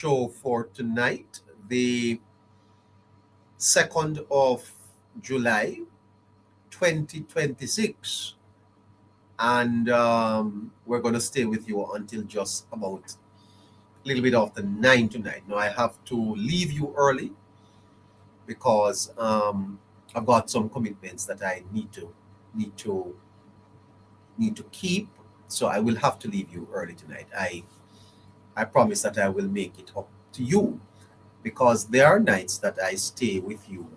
Show for tonight, the 2nd of July 2026. And we're going to stay with you until just about a little bit after 9 tonight. Now, I have to leave you early because I've got some commitments that I need to need to keep. So I will have to leave you early tonight. I promise that I will make it up to you because there are nights that I stay with you.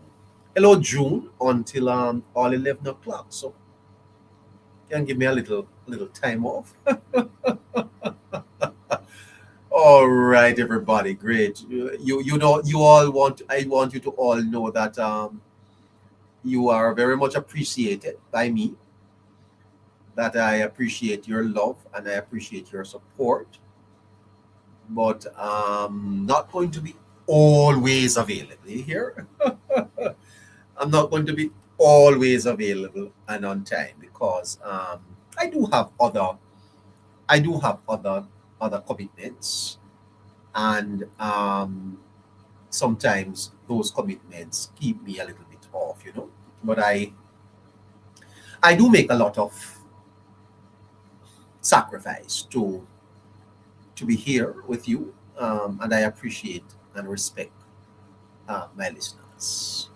Hello, June, until all 11 o'clock. So you can give me a little time off. All right, everybody, great. You know you all want. I want you to all know that you are very much appreciated by me. That I appreciate your love and I appreciate your support. But not going to be always available here. I'm not going to be always available and on time because I do have other I do have other commitments, and sometimes those commitments keep me a little bit off. But I do make a lot of sacrifice to be here with you, and I appreciate and respect my listeners.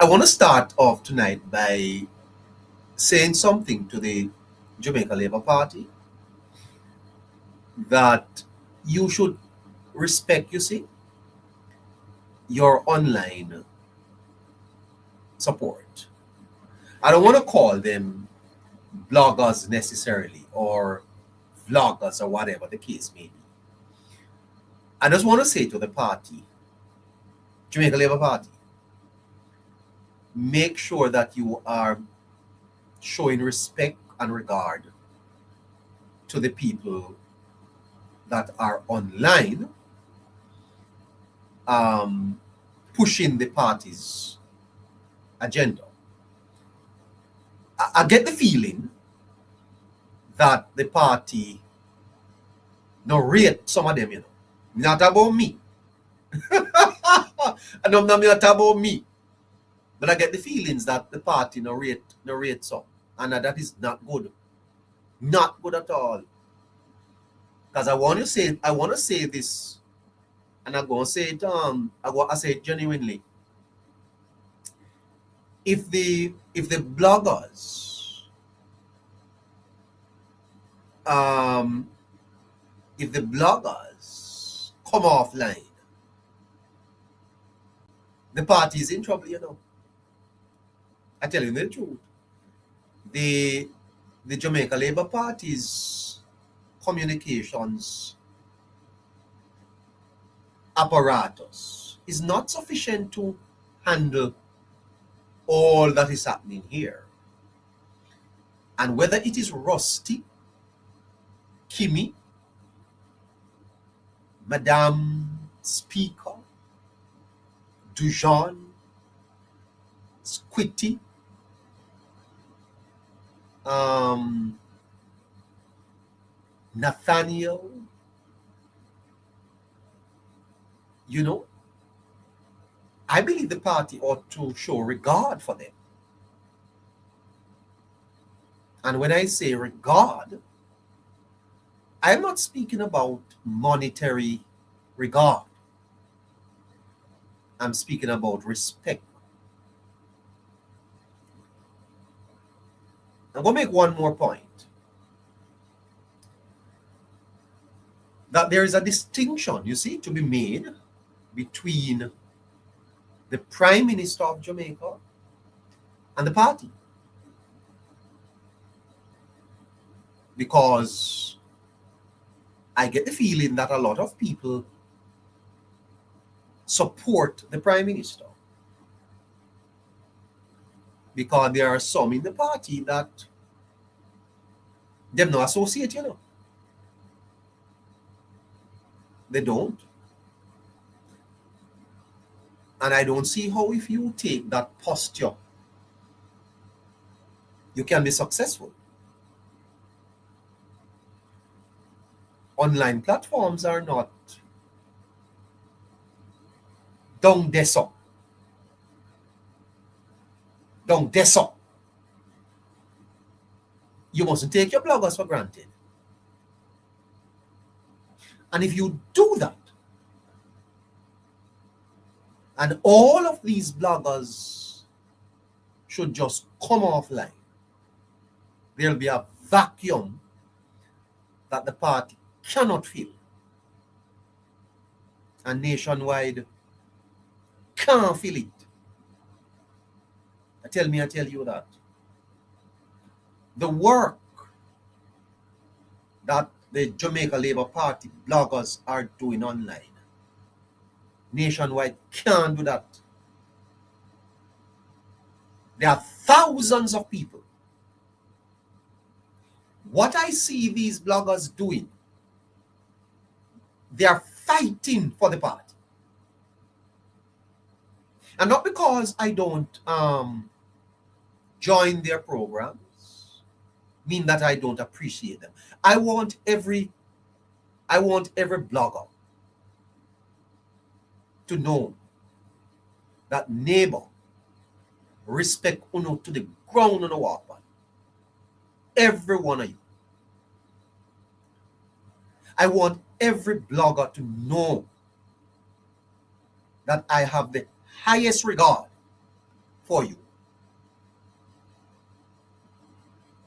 I want to start off tonight by saying something to the Jamaica Labour Party that you should respect, you see, your online support. I don't want to call them bloggers necessarily or vloggers or whatever the case may be. I just want to say to the party, Jamaica Labour Party, make sure that you are showing respect and regard to the people that are online pushing the party's agenda. I get the feeling that the party no rate some of them. Not about me. And I'm not about me. But I get the feelings that the party no rate some. And that is not good. Not good at all. Because I want to say this, and I'm gonna say it I want to say it genuinely. If the bloggers um if the bloggers come offline, the party is in trouble. I tell you the truth. The Jamaica Labour Party's communications apparatus is not sufficient to handle all that is happening here. And whether it is Rusty, Kimmy, Madame Speaker, Dujon, Squitty, Nathaniel, I believe the party ought to show regard for them. And when I say regard, I'm not speaking about monetary regard. I'm speaking about respect. I'm going to make one more point. That there is a distinction, you see, to be made between the Prime Minister of Jamaica and the party. Because I get the feeling that a lot of people support the Prime Minister. Because there are some in the party that them not associate, They don't. And I don't see how if you take that posture, you can be successful. Online platforms are not Don't des up. Don't des up. You mustn't take your bloggers for granted. And if you do that, and all of these bloggers should just come offline, there'll be a vacuum that the party cannot fill. And Nationwide can't fill it. I tell you that. The work that the Jamaica Labour Party bloggers are doing online, Nationwide can't do that. There are thousands of people. What I see these bloggers doing, they are fighting for the party. And not because I don't join their programs, mean that I don't appreciate them. I want every blogger to know that neighbor respect uno to the ground on the walk on. Every one of you. I want every blogger to know that I have the highest regard for you.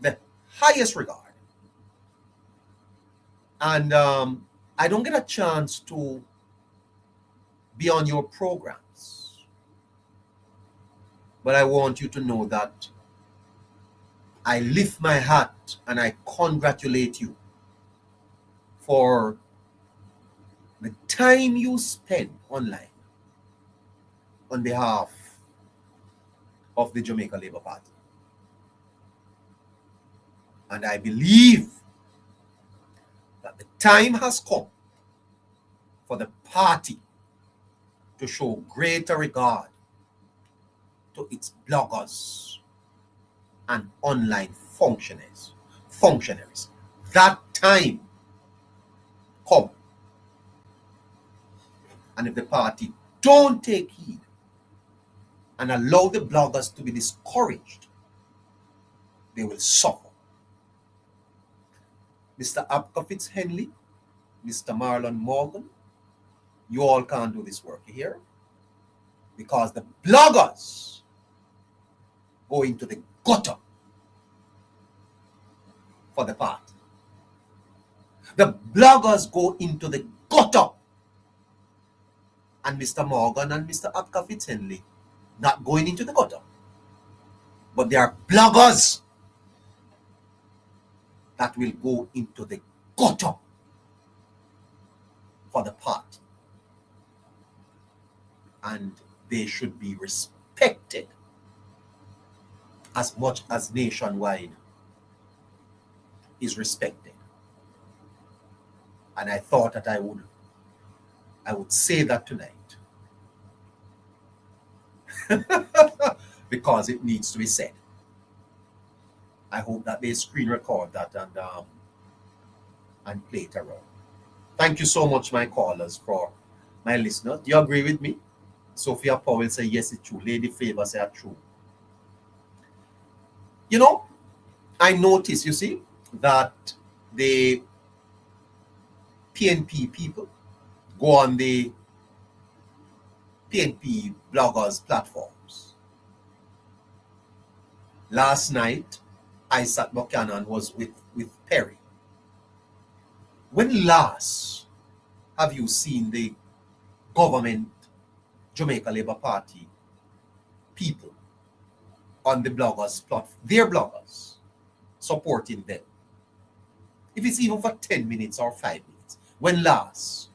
The highest regard. And I don't get a chance to be on your programs. But I want you to know that I lift my hat and I congratulate you for the time you spend online on behalf of the Jamaica Labour Party. And I believe that the time has come for the party to show greater regard to its bloggers and online functionaries. That time come. And if the party don't take heed and allow the bloggers to be discouraged, they will suffer. Mr. Abkafitz Henley, Mr. Marlon Morgan, you all can't do this work here because the bloggers go into the gutter for the party. The bloggers go into the gutter. And Mr. Morgan and Mr. Abkafitz Henley not going into the gutter. But there are bloggers that will go into the gutter for the party. And they should be respected as much as Nationwide is respected. And I thought that I would say that tonight. Because it needs to be said. I hope that they screen record that and play it around. Thank you so much, my callers, for my listeners. Do you agree with me? Sophia Powell say yes, it's true. Lady Favor say it's true. You know, I notice, you see, that the PNP people go on the PNP bloggers platforms. Last night, Isaac Buchanan was with Perry. When last have you seen the government Jamaica Labour Party people on the bloggers platform, their bloggers, supporting them? If it's even for 10 minutes or 5 minutes. When last?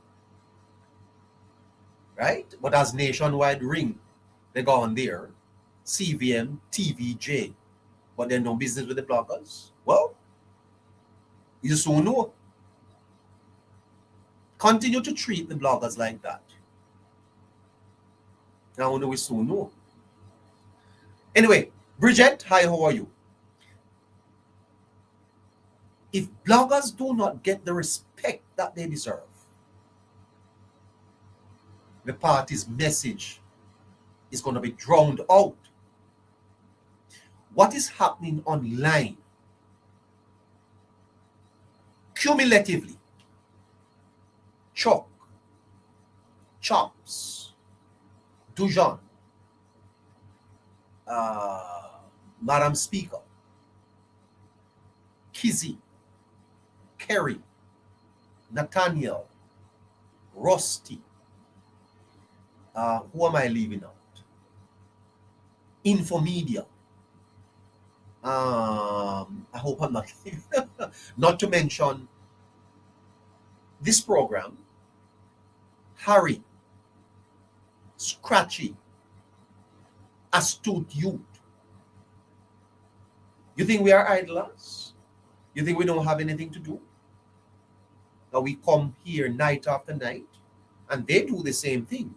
Right? But as Nationwide ring, they go on there, CVM, TVJ, but they're no business with the bloggers. Well, you soon know. Continue to treat the bloggers like that. Now we soon know. Anyway, Bridget, hi, how are you? If bloggers do not get the respect that they deserve, the party's message is going to be drowned out. What is happening online cumulatively? Chuck, Chops, Dujan, Madam Speaker, Kizzy, Kerry, Nathaniel, Rusty. Who am I leaving out? Infomedia. I hope I'm not leaving. Not to mention this program, Harry, Scratchy, Astute Youth. You think we are idlers? You think we don't have anything to do? Now we come here night after night and they do the same thing.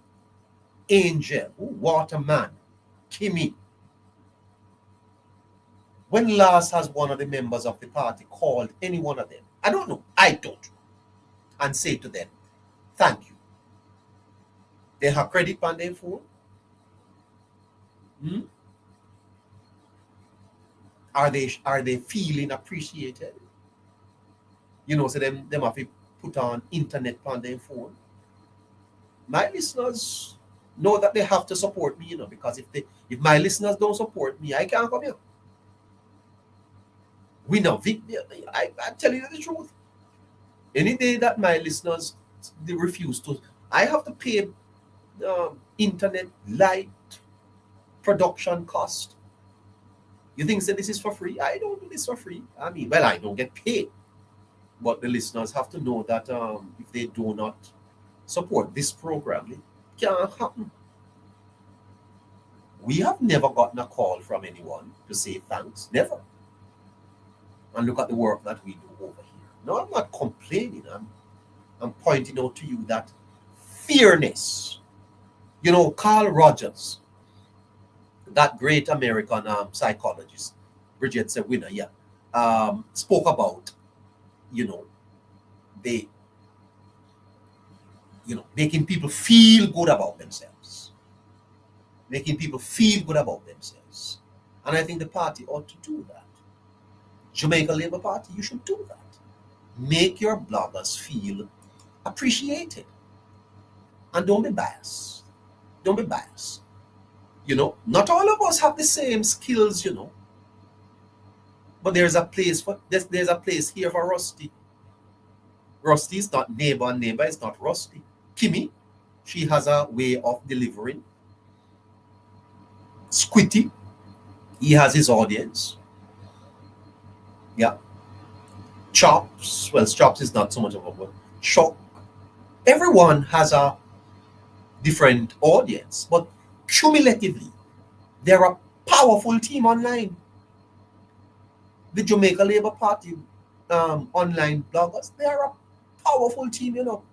Angel, Waterman, Kimmy. When last has one of the members of the party called any one of them? I don't know. I don't. And say to them, thank you. They have credit on their phone. Are they feeling appreciated? You know, so them have to put on internet on their phone. My listeners know that they have to support me, you know, because if my listeners don't support me, I can't come here. We know, I tell you the truth. Any day that my listeners they refuse to, I have to pay internet light production cost. You think that this is for free? I don't do this for free. I mean, well, I don't get paid. But the listeners have to know that if they do not support this program, it can't happen. We have never gotten a call from anyone to say thanks. Never. And look at the work that we do over here. No, I'm not complaining. I'm pointing out to you that fairness. You know, Carl Rogers, that great American psychologist, Bridget Sewina, spoke about, making people feel good about themselves. Making people feel good about themselves. And I think the party ought to do that. Jamaica Labour Party, you should do that. Make your bloggers feel appreciated. And don't be biased. Don't be biased. You know, not all of us have the same skills, you know. But there's a place here for Rusty. Rusty is not neighbor, and neighbor is not Rusty. Kimmy, she has a way of delivering. Squitty, he has his audience. Yeah. Chops, well, Chops is not so much of a word. Shock. Everyone has a different audience, but cumulatively, they're a powerful team online. The Jamaica Labour Party online bloggers, they are a powerful team, you know.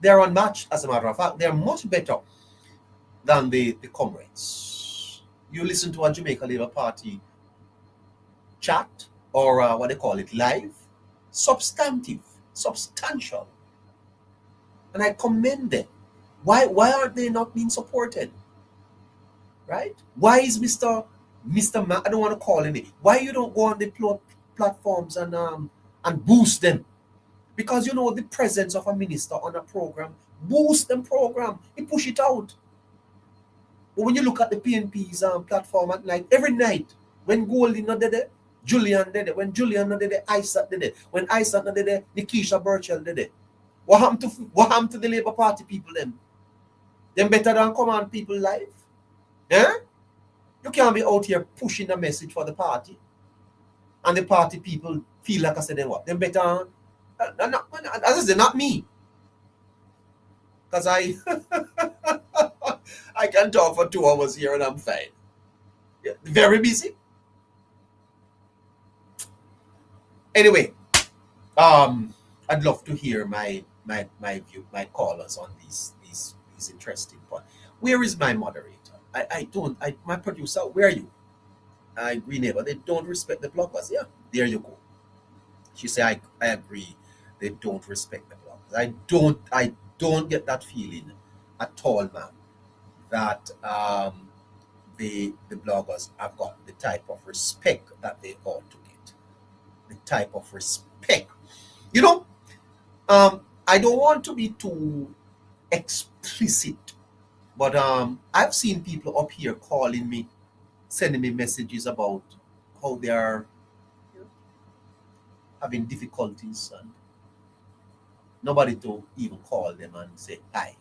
They're unmatched, as a matter of fact. They're much better than the comrades. You listen to a Jamaica Labour Party chat, or what they call it, live, substantive, substantial. And I commend them. Why aren't they not being supported? Right? Why is Mr. I don't want to call him it. Why you don't go on the platforms and boost them? Because you know the presence of a minister on a program, boost them program, he push it out. But when you look at the PNP's platform at night, every night, when Goldie not there, Julian did it. When Julian not there, Isaac did it. When Isaac not there, Nikisha Burchell did it. What happened to the Labour Party people then? Them better than command people live? Eh? You can't be out here pushing a message for the party. And the party people feel like I said, then what? Them better, as I said, not me. Because I can talk for 2 hours here and I'm fine. Yeah, very busy. Anyway, I'd love to hear my view, my callers on these interesting points. Where is my moderator? My producer, where are you? I agree, neighbor. They don't respect the bloggers. Yeah, there you go. She said, I agree. They don't respect the bloggers. I don't get that feeling at all, man, that the bloggers have got the type of respect that they ought to get. The type of respect. You know, I don't want to be too explicit, but I've seen people up here calling me, sending me messages about how they are having difficulties and nobody to even call them and say hi.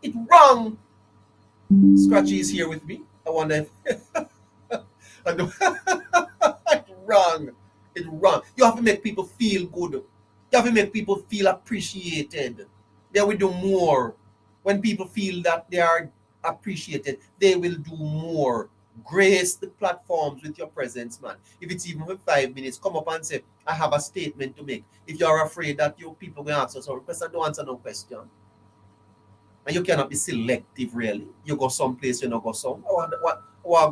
It's wrong. Scratchy is here with me. I wonder if I know. It's wrong. It's wrong. You have to make people feel good. You have to make people feel appreciated. They will do more. When people feel that they are appreciated, they will do more. Grace the platforms with your presence, man. If it's even for 5 minutes, come up and say, I have a statement to make. If you're afraid that your people will answer some question, don't answer no question. And you cannot be selective, really. You go someplace, you don't go some. What go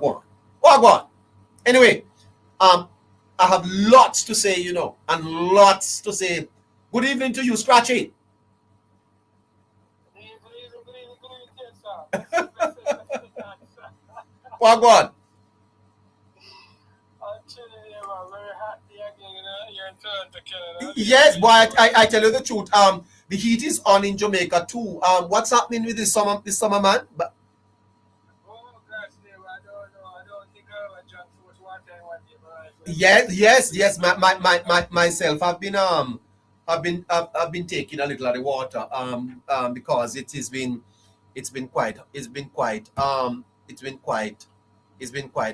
on? What go on? Anyway, I have lots to say, and lots to say. Good evening to you, Scratchy. What go on? Yes, boy, I tell you the truth. The heat is on in Jamaica too. What's happening with this summer, man? But yes. Myself, I've been taking a little of the water. Because it's been quite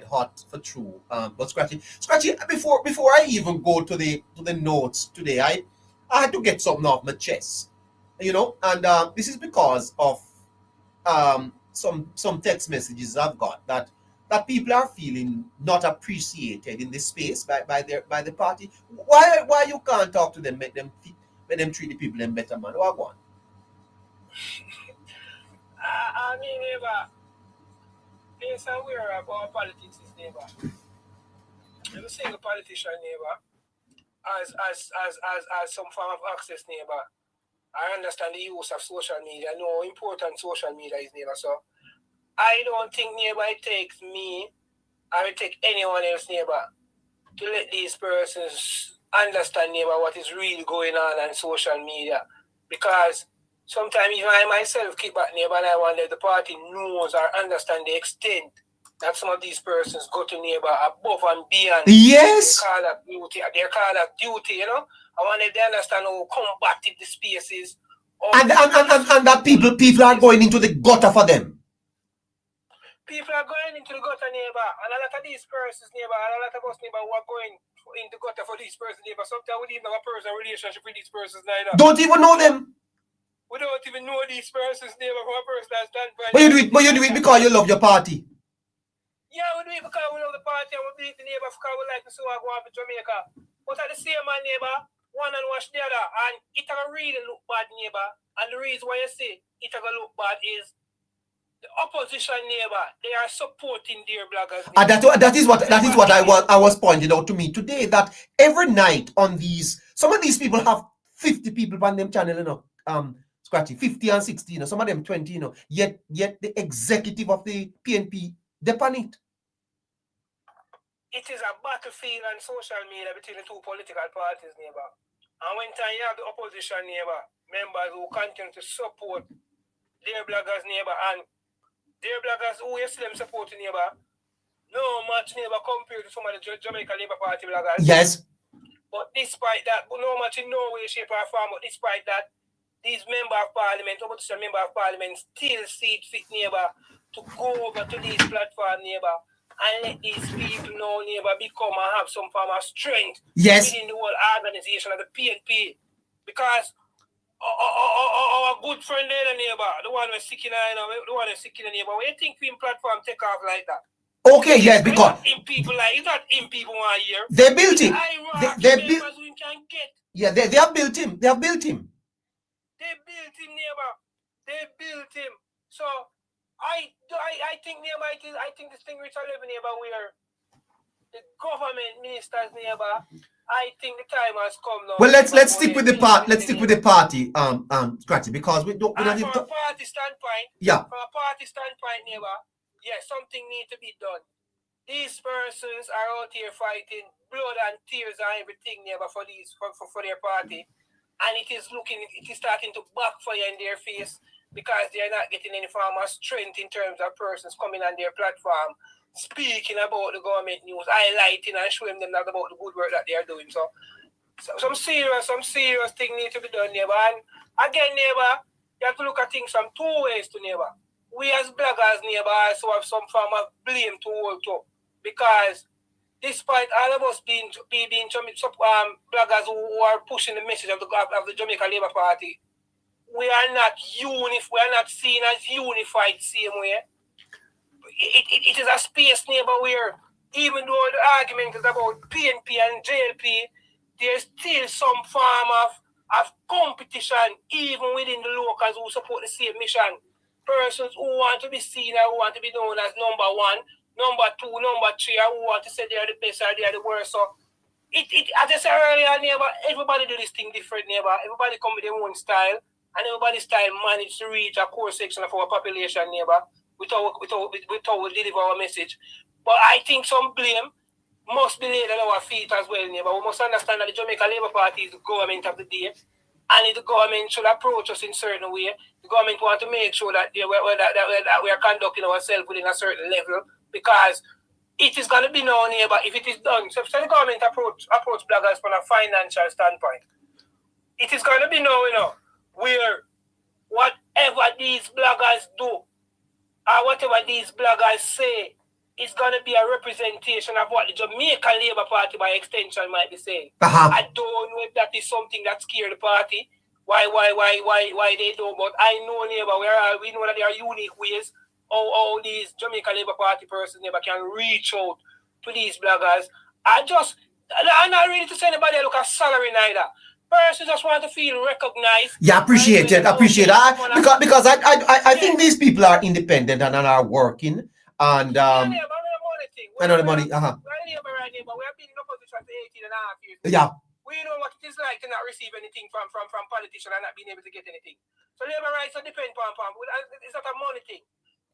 hot for true. But Scratchy, before I even go to the notes today, I had to get something off my chest, and this is because of some text messages I've got that people are feeling not appreciated in this space by the party. Why you can't talk to them, make them treat the people them better, man? What one? I mean, neighbor, there's aware about politics, neighbor. Every single politician, neighbor, as some form of access, neighbor. I understand the use of social media. I know how important social media is, neighbor. So I don't think, neighbor, it takes me, or it take anyone else, neighbor, to let these persons understand, neighbor, what is really going on social media. Because sometimes even I myself kick back, neighbor, and I wonder if the party knows or understand the extent that some of these persons go to, neighbor, above and beyond. Yes. They call that duty, I wonder if they understand how combative the space is. And that people are going into the gutter for them. People are going into the gutter, neighbor, and a lot of these persons, neighbor, and a lot of us, neighbor, who are going into gutter for these persons, neighbor. Sometimes we don't even have a personal relationship with these persons, neither. Don't even know them. We don't even know these persons, neighbor, from a personal standpoint. But you do it because you love your party. Yeah, we do it because we love the party and we beat the neighbor because we like to see what go on in Jamaica. But at the same time, neighbor, one and wash the other, and it can really look bad, neighbor. And the reason why you say it can look bad is the opposition, neighbor, they are supporting their bloggers. That is what I was pointing out to me today, that every night on some of these people have 50 people on them channel, Scratchy, 50 and 60, some of them 20, yet the executive of the PNP, they're on it. It is a battlefield on social media between the two political parties, neighbor. And when time you have the opposition, neighbor, members who continue to support their bloggers, neighbor, and their bloggers who you see them supporting, neighbor, no much, neighbor, compared to some of the Jamaica Labour Party bloggers. Yes. But despite that, no much in no way, shape, or form, but despite that, these member of parliament, opposition member of parliament, still see it fit, neighbor, to go over to this platform, neighbor, and let these people know, neighbor, become and have some form of strength within the whole organization of the PNP. Because our good friend there, neighbor, the one who's sick in the neighbor, when you think we platform take off like that? Okay, yes, because it's not in people one year. They built him. They built him. They have built him. They built him, neighbor. They built him. So I think, neighbor, I think this thing reach a level, neighbor, where the government ministers, neighbor, I think the time has come now. Well, let's stick with the part. Let's stick with the party, Scratchy, because we don't. And from a party standpoint, yeah. neighbor, yes, something needs to be done. These persons are out here fighting blood and tears and everything, neighbor, for their party, and it is starting to backfire in their face because they are not getting any form of strength in terms of persons coming on their platform, speaking about the government news, highlighting and showing them about the good work that they are doing. So some serious thing need to be done, neighbor. And again, neighbor, you have to look at things from two ways to neighbor. We as bloggers, neighbor, also have some form of blame to hold to. Because despite all of us being bloggers who are pushing the message of the Jamaica Labour Party, we are not seen as unified same way. It is a space, neighbor, where even though the argument is about PNP and JLP, there's still some form of competition even within the locals who support the same mission. Persons who want to be seen and who want to be known as number one, number two, number three, and who want to say they are the best or they are the worst. So as I said earlier, neighbor, everybody do this thing different, neighbor. Everybody come with their own style, and everybody's style managed to reach a core section of our population, neighbor, without we deliver our message. But I think some blame must be laid on our feet as well, neighbor. We must understand that the Jamaica Labour Party is the government of the day, and if the government should approach us in a certain way, the government want to make sure that we are conducting ourselves within a certain level, because it is going to be known, neighbor, if it is done. So if the government approach bloggers from a financial standpoint, it is going to be known, where whatever these bloggers do, or whatever these bloggers say, is going to be a representation of what the Jamaica Labour Party, by extension, might be saying. I don't know if that is something that scares the party, why they do, but I know, neighbor, we know that there are unique ways how these Jamaica Labour Party persons, neighbor, can reach out to these bloggers. I'm not really to say anybody look at salary neither. Persons just want to feel recognized. Yeah, appreciate it. Because I think these people are independent and are working. And I know the money. We have been in opposition for 18 and a half years. Yeah. We know what it is like to not receive anything from politicians and not being able to get anything. So labor rights don't depend on it's not a money thing.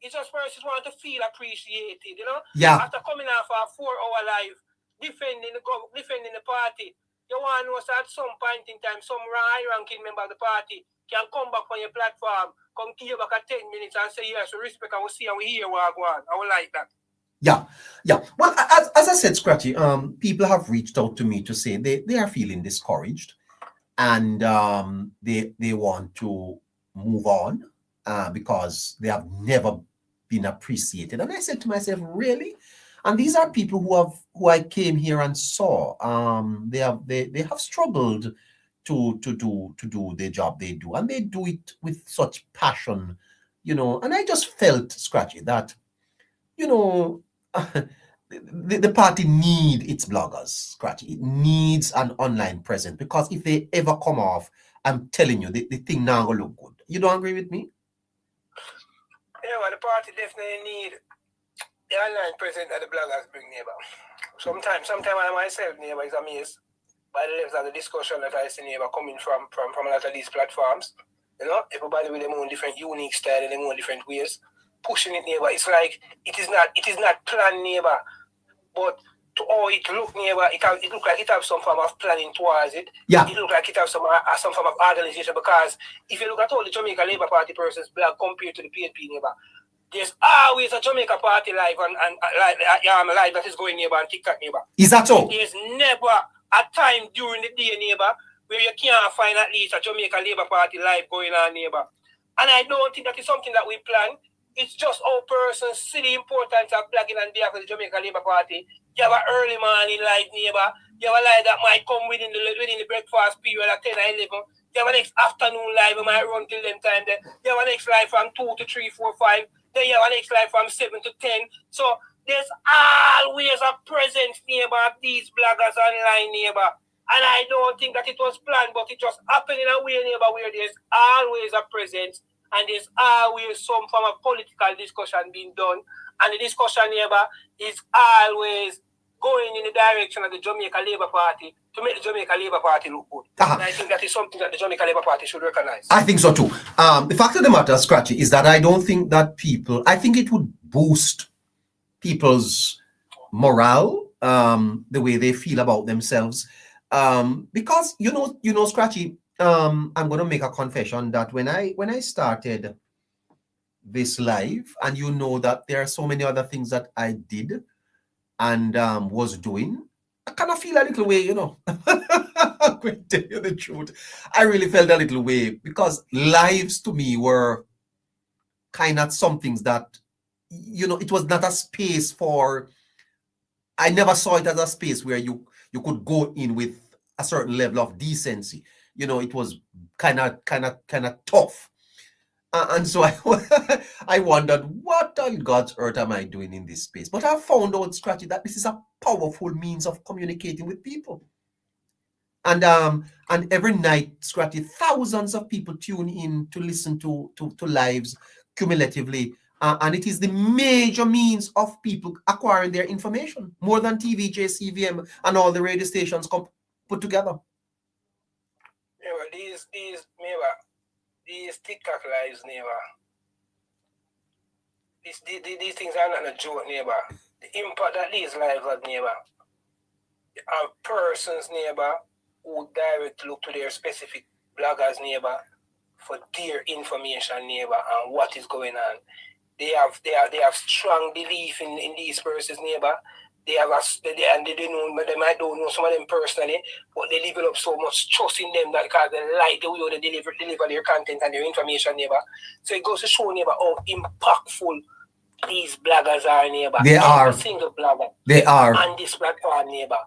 It's just persons want to feel appreciated, Yeah. After coming off a 4-hour live, defending the party, you want to know that at some point in time, some high-ranking member of the party can come back on your platform, come give you back at 10 minutes and say, yes, we respect and we see and we hear what I want. I would like that. Yeah. Well, as I said, Scratchy, people have reached out to me to say they are feeling discouraged, and they want to move on because they have never been appreciated. And I said to myself, really? And these are people who I came here and saw. They have struggled to do the job they do, and they do it with such passion, And I just felt, Scratchy, that the party need its bloggers, Scratchy. It needs an online presence, because if they ever come off, I'm telling you, the thing now will look good. You don't agree with me? Yeah, well, the party definitely need the online presence that the bloggers bring, neighbor. Sometimes I myself, neighbor, is amazed by the levels of the discussion that I see, neighbor, coming from a lot of these platforms. Everybody with their own different unique style and their own different ways, pushing it, neighbor. It's like it is not planned, neighbor, but to how it look, neighbor, it look like it have some form of planning towards it. Yeah. It look like it have some form of organization, because if you look at all the Jamaica Labour Party persons blog compared to the PNP, neighbor, there's always a Jamaica Party live and live that is going, neighbor, on TikTok, neighbor. Is that so? There's never a time during the day, neighbor, where you can't find at least a Jamaica Labour Party live going on, neighbor. And I don't think that is something that we plan. It's just how persons see the importance of blogging on behalf of the Jamaica Labour Party. You have an early morning live, neighbor. You have a live that might come within the breakfast period at 10 or 11. You have a next afternoon live, it might run till them time there. You have a next live from 2 to 3, 4, 5. Then you have a next live from 7 to 10. So there's always a presence, neighbor, of these bloggers online, neighbor. And I don't think that it was planned, but it just happened in a way, neighbor, where there's always a presence and there's always some form of political discussion being done. And the discussion, neighbor, is always going in the direction of the Jamaica Labour Party to make the Jamaica Labour Party look good. And I think that is something that the Jamaica Labour Party should recognize. I think so too. The fact of the matter, Scratchy, is that I don't think that I think it would boost people's morale, the way they feel about themselves. Because you know, Scratchy, I'm gonna make a confession that when I started this live, and you know that there are so many other things that I did and was doing, I kind of feel a little way, you know. I'm going to tell you the truth. I really felt a little way because lives to me were kind of some things that, you know, it was not a space for. I never saw it as a space where you could go in with a certain level of decency. You know, it was kind of tough. And so I wondered, what on God's earth am I doing in this space? But I found out, Scratchy, that this is a powerful means of communicating with people. And every night, Scratchy, thousands of people tune in to listen to lives cumulatively. And it is the major means of people acquiring their information, more than TVJ, CVM, and all the radio stations put together. Yeah, these TikTok lives, neighbor. These things are not a joke, neighbor. The impact that these lives have, neighbor, are persons, neighbor, who directly look to their specific bloggers, neighbor, for their information, neighbor, and what is going on. They have strong belief in these persons, neighbor. They have they know, they might don't know some of them personally, but they develop so much trust in them that because they like the way they deliver their content and their information, neighbor. So it goes to show, neighbor, how impactful these bloggers are, neighbor. Every single blogger. They are on this platform, neighbor.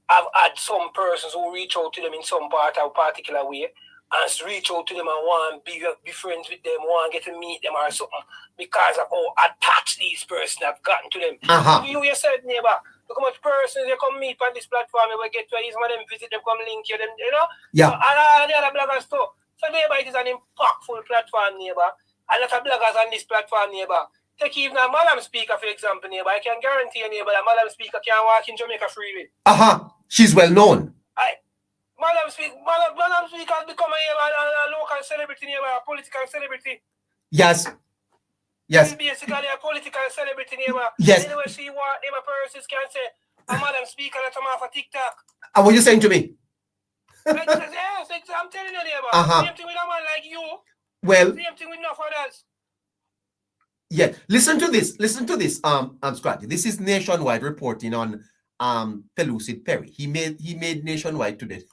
I've had some persons who reach out to them in some particular way, and reach out to them and want to be friends with them, want to get to meet them or something, because of how attached these persons have gotten to them. You yourself, neighbor, look how much persons they come meet on this platform, we get to some of them visit them, come link you, them, you know? Yeah. So, and all the other bloggers too. So, neighbor, it is an impactful platform, neighbor. A lot of bloggers on this platform, neighbor. Take even a Madam Speaker, for example, neighbor. I can guarantee you, neighbor, that Madam Speaker can walk in Jamaica freely. She's well known. Madam Speaker has become a local celebrity, neighbor, a political celebrity. Yes. She's basically a political celebrity, neighbor. Yes. Anyway, she want neighbor persons can say, Madam Speaker, let's come off a TikTok. And what are you saying to me? Yes, I'm telling you, neighbor. Same thing with a man like you. Well. Same thing with enough others. Yeah. Listen to this, Scratchy. This is Nationwide reporting on Pellucid Perry. He made Nationwide today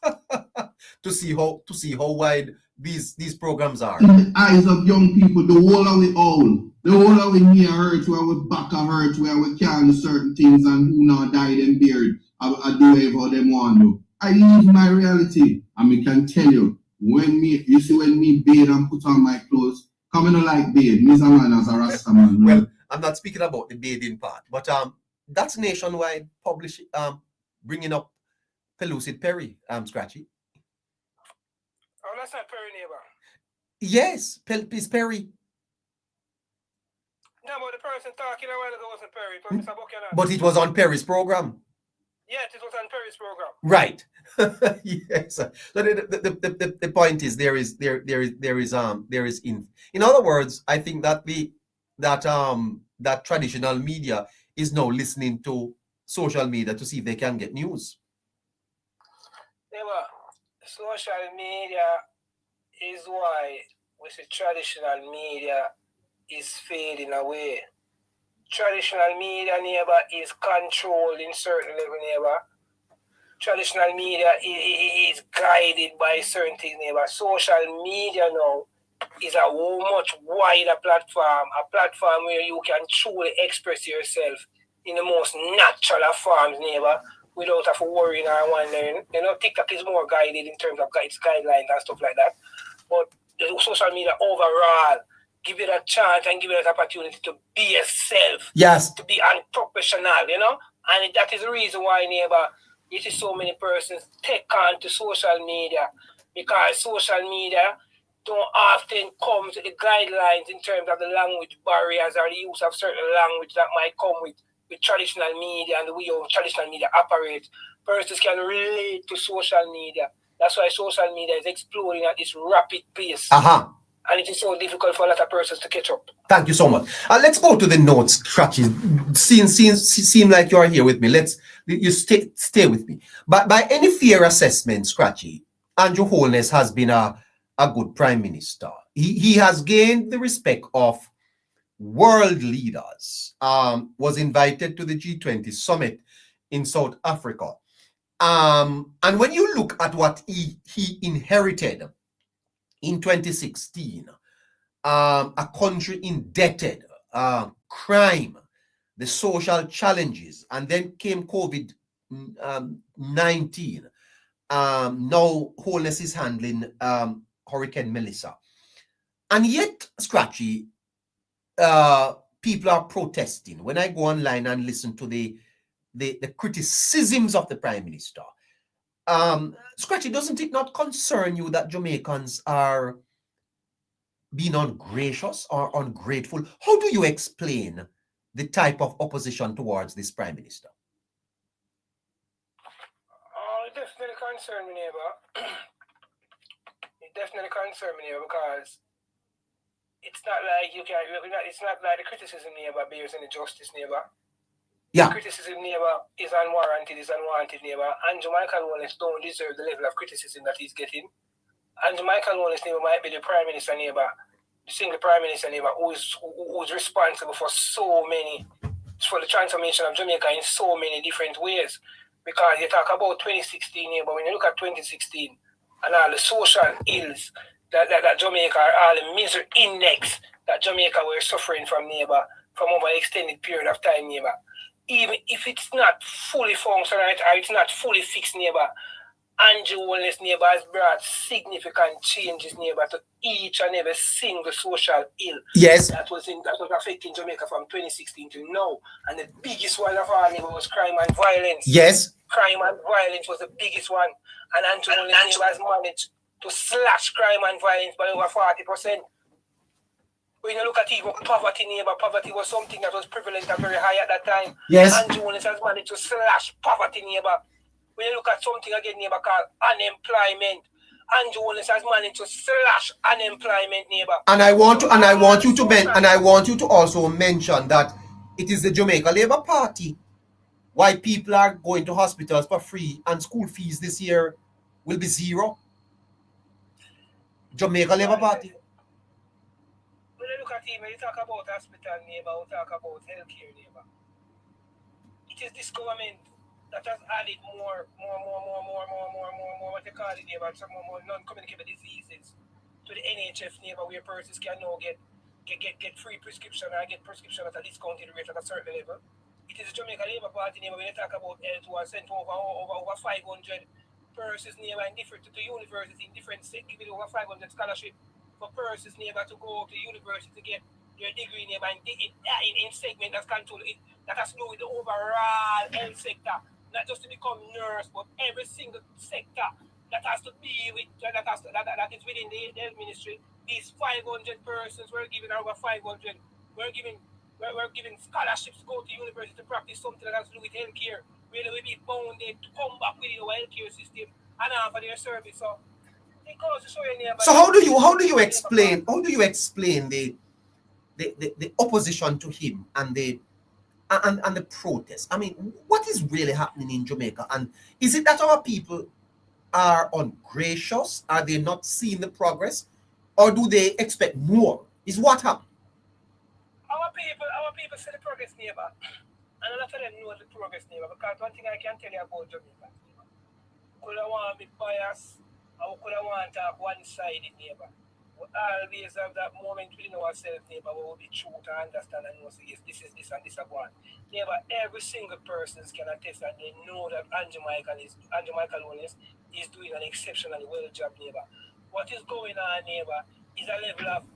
to see how wide these programs are. In the eyes of young people, the whole of we own, the whole of we near hurt, where we back a hurt, where we can certain things and who now died and buried, I do whatever them want to. I live my reality, and we can tell you, when me bathe and put on my clothes, coming like bathe, me's a man as a Rasta man. Well, I'm not speaking about the bathing part, but that's Nationwide publishing, bringing up Pellucid Perry, Scratchy. Oh, that's not Perry, neighbor. Yes, it's Perry. No, but the person talking a while ago wasn't Perry. It was Mr. Buchanan. But it was on Perry's program. Yes, it was on Perry's program. Right. Yes. So the point is there is in other words, I think that that traditional media is now listening to social media to see if they can get news. Social media is why we say traditional media is fading away. Traditional media, neighbor, is controlled in certain level, neighbor. Traditional media is guided by certain things, neighbor. Social media now is a much wider platform, a platform where you can truly express yourself in the most natural of forms, neighbor, without have to worrying or wondering. You know, TikTok is more guided in terms of its guidelines and stuff like that. But the social media overall give you that chance and give you that opportunity to be yourself. Yes. To be unprofessional, you know? And that is the reason why, neighbor, you see so many persons take on to social media, because social media don't often come to the guidelines in terms of the language barriers or the use of certain language that might come with with traditional media and the way how traditional media operates, persons can relate to social media. That's why social media is exploding at this rapid pace. And it is so difficult for a lot of persons to catch up. Thank you so much. Let's go to the notes, Scratchy. Seem like you are here with me. You stay with me. But by any fair assessment, Scratchy, Andrew Holness has been a good prime minister. He has gained the respect of world leaders. Was invited to the G20 summit in South Africa. And when you look at what he inherited in 2016, a country indebted, crime, the social challenges, and then came COVID-19. Now Holness is handling Hurricane Melissa. And yet, Scratchy, people are protesting. When I go online and listen to the criticisms of the Prime Minister, Scratchy, doesn't it not concern you that Jamaicans are being ungracious or ungrateful? How do you explain the type of opposition towards this Prime Minister? It definitely concerns me, neighbor. It definitely concerns me, neighbor, because it's not like it's not like the criticism, neighbor, bears any justice, neighbor. Yeah. The criticism, neighbor, is unwarranted, neighbor. And Jamaican Holness don't deserve the level of criticism that he's getting. And Jamaican Holness, neighbor, might be the Prime Minister, neighbor, the single Prime Minister, neighbor, who's responsible for the transformation of Jamaica in so many different ways. Because you talk about 2016, neighbor, when you look at 2016 and all the social ills that Jamaica, all the misery index that Jamaica were suffering from, neighbor, from over an extended period of time, neighbor. Even if it's not fully functional or it's not fully fixed, neighbor, Andrew Holness, neighbor, has brought significant changes, neighbor, to each and every single social ill that was affecting Jamaica from 2016 to now. And the biggest one of all, neighbor, was crime and violence. Yes. Crime and violence was the biggest one. And Andrew Holness, neighbor, has managed to slash crime and violence by over 40%. When you look at even poverty, neighbor, poverty was something that was prevalent and very high at that time. Yes. Andrew Holness has managed to slash poverty, neighbor. When you look at something again, neighbor, called unemployment, Andrew Holness has managed to slash unemployment, neighbor. And I want you to also mention that it is the Jamaica Labour Party why people are going to hospitals for free and school fees this year will be zero. Jamaica Labour Party. When you look at it, when you talk about hospital, neighbor, we talk about healthcare, neighbor. It is this government that has added more, what they call it, neighbor, some more non-communicable diseases to the NHF, neighbor, where persons can now get free prescription or get prescription at a discounted rate at a certain level. It is the Jamaica Labour Party, neighbor, when they talk about health, who are sent over 500 persons, neighbor, in different to universities in different states, giving over 500 scholarship for persons, neighbor, to go to university to get their degree, neighbor, in segment that's controlled, that has to do with the overall health sector. Not just to become nurse, but every single sector that has to be with that is within the health ministry. These 500 persons were given over 500. We're giving scholarships to go to university to practice something that has to do with healthcare. Where they will be bounded to come back within our healthcare system and offer their service. So how do you explain the opposition to him and the protest? I mean, what is really happening in Jamaica? And is it that our people are ungracious? Are they not seeing the progress? Or do they expect more? Is what happened? Our people see the progress, neighbor. And a lot of them know the progress, neighbor. Because one thing I can tell you about Jamaica, neighbor, could I want to be biased, or could I want to have one-sided, neighbor? We always have that moment within ourselves, neighbor, where we'll be true to understand and know, say, yes, this is this and this is one. Neighbor, every single person can attest and they know that Andrew Holness is doing an exceptionally well job, neighbor. What is going on, neighbor, is a level of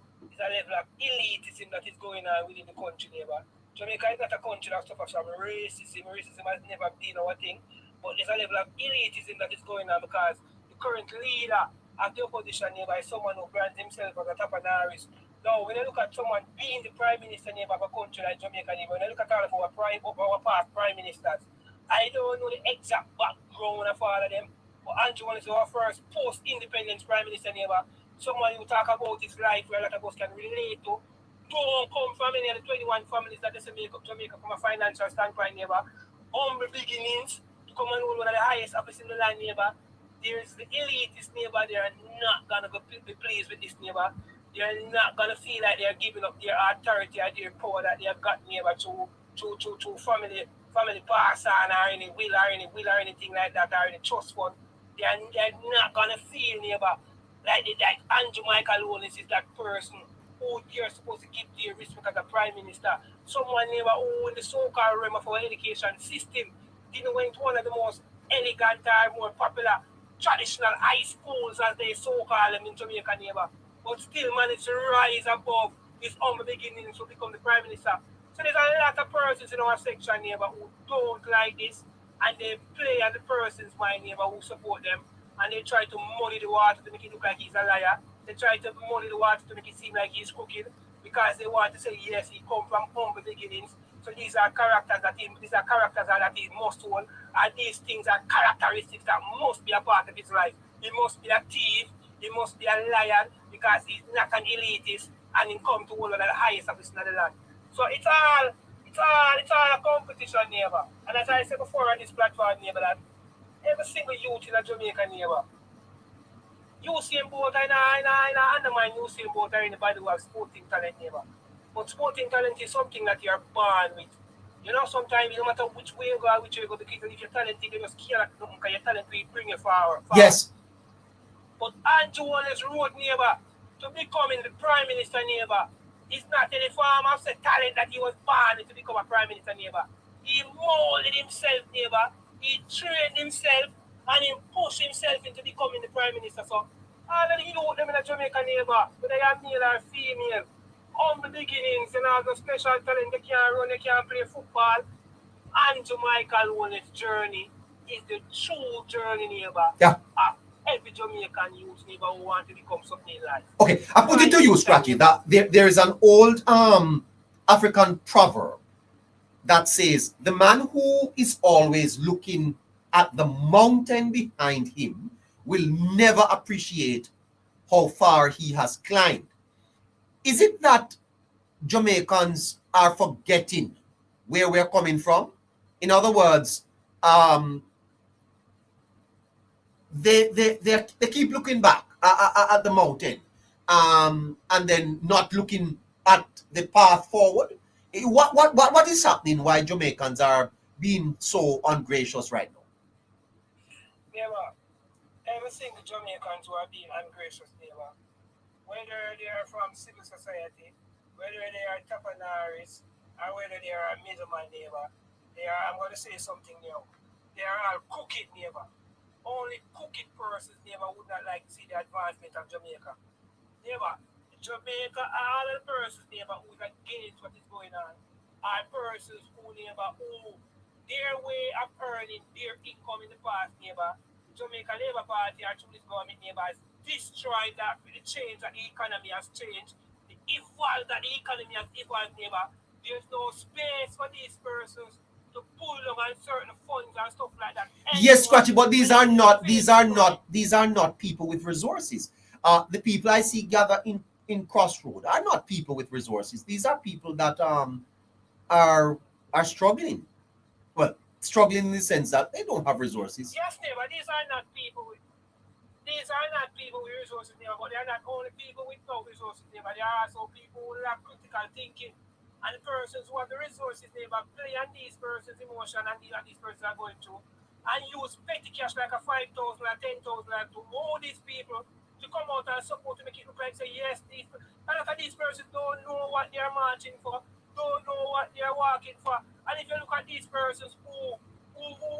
elitism that is going on within the country, neighbor. Jamaica is not a country that suffers from racism. Racism has never been our thing. But there's a level of elitism that is going on because the current leader of the opposition, neighbor, is someone who brands himself as a Tapanarist, Now, when you look at someone being the prime minister neighbor of a country like Jamaica neighbor, when you look at all of our past prime ministers, I don't know the exact background of all of them, but Andrew is our first post-independence prime minister neighbor, someone who talk about his life where a lot of us can relate to. Don't come from any of the 21 families that they make up Jamaica from a financial standpoint neighbor. Humble beginnings to come and hold one of the highest office in the land neighbor. There's the elitist neighbor, they are not going to be pleased with this neighbor. They're not gonna feel like they're giving up their authority or their power that they have got neighbor to family pass on or any will or anything like that or any trust fund. They're not gonna feel neighbor like Andrew Michael Owens is that person who you're supposed to give their respect as a prime minister. Someone neighbor who in the so-called realm of our education system didn't went to one of the most elegant or more popular traditional high schools as they so-call them in Jamaica neighbor. But still managed to rise above his humble beginnings to become the prime minister. So there's a lot of persons in our section neighbor who don't like this and they play on the person's mind neighbor who support them and they try to muddy the water to make it look like he's a liar. They try to muddy the water to make it seem like he's crooked because they want to say yes, he come from humble beginnings. So these are characters that he must own, and these things are characteristics that must be a part of his life. He must be a thief, he must be a liar because he's not an elitist and he come to one of the highest office in the land. So it's all a competition neighbor. And as I said before on this platform neighbor that every single youth in a Jamaica neighbor, Usain Bolt and I undermine Usain Bolt or anybody who has sporting talent neighbor. But sporting talent is something that you're born with. You know, sometimes no matter which way you go, because if you're talented, you just care at nothing because your talent will bring you forward. Yes. But Andrew Wallace road neighbor to becoming the prime minister neighbor is not any form of talent that he was born to become a prime minister neighbor. He molded himself neighbor, he trained himself and he pushed himself into becoming the prime minister. So all of the youth them in a Jamaica neighbor, whether they are male or female, humble beginnings and all the special talent, they can't run, they can't play football. Andrew Michael Wallace's journey is the true journey neighbor. Yeah. Every Jamaican youth neighbor who want to become something in life. Okay, I put it to you, Scratchy, that there is an old African proverb that says the man who is always looking at the mountain behind him will never appreciate how far he has climbed. Is it that Jamaicans are forgetting where we're coming from? In other words, they keep looking back at the mountain and then not looking at the path forward. What is happening? Why Jamaicans are being so ungracious right now? Neighbor, every single Jamaicans who are being ungracious, neighbor, whether they are from civil society, whether they are tapanarists, or whether they are a middleman neighbor, I'm going to say something new. They are all crooked neighbor. Only crooked persons neighbor would not like to see the advancement of Jamaica. Neighbor, Jamaica, all the persons neighbor who is against what is going on are persons who neighbor who their way of earning their income in the past neighbor. Jamaica Labour Party or through this government neighbor has destroyed that with the change that the economy has changed, the evolve that the economy has evolved neighbor. There's no space for these persons to pull them on certain funds and stuff like that. Yes, Scratchy, but these are not people with resources. The people I see gather in Crossroad are not people with resources. These are people that are struggling. Well, struggling in the sense that they don't have resources. Yes, neighbor, these are not people with resources, neighbor, but they are not only people with no resources, neighbor. They are also people who lack critical thinking. And the persons who have the resources, neighbor, play on these persons' emotion and these persons are going through. And use petty cash like a 5,000 or 10,000 to mold these people to come out and support to make it look like say yes, these and look at these persons don't know what they're marching for, don't know what they're walking for. And if you look at these persons who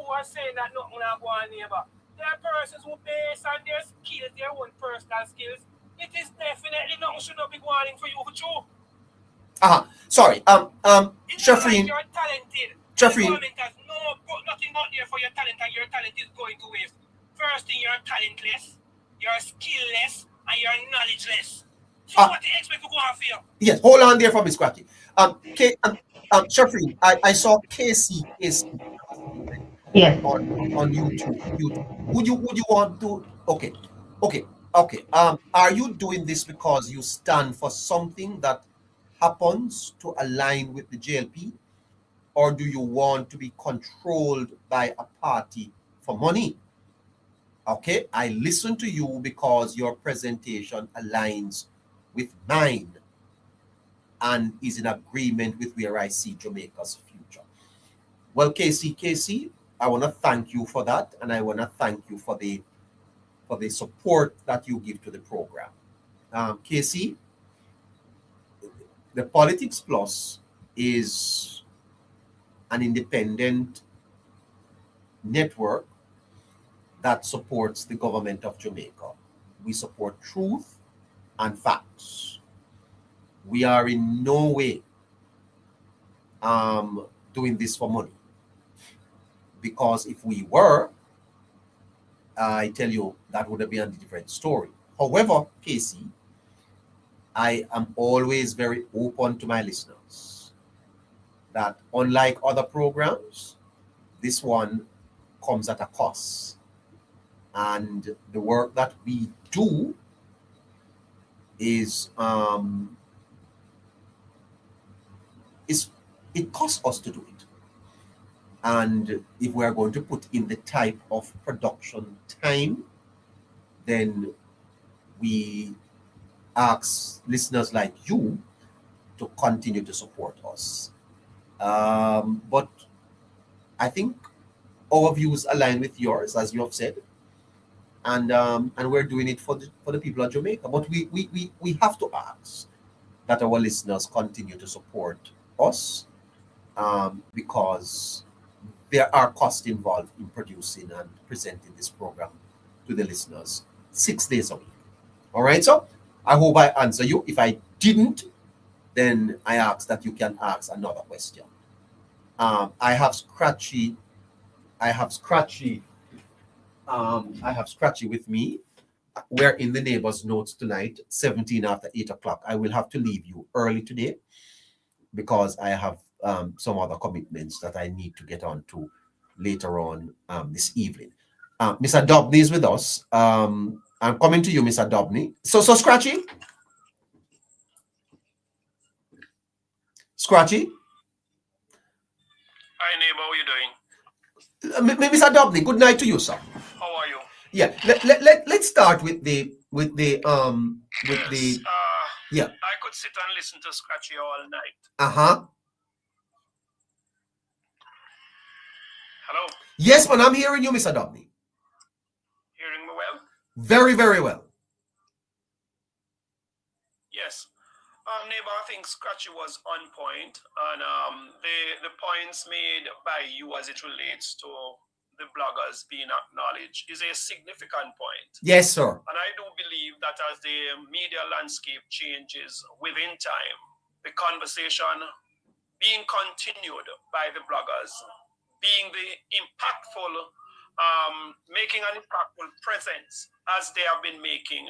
are saying that nothing will go on neighbor, they are persons who based on their skills, their own personal skills. It is definitely nothing should not be going for you for true. Sorry. Jeffrey, you're talented. Jeffrey, the government has nothing out there for your talent, and your talent is going to waste. First thing, you're talentless, you're skillless, and you're knowledgeless. So what do you expect to go on for you? Yes, hold on there for me, Scratchy. Shafrin, I saw KC Yes. on YouTube. Would you want to? Okay. Are you doing this because you stand for something that happens to align with the JLP, or do you want to be controlled by a party for money? Okay, I listen to you because your presentation aligns with mine and is in agreement with where I see Jamaica's future. Well, KC, I want to thank you for that, and I want to thank you for the support that you give to the program. KC, the Politics Plus is an independent network that supports the government of Jamaica. We support truth and facts. We are in no way doing this for money. Because if we were, I tell you, that would have been a different story. However, Casey, I am always very open to my listeners that unlike other programs, this one comes at a cost. And the work that we do is it costs us to do it. And if we are going to put in the type of production time, then we ask listeners like you to continue to support us. But I think our views align with yours, as you have said, and we're doing it for the people of Jamaica. But we have to ask that our listeners continue to support us because there are costs involved in producing and presenting this program to the listeners 6 days a week. All right, so I hope I answer you. If I didn't, then I ask that you can ask another question. I have Scratchy with me. We're in the neighbor's notes tonight, 17 after 8 o'clock. I will have to leave you early today because I have some other commitments that I need to get on to later on this evening. Mr. Dobney is with us. I'm coming to you, Mr. Dobney. So Scratchy? Scratchy? Hi, neighbor, how are you doing? Mr. Dobney, good night to you, sir. How are you? Yeah, let's start with the yeah. I could sit and listen to Scratchy all night. Hello? Yes, man, I'm hearing you, Mr. Dobney. Hearing me well? Very, very well. Yes. Neighbor, I think Scratchy was on point, and the points made by you as it relates to the bloggers being acknowledged is a significant point. Yes, sir. And I do believe that as the media landscape changes within time, the conversation being continued by the bloggers, being the impactful, making an impactful presence as they have been making,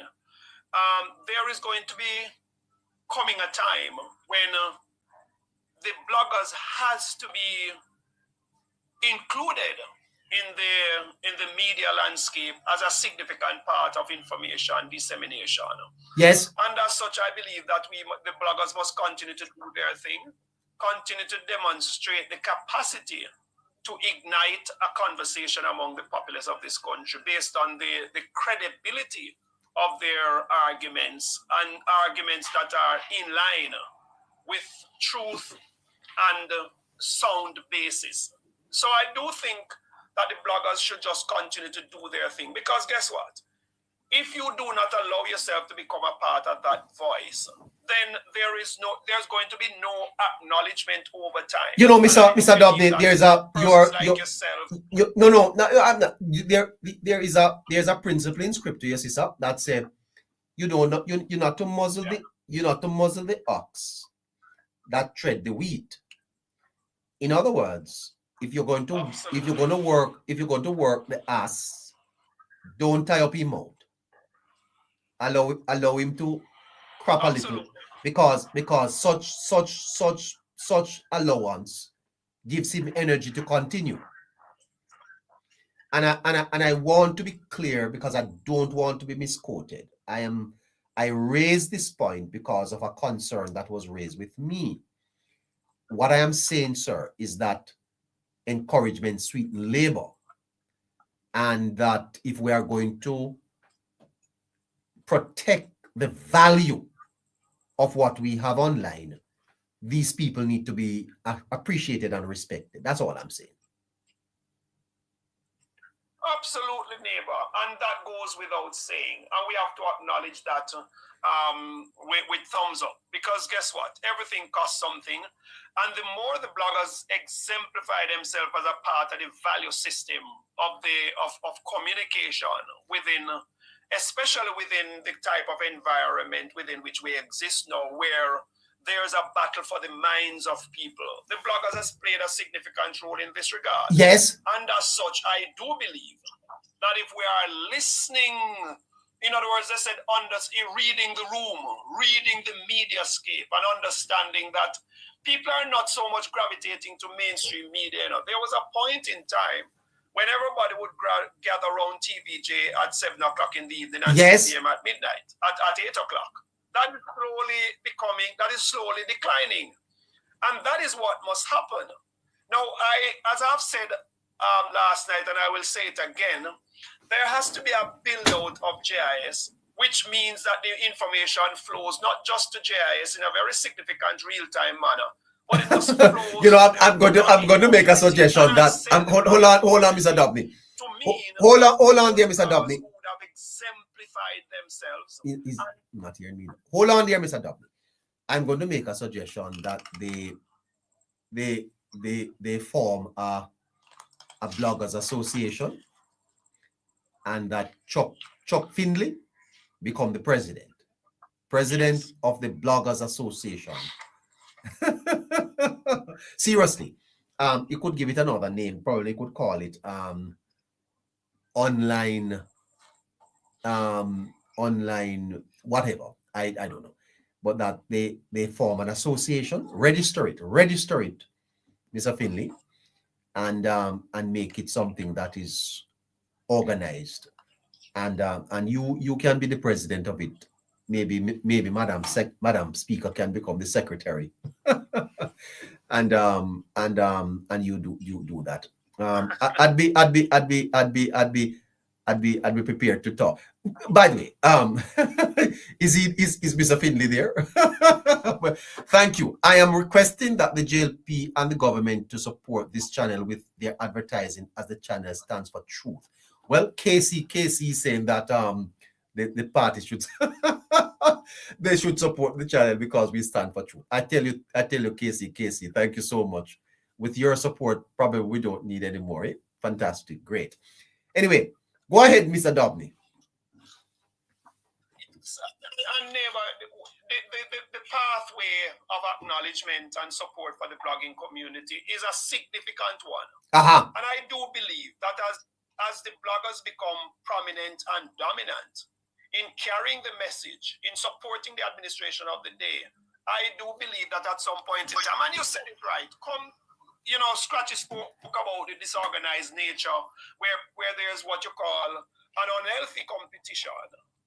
there is going to be coming a time when the bloggers has to be included in the media landscape as a significant part of information dissemination. Yes. And as such, I believe that the bloggers must continue to do their thing, continue to demonstrate the capacity to ignite a conversation among the populace of this country based on the credibility of their arguments and arguments that are in line with truth and sound basis. So I do think that the bloggers should just continue to do their thing, because guess what? If you do not allow yourself to become a part of that voice, then there's going to be no acknowledgement over time. You know, Mr. Dobney, there's a there's a principle in scripture, yes, sir, that said you're not to muzzle the ox that tread the wheat. In other words, if you're going to work the ass, don't tie up his mouth. Allow him to crop a little, because such allowance gives him energy to continue. And I want to be clear, because I don't want to be misquoted. I raised this point because of a concern that was raised with me. What I am saying, sir, is that encouragement sweeten labor, and that if we are going to protect the value of what we have online, these people need to be appreciated and respected. That's all I'm saying. Absolutely, neighbor, and that goes without saying, and we have to acknowledge that with thumbs up, because guess what? Everything costs something, and the more the bloggers exemplify themselves as a part of the value system of communication within, especially within the type of environment within which we exist now, where there's a battle for the minds of people. The bloggers has played a significant role in this regard. Yes. And as such, I do believe that if we are listening, in other words, they said, reading the room, reading the mediascape, and understanding that people are not so much gravitating to mainstream media. You know, there was a point in time when everybody would gather around TVJ at 7 o'clock in the evening and 6 p.m. at midnight, at 8 o'clock. That is slowly declining. And that is what must happen. Now, as I've said last night, and I will say it again, there has to be a build-out of JIS, which means that the information flows not just to JIS in a very significant real-time manner, but it must flow. You know, I'm going to make a suggestion that hold on, Mr. Dobney. Hold on there, Mr. Dobney. Would have exemplified themselves. He's not hearing me. Hold on there, Mr. Dobney. I'm going to make a suggestion that they form a bloggers association, and that Chuck Findlay become the president of the bloggers association. Seriously, you could give it another name. Probably could call it online whatever. I don't know, but that they form an association, register it, Mr. Finley, and make it something that is organized, and you can be the president of it. Maybe Madam Speaker can become the secretary, and you do that. I'd be prepared to talk. By the way, is Mr. Finley there? Well, thank you. I am requesting that the JLP and the government to support this channel with their advertising, as the channel stands for truth. Well, Casey is saying that the party should they should support the channel because we stand for truth. I tell you, Casey, thank you so much. With your support, probably we don't need any more. Eh? Fantastic, great. Anyway, go ahead, Mr. Dobney. And neighbor, the pathway of acknowledgement and support for the blogging community is a significant one. And I do believe that as the bloggers become prominent and dominant in carrying the message, in supporting the administration of the day, I do believe that at some point in time, and you said it right, Scratchy spoke about the disorganized nature where there's what you call an unhealthy competition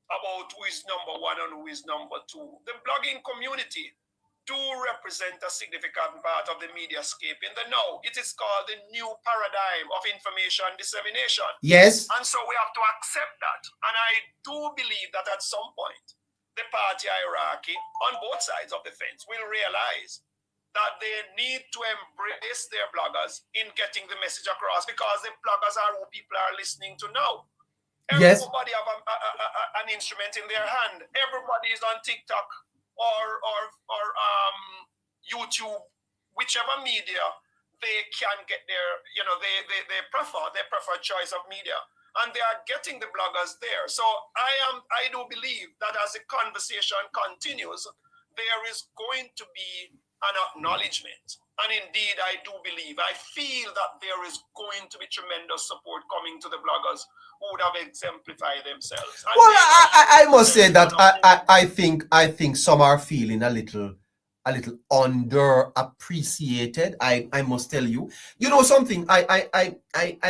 about who is number one and who is number two. The blogging community do represent a significant part of the mediascape in the now. It is called the new paradigm of information dissemination. Yes. And so we have to accept that. And I do believe that at some point, the party hierarchy on both sides of the fence will realize that they need to embrace their bloggers in getting the message across, because the bloggers are who people are listening to now. Yes. Everybody have an instrument in their hand. Everybody is on TikTok or YouTube, whichever media they can get their, they prefer choice of media, and they are getting the bloggers there. So I do believe that as the conversation continues, there is going to be an acknowledgement. And indeed, I feel that there is going to be tremendous support coming to the bloggers who would have exemplified themselves. And Well, I must say that I think some are feeling a little underappreciated. I must tell you. You know something, I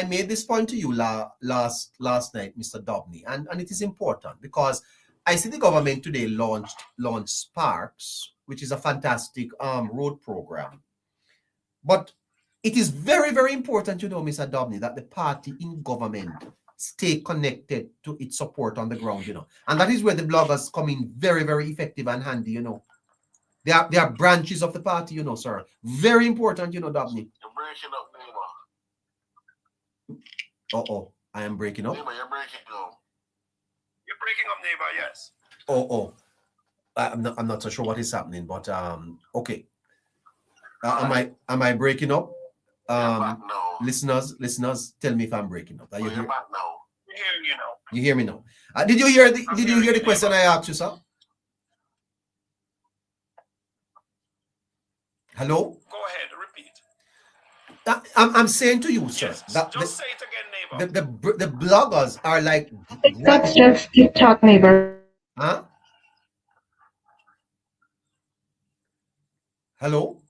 made this point to you last night, Mr. Dobney, and it is important because I see the government today launched Sparks, which is a fantastic road program. But it is very, very important, you know, Mr. Dobney, that the party in government stay connected to its support on the ground, you know. And that is where the bloggers come in very, very effective and handy, you know. They are branches of the party, you know, sir. Very important, you know, Dobney. You're breaking up, neighbor. Uh-oh, I am breaking up. Neighbor, you're breaking up. You're breaking up, neighbor, yes. I'm not so sure what is happening, but okay. Am I breaking up? Back now. Listeners, tell me if I'm breaking up. You're back now. We hear you now. You hear me now? Did you hear the question I asked you, sir? Hello? Go ahead, repeat. I'm saying to you, sir, Yes, that just say it again, neighbor. the bloggers are like. That's just TikTok, neighbor. Huh? Hello?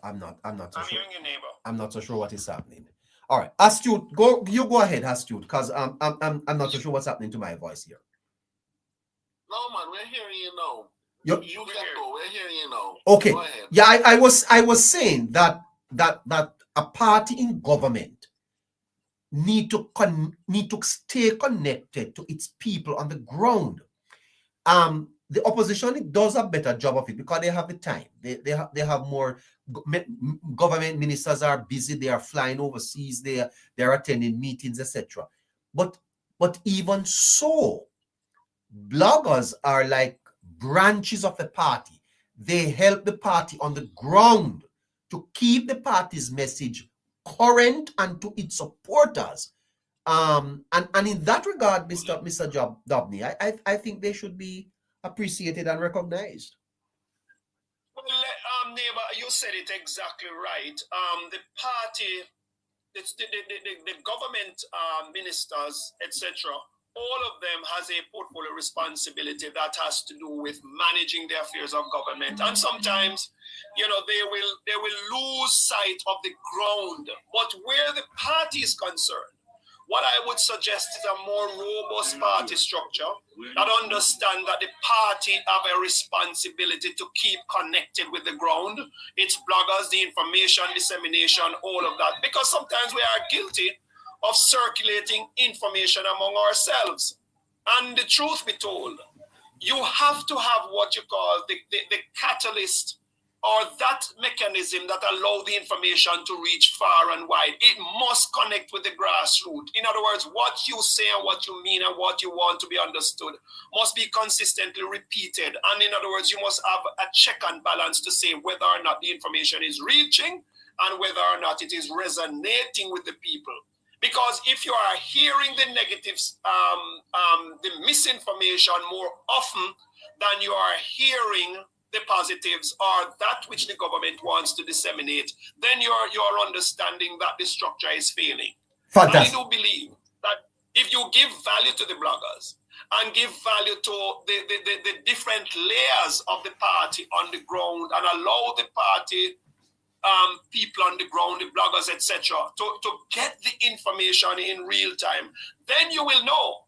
I'm not so sure. Hearing you, neighbor. I'm not so sure what is happening. All right, Astute, go ahead, Astute, because I'm not so sure what's happening to my voice here. No, man, we're hearing you now. You can go. We're hearing you now. Okay. Go ahead. Yeah, I was saying that a party in government need to stay connected to its people on the ground. The opposition does a better job of it because they have the time. They have more. Government ministers are busy. They are flying overseas. They are attending meetings, etc. But even so, bloggers are like branches of the party. They help the party on the ground to keep the party's message current and to its supporters. And in that regard, Mr. Dobney, I think they should be appreciated and recognized. Well, neighbor, you said it exactly right. The party, the government ministers, etc., all of them has a portfolio responsibility that has to do with managing the affairs of government. And sometimes, you know, they will lose sight of the ground. But where the party is concerned, what I would suggest is a more robust party structure that understand that the party have a responsibility to keep connected with the ground. It's bloggers, the information dissemination, all of that. Because sometimes we are guilty of circulating information among ourselves. And the truth be told, you have to have what you call the catalyst or that mechanism that allow the information to reach far and wide. It must connect with the grassroots. In other words, what you say and what you mean and what you want to be understood must be consistently repeated. And in other words, you must have a check and balance to say whether or not the information is reaching and whether or not it is resonating with the people. Because if you are hearing the negatives, the misinformation more often than you are hearing the positives or that which the government wants to disseminate, then you're understanding that the structure is failing. Fantastic. I do believe that if you give value to the bloggers and give value to the different layers of the party on the ground and allow the party people on the ground, the bloggers, etc., to get the information in real time, then you will know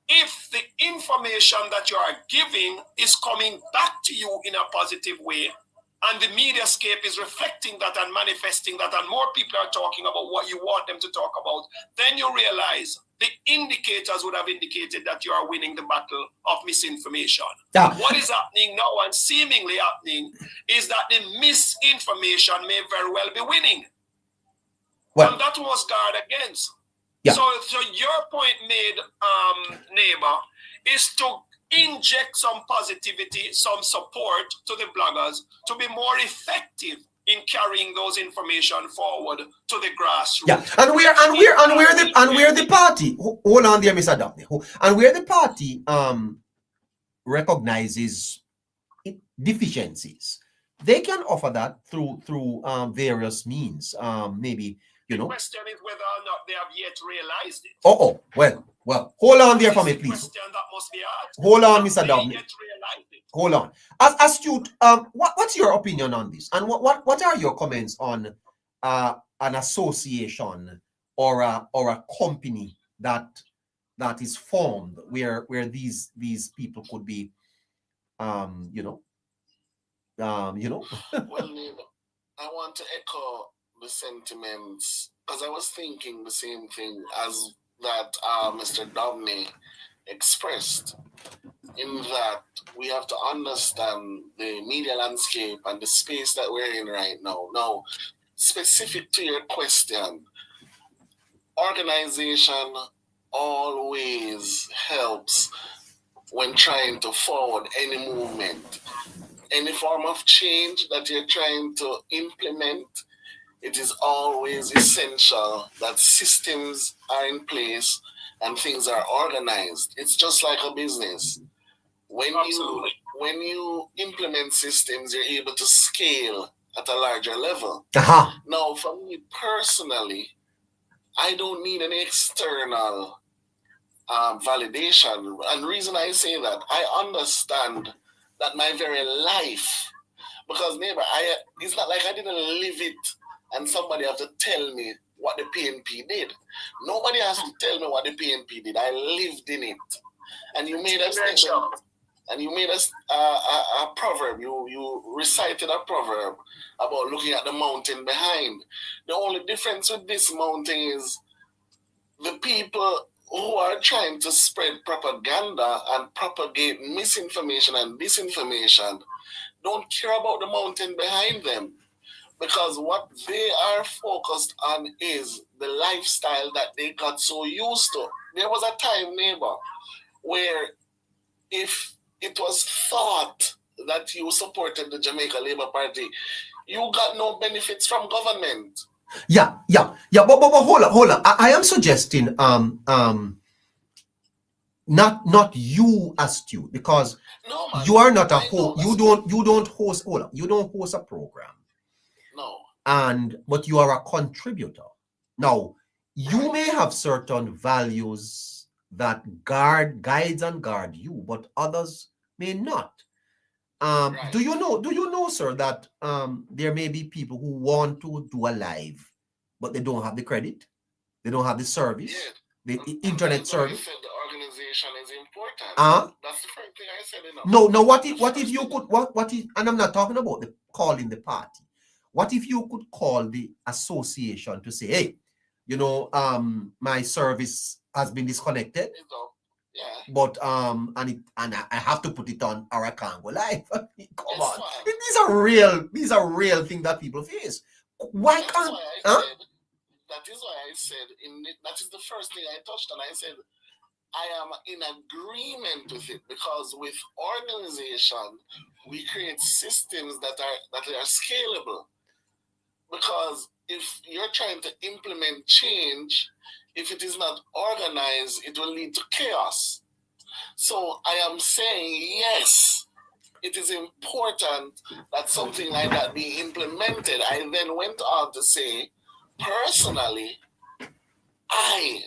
if the information that you are giving is coming back to you in a positive way, and the mediascape is reflecting that and manifesting that, and more people are talking about what you want them to talk about, then you realize the indicators would have indicated that you are winning the battle of misinformation. Yeah. What is happening now and seemingly happening is that the misinformation may very well be winning. Well, and that was guard against. Yeah. So your point made, neighbor, is to inject some positivity, some support to the bloggers to be more effective in carrying those information forward to the grassroots. Yeah, and we're the party. Hold on there, Mr. Daphne. And where the party recognizes deficiencies, they can offer that through various means. Maybe you know. The question is whether or not they have yet realized it. Well, hold on there for me, please. Question that must be asked. Hold on, Mr. Dobney. Yet realized it. Hold on. As Astute, what's your opinion on this? And what are your comments on an association or a company that is formed where these people could be Well, I want to echo the sentiments because I was thinking the same thing as that Mr. Dobney expressed, in that we have to understand the media landscape and the space that we're in right now. Now, specific to your question, organization always helps when trying to forward any movement. Any form of change that you're trying to implement, it is always essential that systems are in place and things are organized. It's just like a business. When you implement systems, you're able to scale at a larger level. Now, for me personally, I don't need any external validation. And the reason I say that, I understand that my very life, because neighbor, it's not like I didn't live it and somebody has to tell me what the PNP did. Nobody has to tell me what the PNP did. I lived in it. And you made a statement, and you made a proverb. You recited a proverb about looking at the mountain behind. The only difference with this mountain is the people who are trying to spread propaganda and propagate misinformation and disinformation don't care about the mountain behind them, because what they are focused on is the lifestyle that they got so used to. There was a time, neighbor, where if it was thought that you supported the Jamaica Labour Party, you got no benefits from government. Yeah. But hold on. I am suggesting not you, Astute, because no, man, you are not a host. You don't host. Hold on. You don't host a program. No. But you are a contributor. Now, you may have certain values that guides and guard you, but others may not. Do you know, sir, that there may be people who want to do a live, but they don't have the credit, they don't have the service, the internet service. I said the organization is important. That's the first thing I said. No. What if you could? What if? And I'm not talking about calling the party. What if you could call the association to say, hey, my service has been disconnected. Yeah. But and I have to put it on or I can't go live. Come on. Fine. These are real things that people face. Why can't that is why I said that is the first thing I touched on. I said I am in agreement with it, because with organization we create systems that are scalable. Because if you're trying to implement change, if it is not organized, it will lead to chaos. So I am saying, yes, it is important that something like that be implemented. I then went on to say, personally,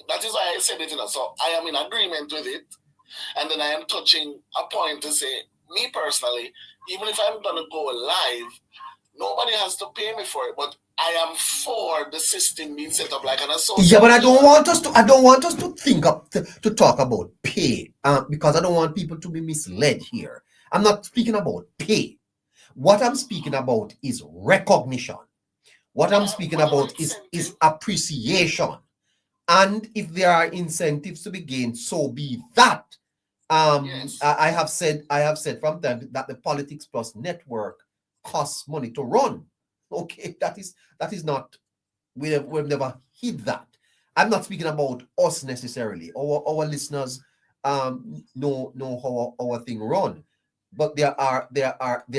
that is why I said it, so I am in agreement with it. And then I am touching a point to say, me personally, even if I'm going to go live, nobody has to pay me for it, but I am for the system being set up like an association. Yeah, but I don't want us to think to talk about pay, because I don't want people to be misled here. I'm not speaking about pay. What I'm speaking about is recognition. What I'm speaking about is appreciation. And if there are incentives to be gained, so be that. Yes. I have said from time that the Politics Plus network costs money to run. Okay, that is not, we've never hid that. I'm not speaking about us necessarily. Our listeners know how our thing run, but there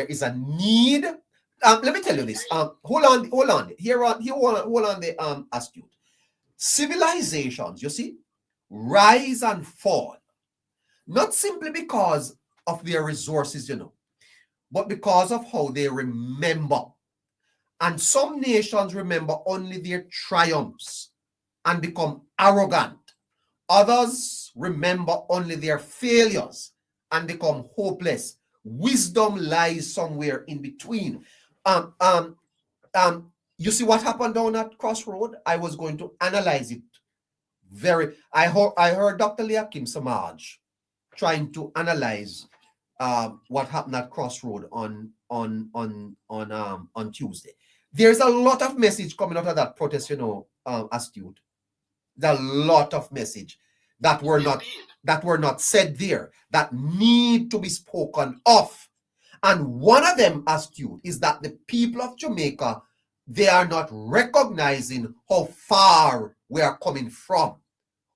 is a need. Let me tell you this. Hold on. Hold on the Astute. Civilizations, you see, rise and fall, not simply because of their resources, but because of how they remember. And some nations remember only their triumphs and become arrogant. Others remember only their failures and become hopeless. Wisdom lies somewhere in between. You see what happened down at Crossroad? I was going to analyze it I heard Dr. Liakim Samaj trying to analyze what happened at Crossroad on Tuesday. There's a lot of message coming out of that protest, Astute. There's a lot of message that were not said there that need to be spoken of. And one of them, Astute, is that the people of Jamaica, they are not recognizing how far we are coming from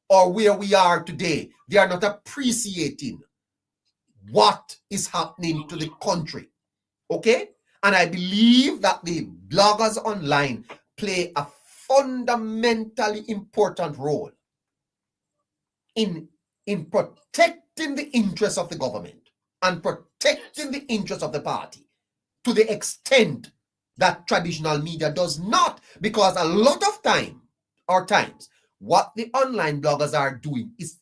or where we are today. They are not appreciating what is happening to the country. Okay? And I believe that the bloggers online play a fundamentally important role in protecting the interests of the government and protecting the interests of the party to the extent that traditional media does not. Because a lot of times, what the online bloggers are doing is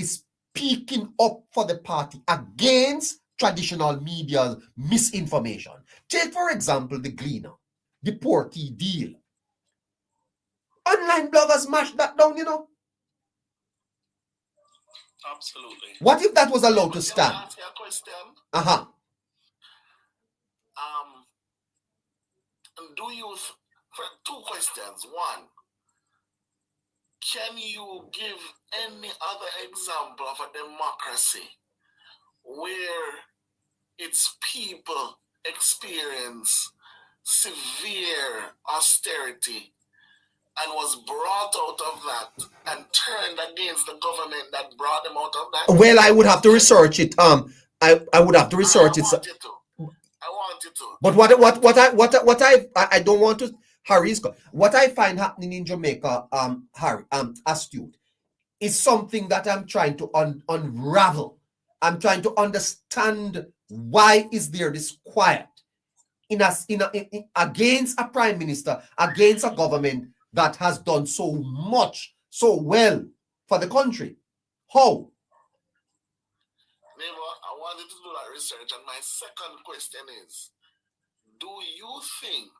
speaking up for the party against traditional media's misinformation. Take, for example, the Gleaner, the Porky deal. Online bloggers mash that down, Absolutely. What if that was allowed to stand? Can I ask you a question? Uh-huh. Two questions. One, can you give any other example of a democracy where its people experience severe austerity and was brought out of that and turned against the government that brought them out of that? Well, I would have to research it. I would have to research it. I want you to. But I don't want to Harry's what I find happening in Jamaica, Harry, Astute, is something that I'm trying to unravel. I'm trying to understand why is there this quiet against a prime minister, against a government that has done so much, so well for the country. How? Neighbor, I wanted to do that research, and my second question is, do you think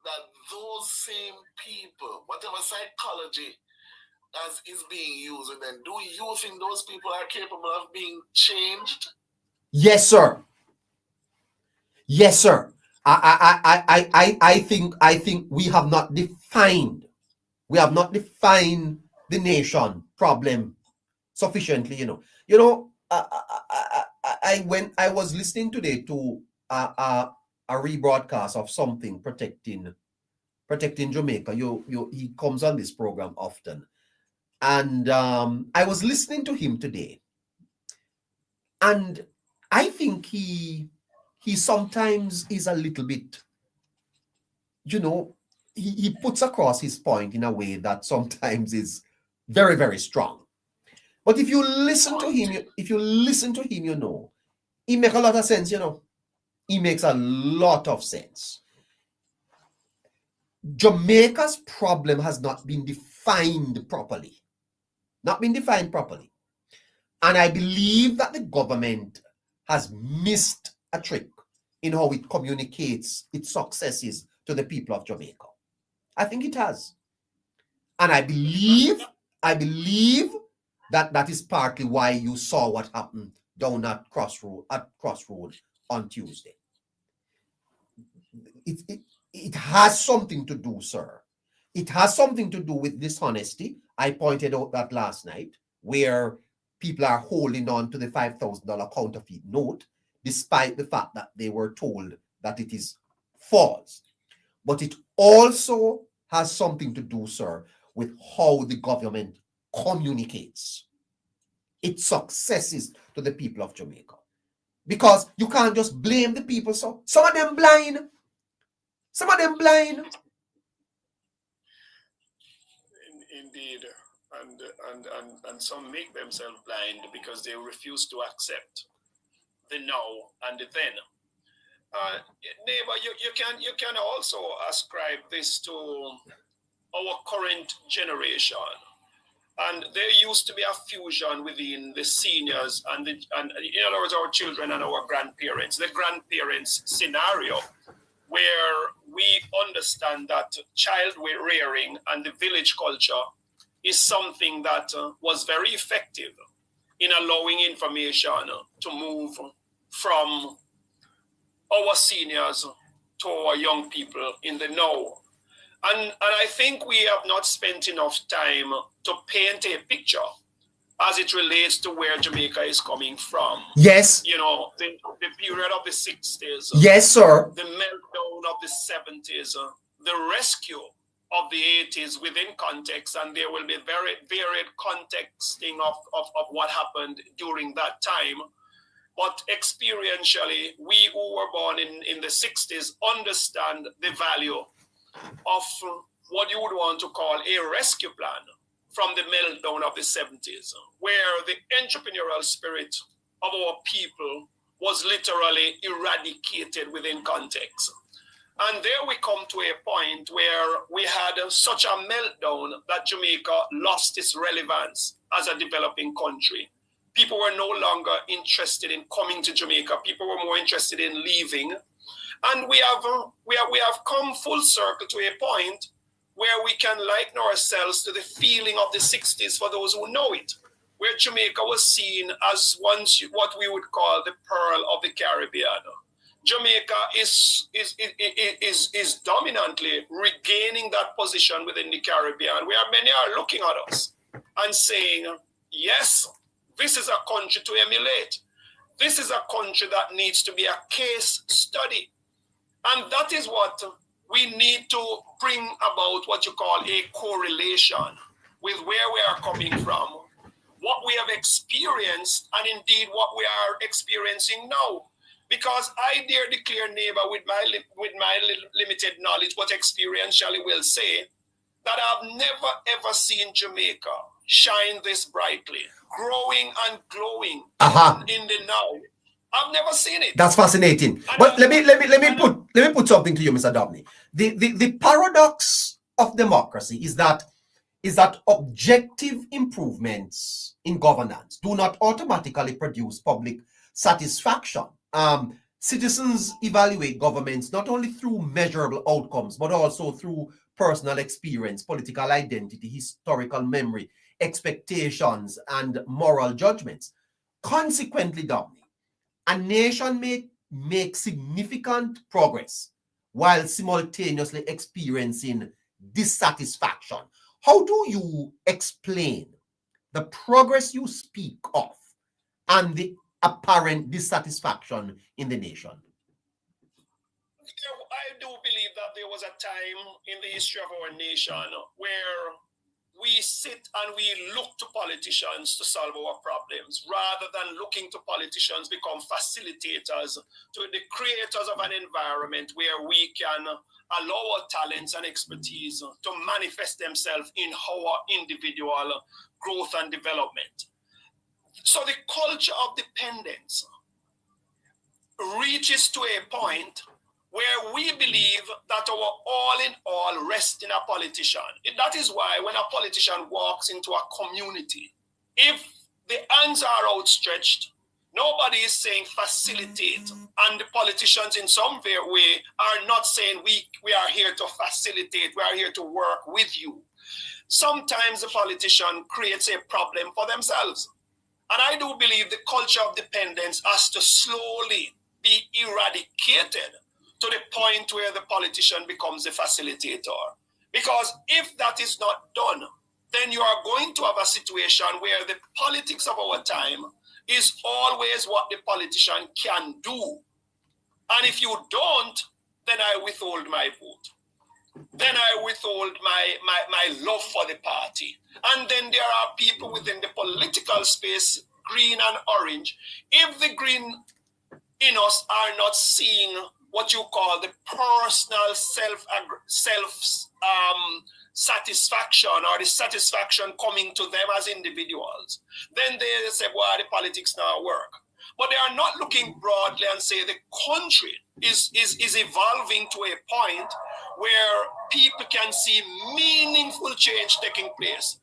that those same people, whatever psychology is being used in them, do you think those people are capable of being changed? Yes, sir. Yes, sir. I think we have not defined the nation problem sufficiently. I was listening today to a rebroadcast of something protecting Jamaica. He comes on this program often, and I was listening to him today, and I think he sometimes is a little bit, he puts across his point in a way that sometimes is very, very strong. But if you listen to him, he makes a lot of sense, He makes a lot of sense. Jamaica's problem has not been defined properly. And I believe that the government has missed a trick in how it communicates its successes to the people of Jamaica. I think it has. And I believe that is partly why you saw what happened down at Crossroad on Tuesday. It has something to do, sir. It has something to do with dishonesty. I pointed out that last night, where people are holding on to the $5,000 counterfeit note, despite the fact that they were told that it is false. But it also has something to do, sir, with how the government communicates its successes to the people of Jamaica. Because you can't just blame the people. So some of them blind. Indeed. And some make themselves blind because they refuse to accept the now and the then. Neighbor, you can also ascribe this to our current generation. And there used to be a fusion within the seniors and in other words, our children and our grandparents. The grandparents scenario, where we understand that child rearing and the village culture is something that was very effective in allowing information to move from our seniors to our young people in the now. And I think we have not spent enough time to paint a picture as it relates to where Jamaica is coming from. Yes. You know, the period of the 60s. Yes, sir. The meltdown of the 70s, the rescue of the 80s within context, and there will be very varied contexting of what happened during that time. But experientially, we who were born in the 60s understand the value of what you would want to call a rescue plan from the meltdown of the 70s, where the entrepreneurial spirit of our people was literally eradicated within context. And there we come to a point where we had such a meltdown that Jamaica lost its relevance as a developing country. People were no longer interested in coming to Jamaica. People were more interested in leaving. And we have come full circle to a point where we can liken ourselves to the feeling of the 60s for those who know it, where Jamaica was seen as once what we would call the pearl of the Caribbean. Jamaica is dominantly regaining that position within the Caribbean, where many are looking at us and saying, yes, this is a country to emulate. This is a country that needs to be a case study. And that is what we need to bring about, what you call a correlation with where we are coming from, what we have experienced, and indeed what we are experiencing now. Because I dare declare, neighbor, with my limited knowledge, but experientially will say that I've never ever seen Jamaica shine this brightly, growing and glowing in the now. I've never seen it. That's fascinating. But let me put something to you, Mr. Dobney. The paradox of democracy is that objective improvements in governance do not automatically produce public satisfaction. Citizens evaluate governments not only through measurable outcomes, but also through personal experience, political identity, historical memory, expectations, and moral judgments. Consequently, Dobney, a nation may make significant progress while simultaneously experiencing dissatisfaction. How do you explain the progress you speak of and the apparent dissatisfaction in the nation? I do believe that there was a time in the history of our nation where we sit and we look to politicians to solve our problems, rather than looking to politicians become facilitators, to the creators of an environment where we can allow our talents and expertise to manifest themselves in our individual growth and development. So the culture of dependence reaches to a point where we believe that our all in all rests in a politician. That is why when a politician walks into a community, if the hands are outstretched, nobody is saying facilitate. And the politicians in some way are not saying we are here to facilitate, we are here to work with you. Sometimes the politician creates a problem for themselves. And I do believe the culture of dependence has to slowly be eradicated to the point where the politician becomes the facilitator. Because if that is not done, then you are going to have a situation where the politics of our time is always what the politician can do. And if you don't, then I withhold my vote. Then I withhold my love for the party. And then there are people within the political space, green and orange. If the green in us are not seeing what you call the personal satisfaction, or the satisfaction coming to them as individuals, then they say, well, the politics now work. but they are not looking broadly and say the country is evolving to a point where people can see meaningful change taking place.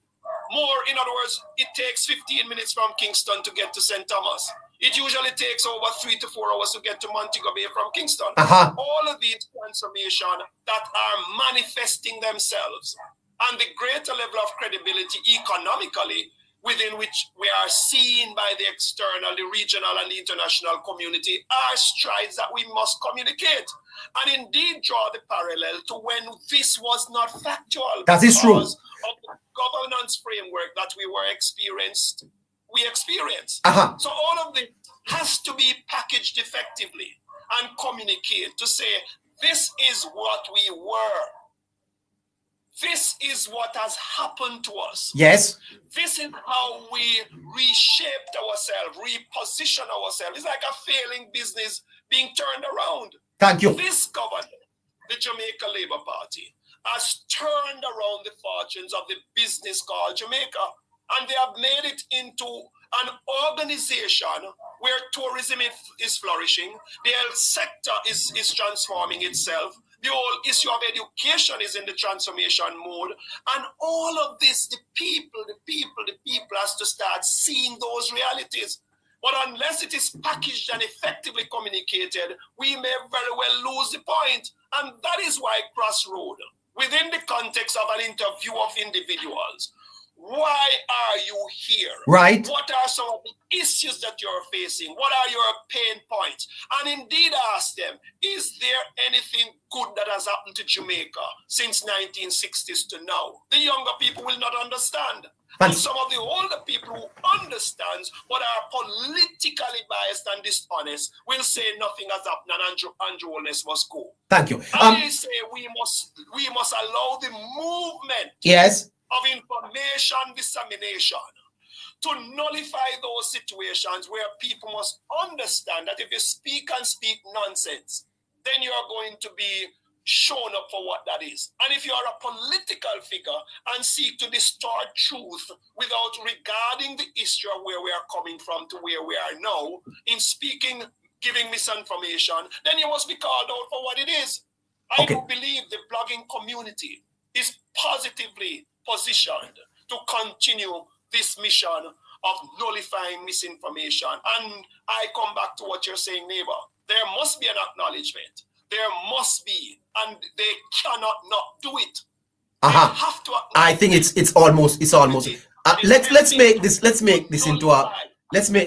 More, in other words, it takes 15 minutes from Kingston to get to St. Thomas. It usually takes over 3 to 4 hours to get to Montego Bay from Kingston. All of these transformations that are manifesting themselves and the greater level of credibility economically within which we are seen by the external, the regional, and the international community are strides that we must communicate and indeed draw the parallel to when this was not factual. That is true. Because of the governance framework that we experienced. So all of this has to be packaged effectively and communicate to say, this is what we were. This is what has happened to us. Yes. This is how we reshaped ourselves, reposition ourselves. It's like a failing business being turned around. Thank you. This government, the Jamaica Labour Party, has turned around the fortunes of the business called Jamaica. And they have made it into an organization where tourism is flourishing, the health sector is transforming itself, the whole issue of education is in the transformation mode, and all of this, the people has to start seeing those realities. But unless it is packaged and effectively communicated, we may very well lose the point. And that is why Crossroad, within the context of an interview of individuals, why are you here? Right. What are some of the issues that you're facing? What are your pain points? And indeed ask them, is there anything good that has happened to Jamaica since 1960s to now? The younger people will not understand. And some of the older people who understand but are politically biased and dishonest will say nothing has happened and Andrew Holness must go. Thank you. And they say we must allow the movement. Yes. Of information dissemination to nullify those situations where people must understand that if you speak nonsense, then you are going to be shown up for what that is. And if you are a political figure and seek to distort truth without regarding the history of where we are coming from to where we are now, in speaking, giving misinformation, then you must be called out for what it is. I do believe the blogging community is positively positioned to continue this mission of nullifying misinformation. And I come back to what you're saying, neighbor. There must be an acknowledgement. There must be, and they cannot not do it. They have to. I think it's almost. Let's make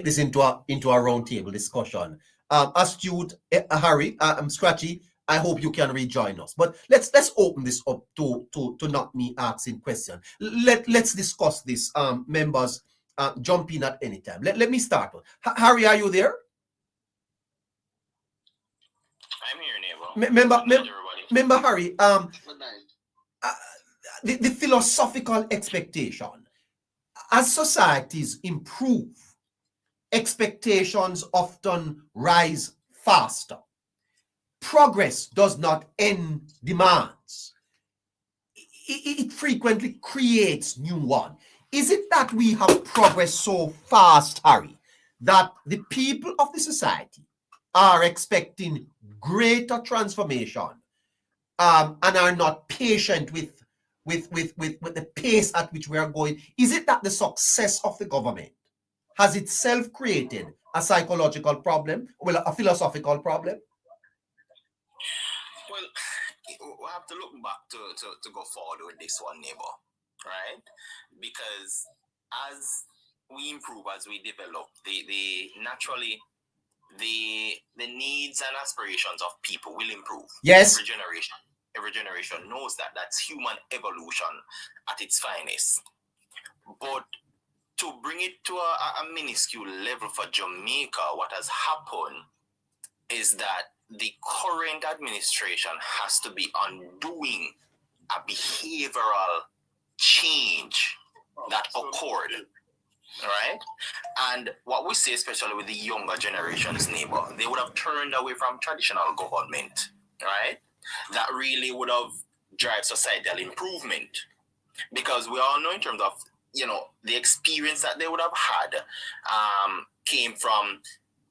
this into a round table discussion. Astute Harry, Scratchy, I hope you can rejoin us. But let's open this up to not me asking questions. Let's discuss this. Members, jump in at any time. Let me start. Harry, are you there? I'm here, neighbor. Member Harry, the philosophical expectation. As societies improve, expectations often rise faster. Progress does not end demands. It frequently creates new ones. Is it that we have progressed so fast, Harry, that the people of the society are expecting greater transformation and are not patient with the pace at which we are going? Is it that the success of the government has itself created a psychological problem, a philosophical problem? Well, we have to look back to go forward with this one, neighbor, right? Because as we improve, as we develop, naturally the needs and aspirations of people will improve. Yes. Every generation knows that that's human evolution at its finest. But to bring it to a minuscule level for Jamaica, what has happened is that the current administration has to be undoing a behavioral change that occurred, right? And what we see, especially with the younger generations, neighbor, they would have turned away from traditional government, right? That really would have driven societal improvement, because we all know in terms of, the experience that they would have had came from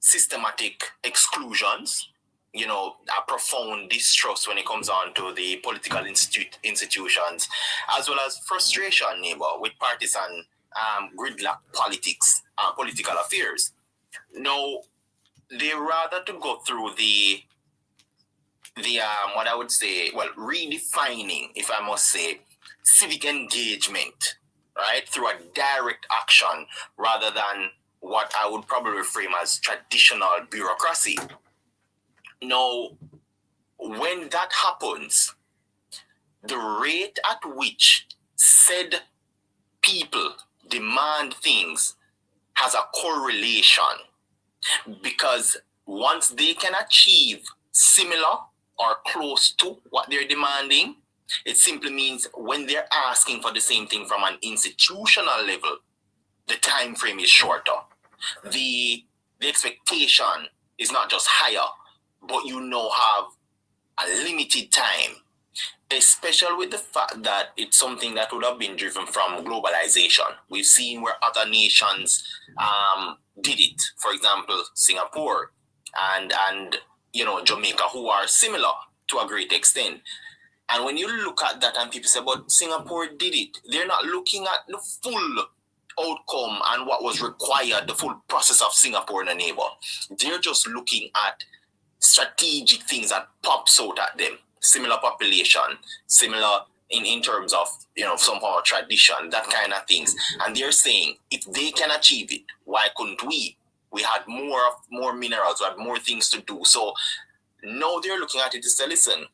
systematic exclusions, a profound distrust when it comes on to the political institutions, as well as frustration, neighbor, with partisan gridlock politics, political affairs. Now, they rather to go through the what I would say, redefining, if I must say, civic engagement, right, through a direct action rather than what I would probably frame as traditional bureaucracy. Now, when that happens, the rate at which said people demand things has a correlation, because once they can achieve similar or close to what they're demanding, it simply means when they're asking for the same thing from an institutional level, the time frame is shorter. The expectation is not just higher, but have a limited time, especially with the fact that it's something that would have been driven from globalization. We've seen where other nations did it. For example, Singapore and Jamaica, who are similar to a great extent. And when you look at that and people say, but Singapore did it, they're not looking at the full outcome and what was required, the full process of Singapore and a neighbor. They're just looking at strategic things that pops out at them. Similar population, similar in terms of some form of tradition, that kind of things. And they're saying if they can achieve it, why couldn't we? We had more minerals, we had more things to do. So now they're looking at it to say, listen,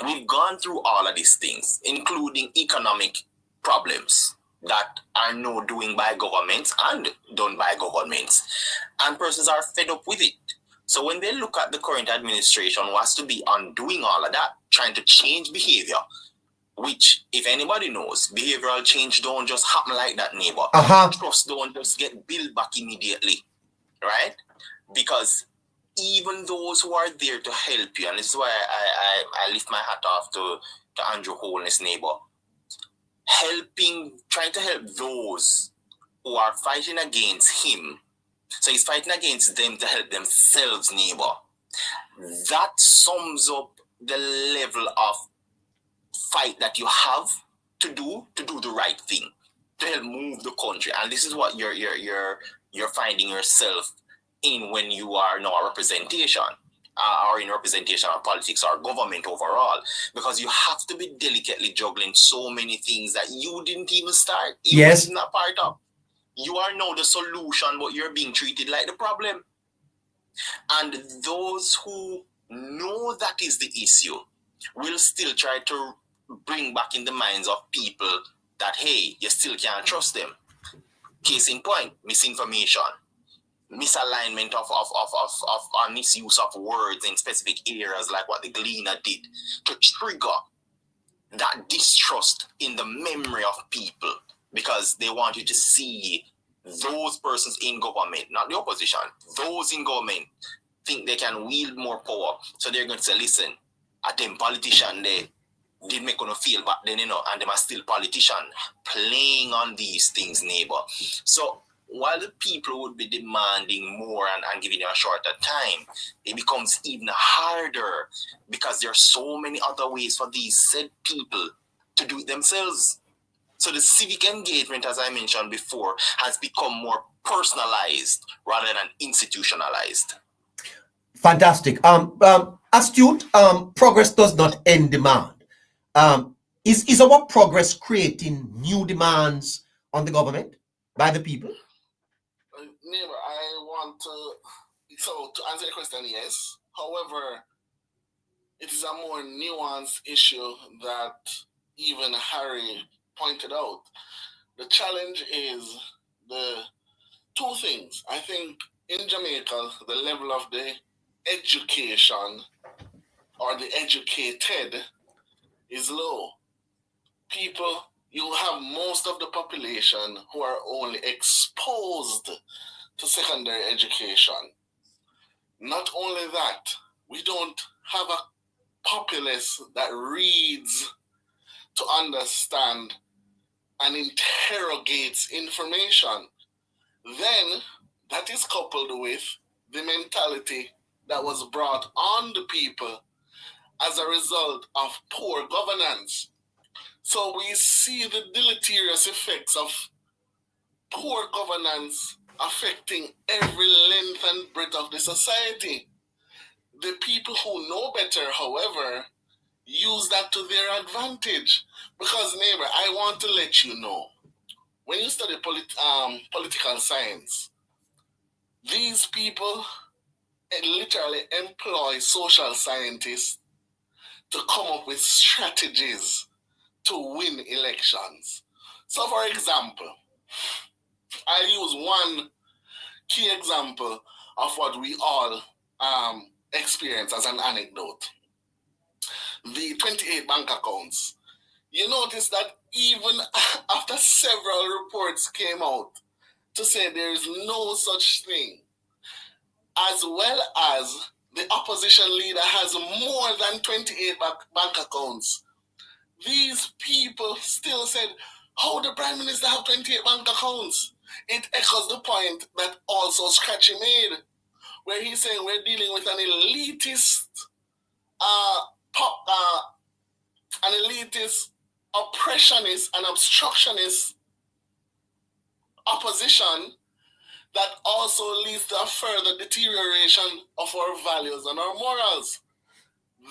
we've gone through all of these things, including economic problems that are now doing by governments and done by governments, and persons are fed up with it. So when they look at the current administration, who has to be undoing all of that, trying to change behavior, which, if anybody knows, behavioral change don't just happen like that, neighbor. Trust don't just get built back immediately, right? Because even those who are there to help you, and this is why I lift my hat off to Andrew Holness, neighbor, trying to help those who are fighting against him. So he's fighting against them to help themselves, neighbor. That sums up the level of fight that you have to do the right thing, to help move the country. And this is what you're finding yourself in when you are now a representation, or in representation of politics or government overall, because you have to be delicately juggling so many things that you didn't even start. Yes. Not part of. You are now the solution, but you're being treated like the problem. And those who know that is the issue will still try to bring back in the minds of people that, hey, you still can't trust them. Case in point, misinformation, misalignment of misuse of words in specific areas, like what the Gleaner did, to trigger that distrust in the memory of people, because they want you to see those persons in government, not the opposition, those in government think they can wield more power. So they're going to say, listen, at them politician, they did make you feel back then, and them are still politician playing on these things, neighbor. So while the people would be demanding more and giving you a shorter time, it becomes even harder because there are so many other ways for these said people to do it themselves. So the civic engagement, as I mentioned before, has become more personalized rather than institutionalized. Fantastic. Astute. Progress does not end demand. Is our progress creating new demands on the government by the people? Neighbor, I want to answer the question, yes. However, it is a more nuanced issue that even Harry pointed out. The challenge is the two things. I think in Jamaica, the level of the education or the educated is low. People, you have most of the population who are only exposed to secondary education. Not only that, we don't have a populace that reads to understand and interrogates information. Then that is coupled with the mentality that was brought on the people as a result of poor governance. So we see the deleterious effects of poor governance affecting every length and breadth of the society. The people who know better, however, use that to their advantage. Because, neighbor, I want to let you know, when you study political science, these people literally employ social scientists to come up with strategies to win elections. So, for example, I use one key example of what we all experience as an anecdote. The 28 bank accounts. You notice that even after several reports came out to say there is no such thing, as well as the opposition leader has more than 28 bank accounts, these people still said, how the Prime Minister have 28 bank accounts? It echoes the point that also Scratchy made, where he's saying we're dealing with an elitist, oppressionist, and obstructionist opposition that also leads to a further deterioration of our values and our morals.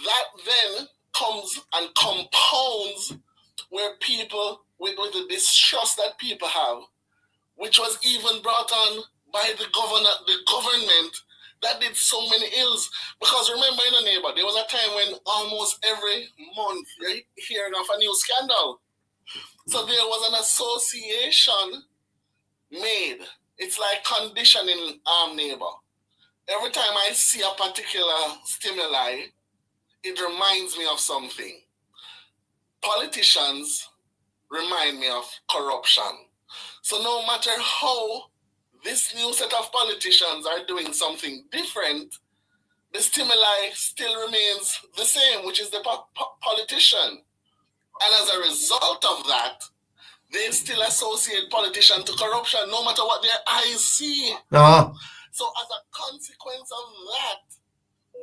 That then comes and compounds where people, with the distrust that people have, which was even brought on by the government that did so many ills. Because remember, in a neighbor, there was a time when almost every month you're hearing of a new scandal. So there was an association made. It's like conditioning neighbor. Every time I see a particular stimuli, it reminds me of something. Politicians remind me of corruption. So no matter how this new set of politicians are doing something different, the stimuli still remains the same, which is the politician. And as a result of that, they still associate politicians to corruption, no matter what their eyes see. So as a consequence of that,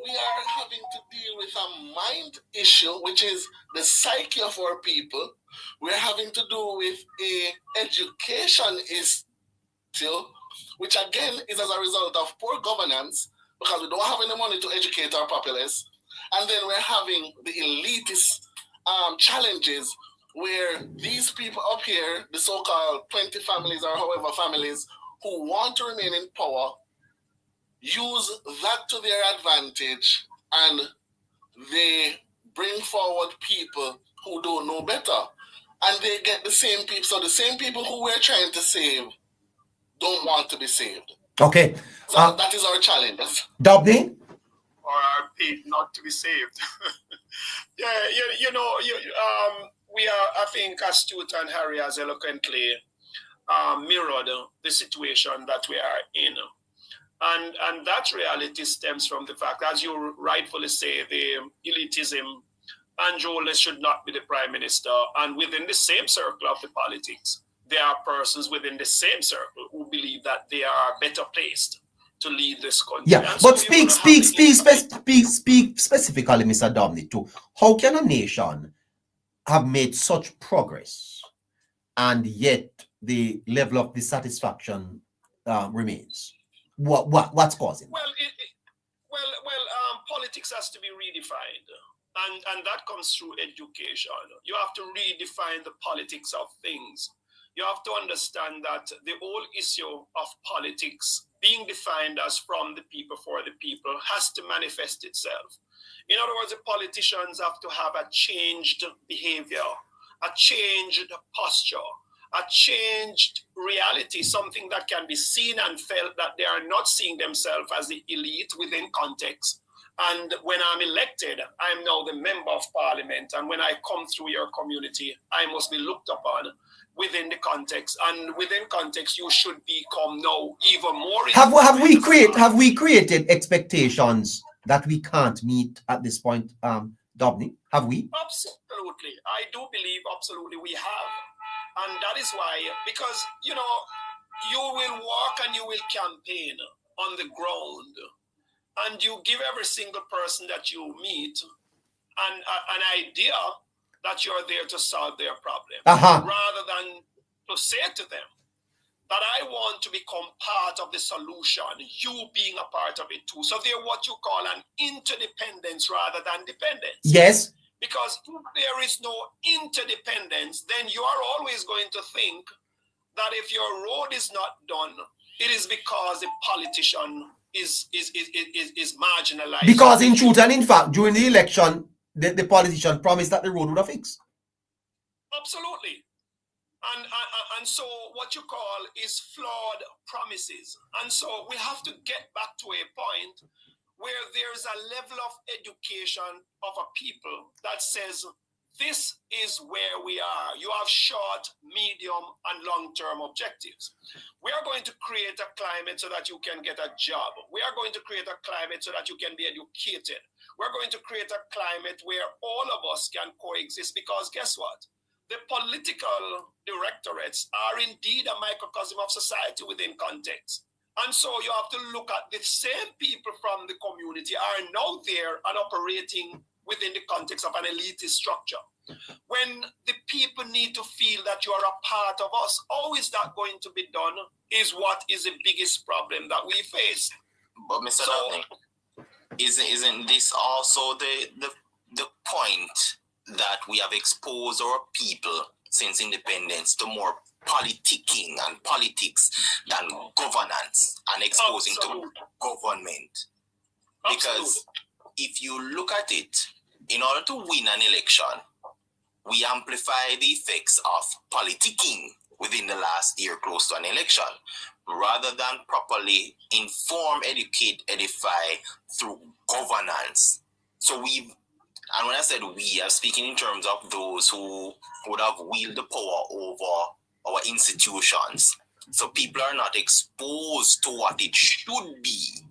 we are having to deal with a mind issue, which is the psyche of our people. We're having to do with a education issue, which again is as a result of poor governance, because we don't have any money to educate our populace. And then we're having the elitist challenges, where these people up here, the so-called 20 families or however families who want to remain in power, use that to their advantage, and they bring forward people who don't know better. And they get the same people. So the same people who we're trying to save don't want to be saved. Okay. So that is our challenge. Dobney? Or are paid not to be saved. Yeah, we are, I think, Astute and Harry has eloquently mirrored the situation that we are in. And that reality stems from the fact, as you rightfully say, the elitism, and Joel should not be the prime minister. And within the same circle of the politics, there are persons within the same circle who believe that they are better placed to lead this country. Yeah, and but so speak specifically, Mr. Dominic, to how can a nation have made such progress and yet the level of dissatisfaction remains? What's causing? Well, politics has to be redefined, and that comes through education. You have to redefine the politics of things. You have to understand that the whole issue of politics being defined as from the people for the people has to manifest itself. In other words, the politicians have to have a changed behavior, a changed posture, a changed reality, something that can be seen and felt, that they are not seeing themselves as the elite within context. And when I'm elected, I'm now the member of parliament. And when I come through your community, I must be looked upon within the context. And within context, you should become now even more. Have we created expectations that we can't meet at this point, Dobney? Have we? Absolutely. I do believe absolutely we have. And that is why, because, you will walk and you will campaign on the ground, and you give every single person that you meet an idea that you're there to solve their problem, rather than to say to them that I want to become part of the solution, you being a part of it too. So they're what you call an interdependence rather than dependence. Yes. Because if there is no interdependence, then you are always going to think that if your road is not done, it is because the politician is marginalized. Because in truth and in fact, during the election, the politician promised that the road would have fixed. Absolutely. And so what you call is flawed promises. And so we have to get back to a point where there's a level of education of a people that says, this is where we are. You have short, medium, and long-term objectives. We are going to create a climate so that you can get a job. We are going to create a climate so that you can be educated. We're going to create a climate where all of us can coexist, because guess what? The political directorates are indeed a microcosm of society within context. And so you have to look at the same people from the community are now there and operating within the context of an elitist structure. When the people need to feel that you are a part of us, how is that going to be done is what is the biggest problem that we face. But Mr. Dabney, isn't this also the point that we have exposed our people since independence to more politicking and politics than governance and exposing to government? Because if you look at it, in order to win an election, we amplify the effects of politicking within the last year close to an election, rather than properly inform, educate, edify through governance. So and when I said we, I'm speaking in terms of those who would have wielded the power over our institutions. So people are not exposed to what it should be,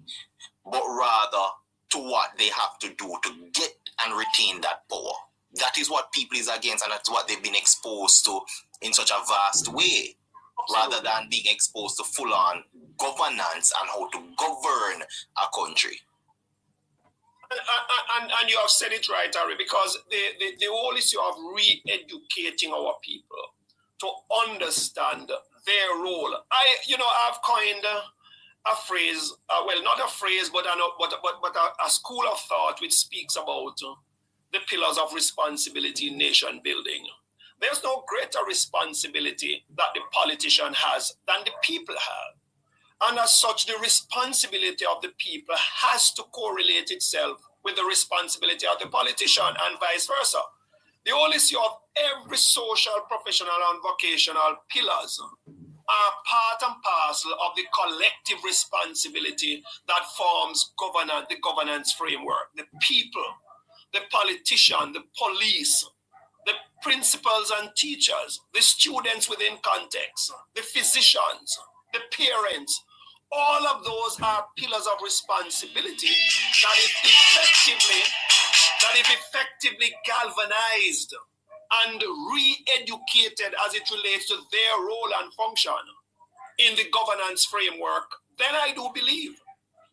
but rather to what they have to do to get and retain that power. That is what people is against, and that's what they've been exposed to in such a vast way, rather than being exposed to full-on governance and how to govern a country. And you have said it right, Harry, because the whole issue of re-educating our people to understand their role. I've coined a phrase, well, not a phrase, but a school of thought which speaks about the pillars of responsibility in nation building. There's no greater responsibility that the politician has than the people have. And as such, the responsibility of the people has to correlate itself with the responsibility of the politician and vice versa. The whole issue of every social, professional, and vocational pillars are part and parcel of the collective responsibility that forms the governance framework. The people, the politician, the police, the principals and teachers, the students within context, the physicians, the parents, all of those are pillars of responsibility that if effectively galvanized and re-educated as it relates to their role and function in the governance framework, then I do believe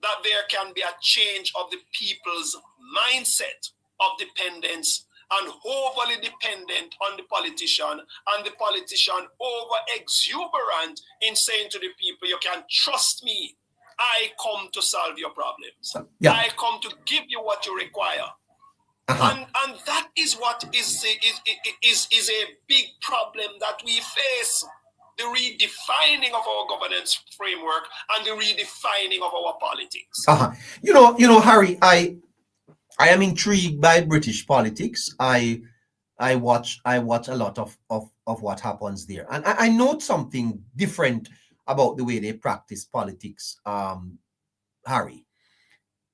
that there can be a change of the people's mindset of dependence and overly dependent on the politician, and the politician over exuberant in saying to the people, you can trust me, I come to solve your problems. Yeah. I come to give you what you require. And that is what is a big problem that we face, the redefining of our governance framework and the redefining of our politics. You know, Harry, I am intrigued by British politics. I watch a lot of what happens there, and I note something different about the way they practice politics. Harry,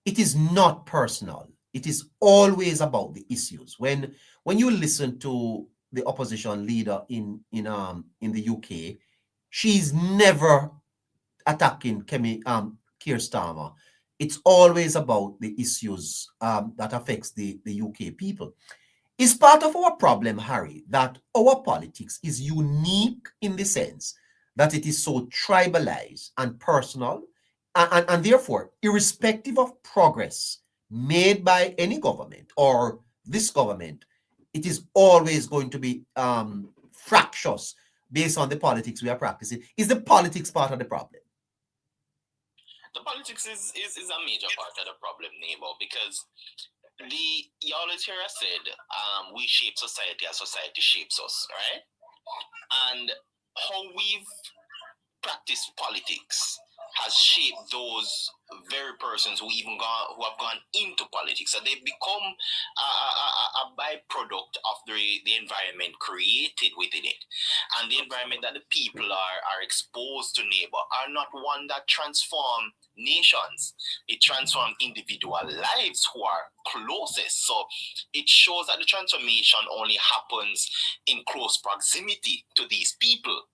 it is not personal. It is always about the issues. When you listen to the opposition leader in the UK, she's never attacking Keir Starmer. It's always about the issues that affects the UK people. It's part of our problem, Harry, that our politics is unique in the sense that it is so tribalized and personal And therefore, irrespective of progress made by any government or this government, it is always going to be fractious based on the politics we are practicing. Is the politics part of the problem? The politics is a major part of the problem, neighbor, because you always hear us said, we shape society as society shapes us, right? And how we've practiced politics has shaped those very persons who have gone into politics. So they become a byproduct of the environment created within it. And the environment that the people are exposed to, neighbor, are not one that transform nations. It transforms individual lives who are closest. So it shows that the transformation only happens in close proximity to these people,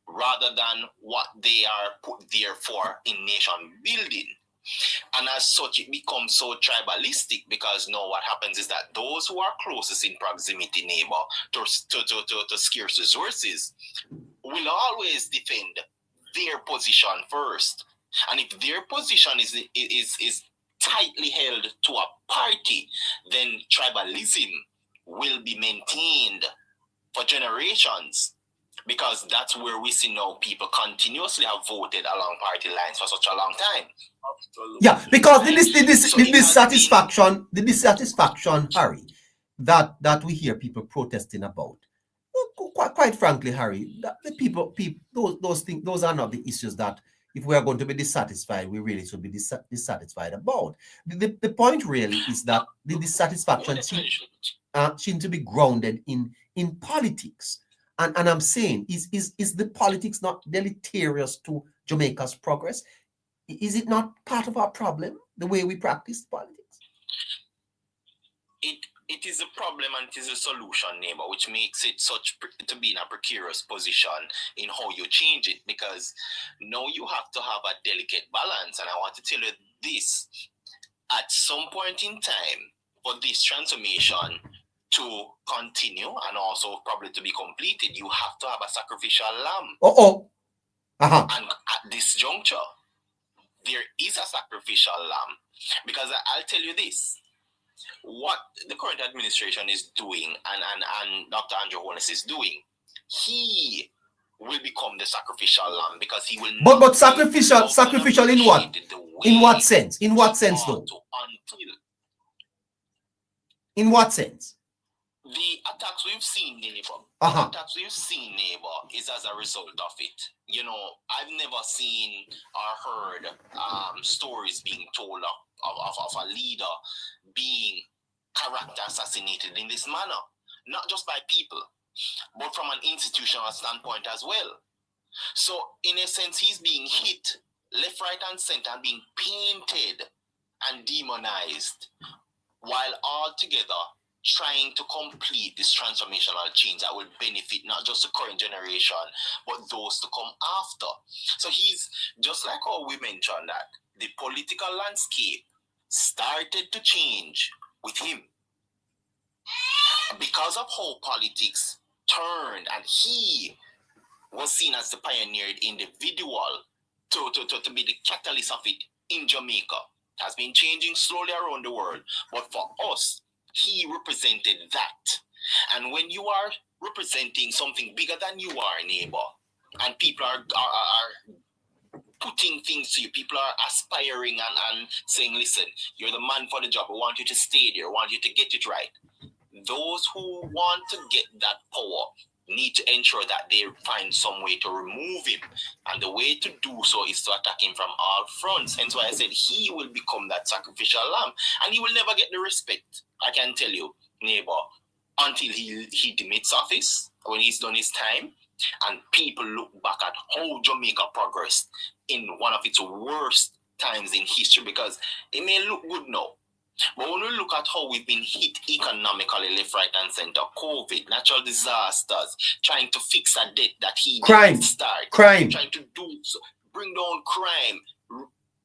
rather than what they are put there for in nation building. And as such, it becomes so tribalistic, because now what happens is that those who are closest in proximity, neighbor, to scarce resources will always defend their position first. And if their position is tightly held to a party, then tribalism will be maintained for generations. Because that's where we see now people continuously have voted along party lines for such a long time. Absolutely. Yeah, because the dissatisfaction, Harry, that we hear people protesting about. Quite frankly, Harry, the people, those things, those are not the issues that, if we are going to be dissatisfied, we really should be dissatisfied about. The point really is that the dissatisfaction seems to be grounded in politics. And I'm saying, is the politics not deleterious to Jamaica's progress? Is it not part of our problem, the way we practice politics? It is a problem and it is a solution, neighbor, which makes it to be in a precarious position in how you change it, because now you have to have a delicate balance. And I want to tell you this: at some point in time, for this transformation to continue and also probably to be completed, you have to have a sacrificial lamb. And at this juncture, there is a sacrificial lamb, because I'll tell you this: what the current administration is doing and Dr. Andrew Holness is doing, he will become the sacrificial lamb, because he will. But sacrificial in what? In what sense? In what sense, though? In what sense? The attacks we've seen, neighbor, is as a result of it. You know, I've never seen or heard stories being told of a leader being character assassinated in this manner. Not just by people, but from an institutional standpoint as well. So, in a sense, he's being hit left, right, and center, and being painted and demonized, while all together trying to complete this transformational change that will benefit not just the current generation, but those to come after. So he's, just like how we mentioned, that the political landscape started to change with him, because of how politics turned, and he was seen as the pioneered individual to be the catalyst of it in Jamaica. It has been changing slowly around the world, but for us, he represented that. And when you are representing something bigger than you are, neighbor, and people are putting things to you, people are aspiring and saying, listen, you're the man for the job, we want you to stay there, we want you to get it right. Those who want to get that power need to ensure that they find some way to remove him. And the way to do so is to attack him from all fronts. Hence why I said he will become that sacrificial lamb. And he will never get the respect, I can tell you, neighbor, until he demits office, when he's done his time, and people look back at how Jamaica progressed in one of its worst times in history, because it may look good now. But when we look at how we've been hit economically, left, right, and center, COVID, natural disasters, trying to fix a debt that he didn't start, trying to bring down crime,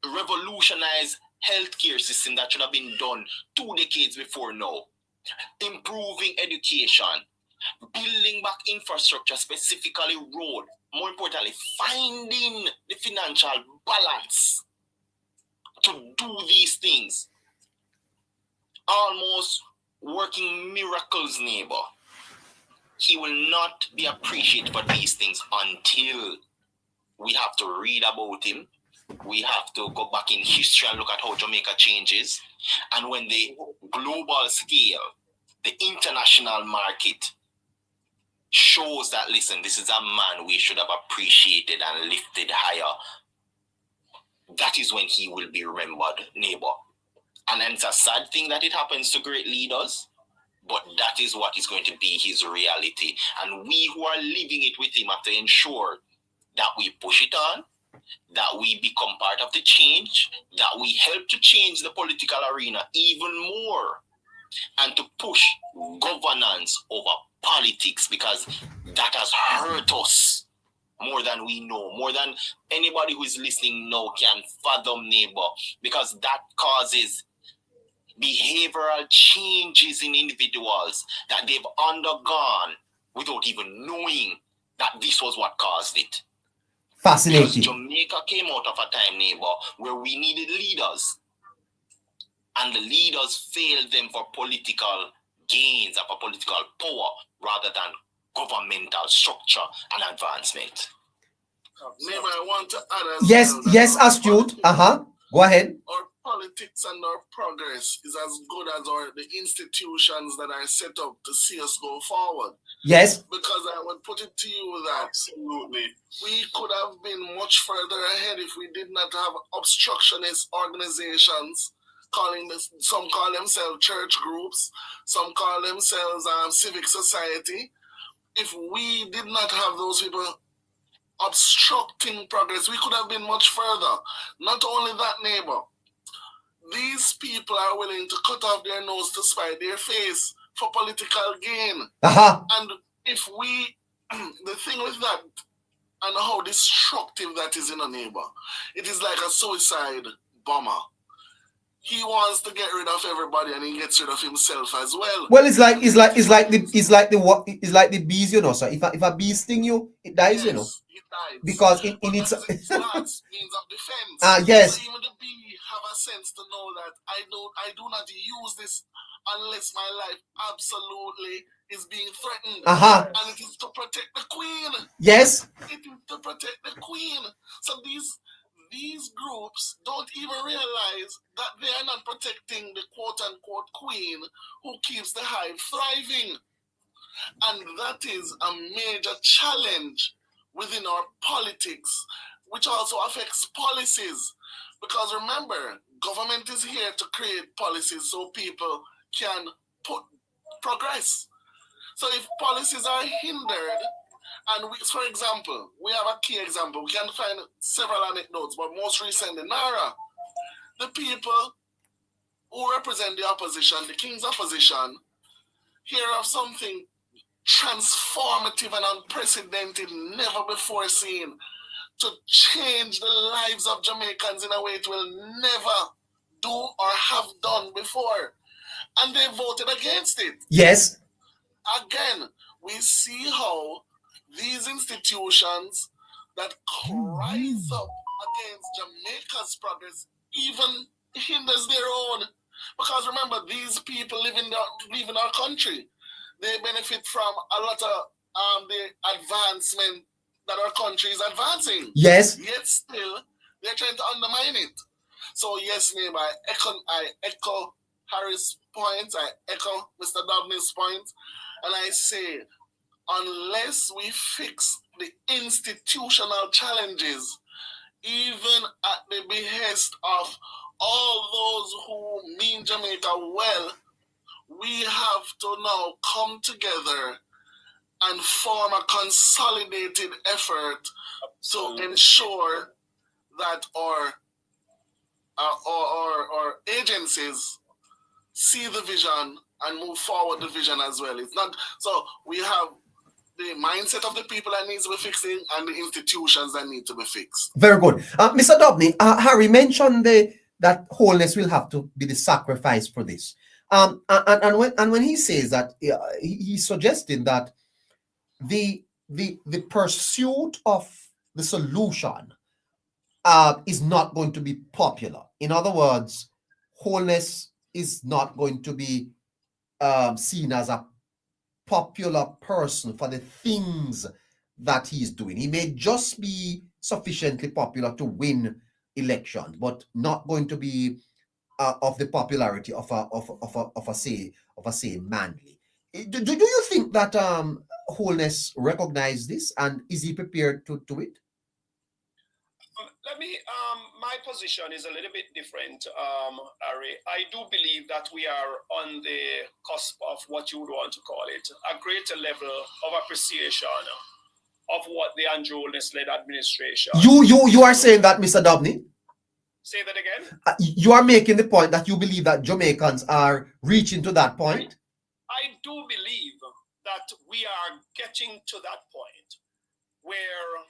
revolutionize healthcare system that should have been done 2 decades before now, improving education, building back infrastructure, specifically road, more importantly, finding the financial balance to do these things, almost working miracles, neighbor, he will not be appreciated for these things until we have to read about him. We have to go back in history and look at how Jamaica changes. And when the global scale, the international market shows that, listen, this is a man we should have appreciated and lifted higher, that is when he will be remembered, neighbor. And then it's a sad thing that it happens to great leaders, but that is what is going to be his reality. And we who are living it with him have to ensure that we push it on, that we become part of the change, that we help to change the political arena even more, and to push governance over politics, because that has hurt us more than we know, more than anybody who is listening now can fathom, neighbor, because that causes behavioral changes in individuals that they've undergone without even knowing that this was what caused it. Fascinating. Because Jamaica came out of a time, neighbor, where we needed leaders, and the leaders failed them for political gains and for political power rather than governmental structure and advancement. Neighbor, I want to add as Yes, well that yes, our astute. politics- Go ahead. Our politics and our progress is as good as the institutions that are set up to see us go forward. Yes. Because I would put it to you that absolutely we could have been much further ahead if we did not have obstructionist organizations some call themselves church groups, some call themselves civic society. If we did not have those people obstructing progress, we could have been much further. Not only that, neighbor, these people are willing to cut off their nose to spite their face for political gain. And if we, the thing with that, and how destructive that is in a neighbor, it is like a suicide bomber. He wants to get rid of everybody, and he gets rid of himself as well. Well, it's like the bees, you know. So if a bee sting you, it dies, yes, you know. It dies. Because in its last means of defense. Yes. So even the bee have a sense to know that I do not use this unless my life absolutely is being threatened. And it is to protect the queen. Yes. It is to protect the queen. So these groups don't even realize that they are not protecting the quote-unquote queen who keeps the hive thriving. And that is a major challenge within our politics, which also affects policies. Because remember, government is here to create policies so people can progress. So if policies are hindered, and for example, we have a key example. We can find several anecdotes, but most recently, Nara, the people who represent the opposition, the king's opposition, hear of something transformative and unprecedented, never before seen, to change the lives of Jamaicans in a way it will never do or have done before. And they voted against it. Yes. Again, we see how these institutions that cries up against Jamaica's progress even hinders their own. Because remember, these people live in our country. They benefit from a lot of the advancement that our country is advancing. Yes. Yet still, they're trying to undermine it. So yes, neighbor, I echo Harris' point, I echo Mr. Dobney's point, and I say, unless we fix the institutional challenges, even at the behest of all those who mean Jamaica well, we have to now come together and form a consolidated effort to ensure that our agencies see the vision and move forward the vision as well. It's not so we have the mindset of the people that needs to be fixing and the institutions that need to be fixed. Very good. Mr. Dobney, Harry mentioned that wholeness will have to be the sacrifice for this. And when he says that, he's suggesting that the pursuit of the solution is not going to be popular. In other words, Wholeness is not going to be seen as a popular person for the things that he's doing. He may just be sufficiently popular to win elections, but not going to be of the popularity of a say Manley. Do you think that Wholeness recognized this, and is he prepared to it? Let me, my position is a little bit different, Harry. I do believe that we are on the cusp of what you would want to call it, a greater level of appreciation of what the Andrew Holness-led administration. You are saying that, Mr. Dobney? Say that again? You are making the point that you believe that Jamaicans are reaching to that point? I do believe that we are getting to that point where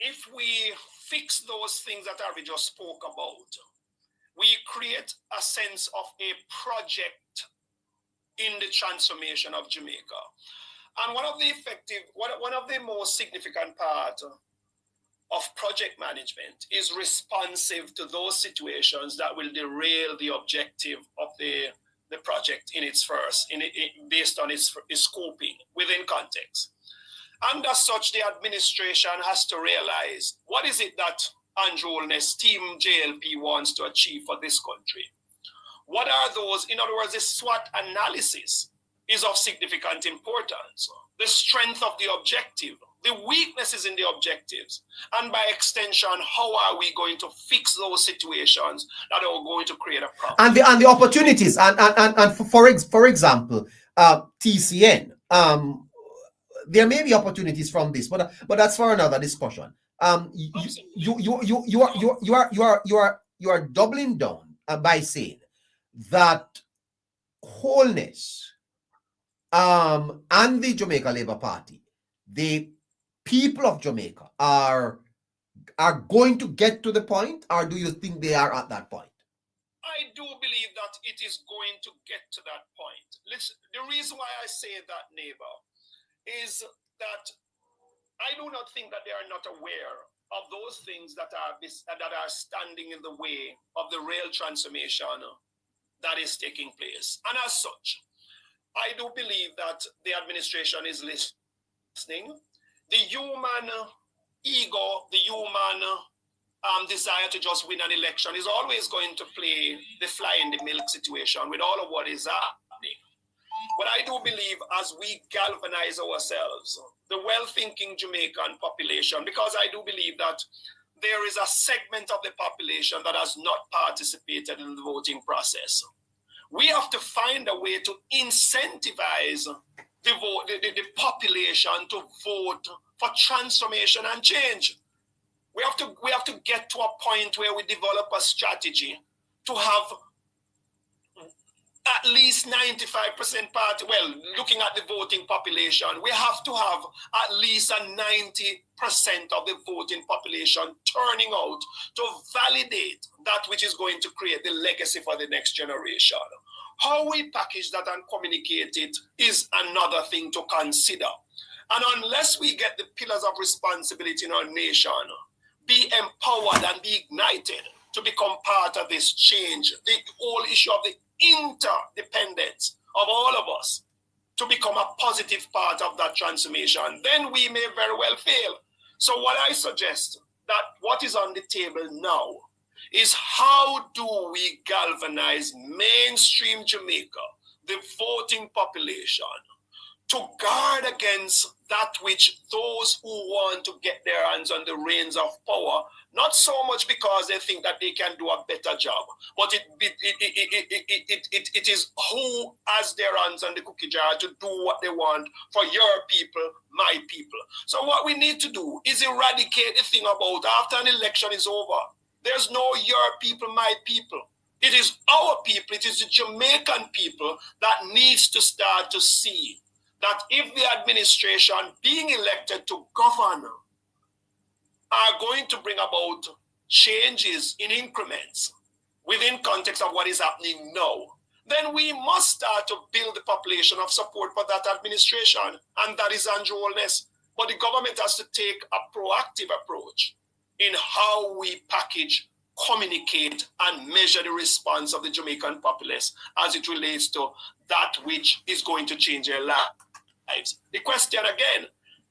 if we fix those things that Harvey just spoke about, we create a sense of a project in the transformation of Jamaica. And one of the most significant part of project management is responsive to those situations that will derail the objective of the project in its first, based on its scoping within context. And as such, the administration has to realize what is it that Andrew Holness, Team JLP wants to achieve for this country. What are those? In other words, the SWOT analysis is of significant importance. The strength of the objective, the weaknesses in the objectives, and by extension, how are we going to fix those situations that are going to create a problem? And the opportunities, and for example, TCN. There may be opportunities from this, but that's for another discussion. You are doubling down by saying that Wholeness and the Jamaica Labour Party, the people of Jamaica are going to get to the point, or do you think they are at that point? I do believe that it is going to get to that point. Listen, the reason why I say that, neighbor, is that I do not think that they are not aware of those things that are standing in the way of the real transformation that is taking place. And as such, I do believe that the administration is listening. The human ego, the human desire to just win an election is always going to play the fly in the milk situation with all of what is happening. But I do believe as we galvanize ourselves, the well-thinking Jamaican population, because I do believe that there is a segment of the population that has not participated in the voting process. We have to find a way to incentivize the population to vote for transformation and change. We have to get to a point where we develop a strategy to have at least 95% party. Well, looking at the voting population, we have to have at least a 90% of the voting population turning out to validate that which is going to create the legacy for the next generation. How we package that and communicate it is another thing to consider. And unless we get the pillars of responsibility in our nation be empowered and be ignited to become part of this change, the whole issue of the interdependence of all of us to become a positive part of that transformation, then we may very well fail. So what I suggest, that what is on the table now is how do we galvanize mainstream Jamaica, the voting population, to guard against that which those who want to get their hands on the reins of power, not so much because they think that they can do a better job, but it is who has their hands on the cookie jar to do what they want for your people, my people. So what we need to do is eradicate the thing about after an election is over, there's no your people, my people. It is our people, it is the Jamaican people that needs to start to see that if the administration being elected to govern are going to bring about changes in increments within context of what is happening now, then we must start to build the population of support for that administration, and that is Andrew Holness. But the government has to take a proactive approach in how we package, communicate, and measure the response of the Jamaican populace as it relates to that which is going to change their lives. The question again,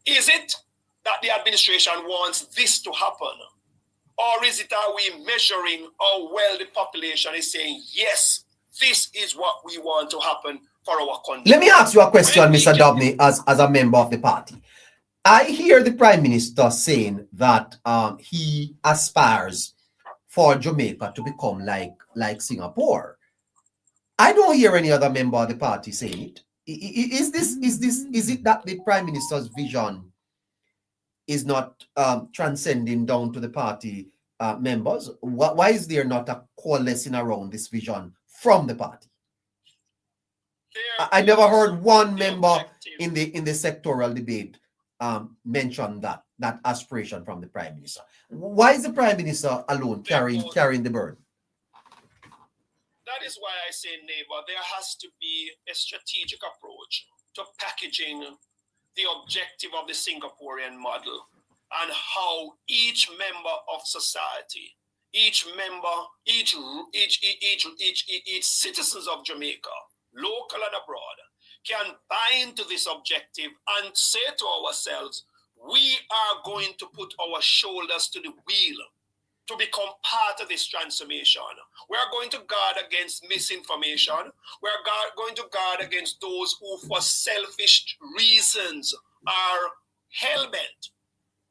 is it that the administration wants this to happen? Or is it, are we measuring how well the population is saying, yes, this is what we want to happen for our country? Let me ask you a question, Mr. Dobney, as a member of the party. I hear the Prime Minister saying that he aspires for Jamaica to become like Singapore. I don't hear any other member of the party saying it. Is it that the Prime Minister's vision is not transcending down to the party members? Why is there not a coalescing around this vision from the party? I never heard one member in the sectoral debate mention that aspiration from the Prime Minister. Why is the Prime Minister alone carrying the burden? That is why I say, neighbor, there has to be a strategic approach to packaging the objective of the Singaporean model and how each member of society, each citizens of Jamaica, local and abroad, can buy into this objective and say to ourselves, we are going to put our shoulders to the wheel to become part of this transformation. We are going to guard against misinformation. We are going to guard against those who, for selfish reasons, are hell-bent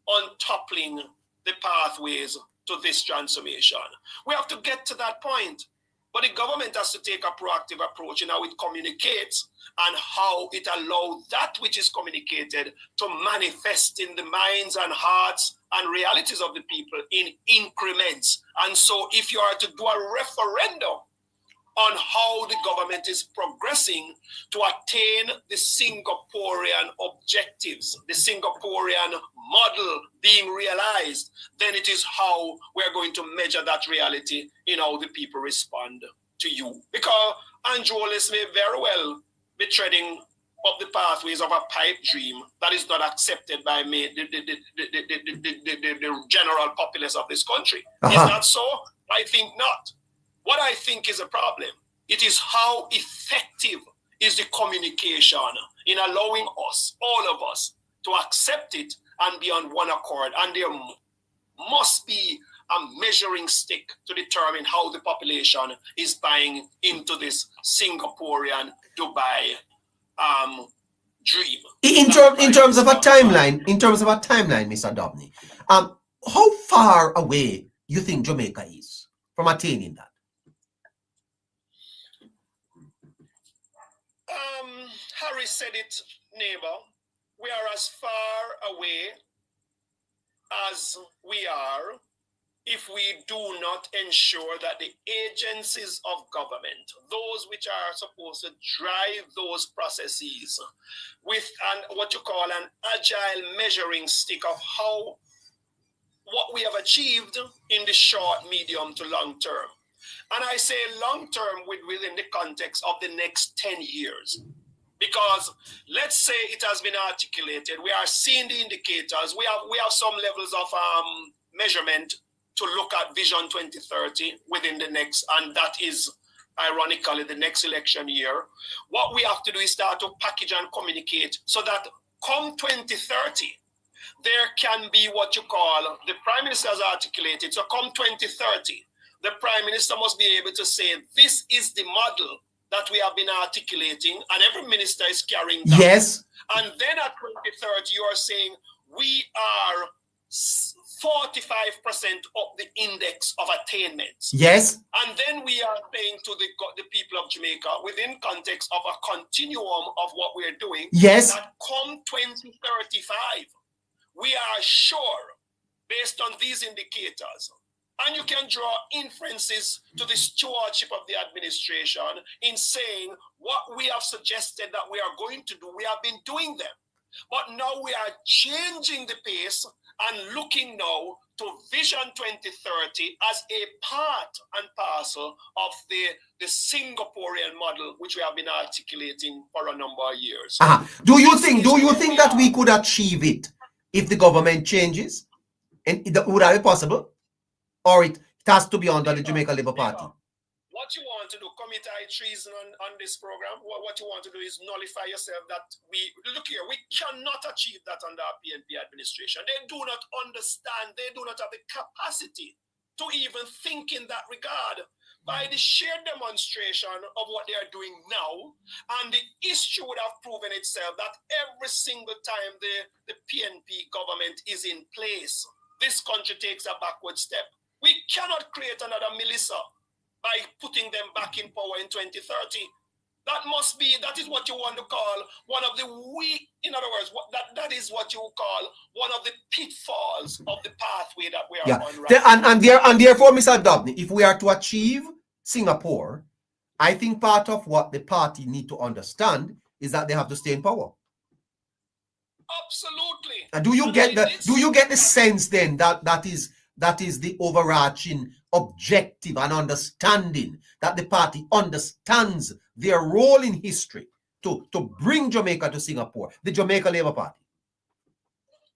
on toppling the pathways to this transformation. We have to get to that point. But the government has to take a proactive approach in how it communicates and how it allows that which is communicated to manifest in the minds and hearts and realities of the people in increments. And so if you are to do a referendum on how the government is progressing to attain the Singaporean objectives, the Singaporean model being realized, then it is how we're going to measure that reality in how the people respond to you. Because Andrew Wallace may very well be treading up the pathways of a pipe dream that is not accepted by me, the general populace of this country. Is that so? I think not. What I think is a problem, it is how effective is the communication in allowing us, all of us, to accept it and be on one accord. And there must be a measuring stick to determine how the population is buying into this Singaporean Dubai dream. In terms of a timeline, Mr. Dobney, how far away you think Jamaica is from attaining that? Harry said it, neighbor. We are as far away as we are if we do not ensure that the agencies of government, those which are supposed to drive those processes, with what you call an agile measuring stick of how what we have achieved in the short, medium to long term. And I say long term within the context of the next 10 years. Because let's say it has been articulated, we are seeing the indicators, we have some levels of measurement to look at Vision 2030 within the next, and that is ironically the next election year. What we have to do is start to package and communicate so that come 2030, there can be what you call, the Prime Minister has articulated, so come 2030, the Prime Minister must be able to say, this is the model that we have been articulating, and every minister is carrying that. Yes. And then at 2030, you are saying, we are 45% up the index of attainments. Yes. And then we are saying to the people of Jamaica, within context of a continuum of what we are doing, yes, that come 2035, we are sure, based on these indicators, and you can draw inferences to the stewardship of the administration in saying what we have suggested that we are going to do, we have been doing them. But now we are changing the pace and looking now to Vision 2030 as a part and parcel of the Singaporean model, which we have been articulating for a number of years. Do you think that we could achieve it if the government changes? And would that be possible? Or it has to be under the Jamaica Labour Party? What you want to do, commit high treason on this program, what you want to do is nullify yourself that look here, we cannot achieve that under our PNP administration. They do not understand, they do not have the capacity to even think in that regard. By the sheer demonstration of what they are doing now, and the history would have proven itself that every single time the PNP government is in place, this country takes a backward step. We cannot create another Melissa by putting them back in power in 2030. That is what you want to call one of the weak, in other words, that is what you call one of the pitfalls of the pathway that we are on right now. And therefore, Mr. Dobney, if we are to achieve Singapore, I think part of what the party need to understand is that they have to stay in power. Absolutely. And do you get the sense then that is the overarching objective and understanding that the party understands their role in history to bring Jamaica to Singapore, the Jamaica Labour Party?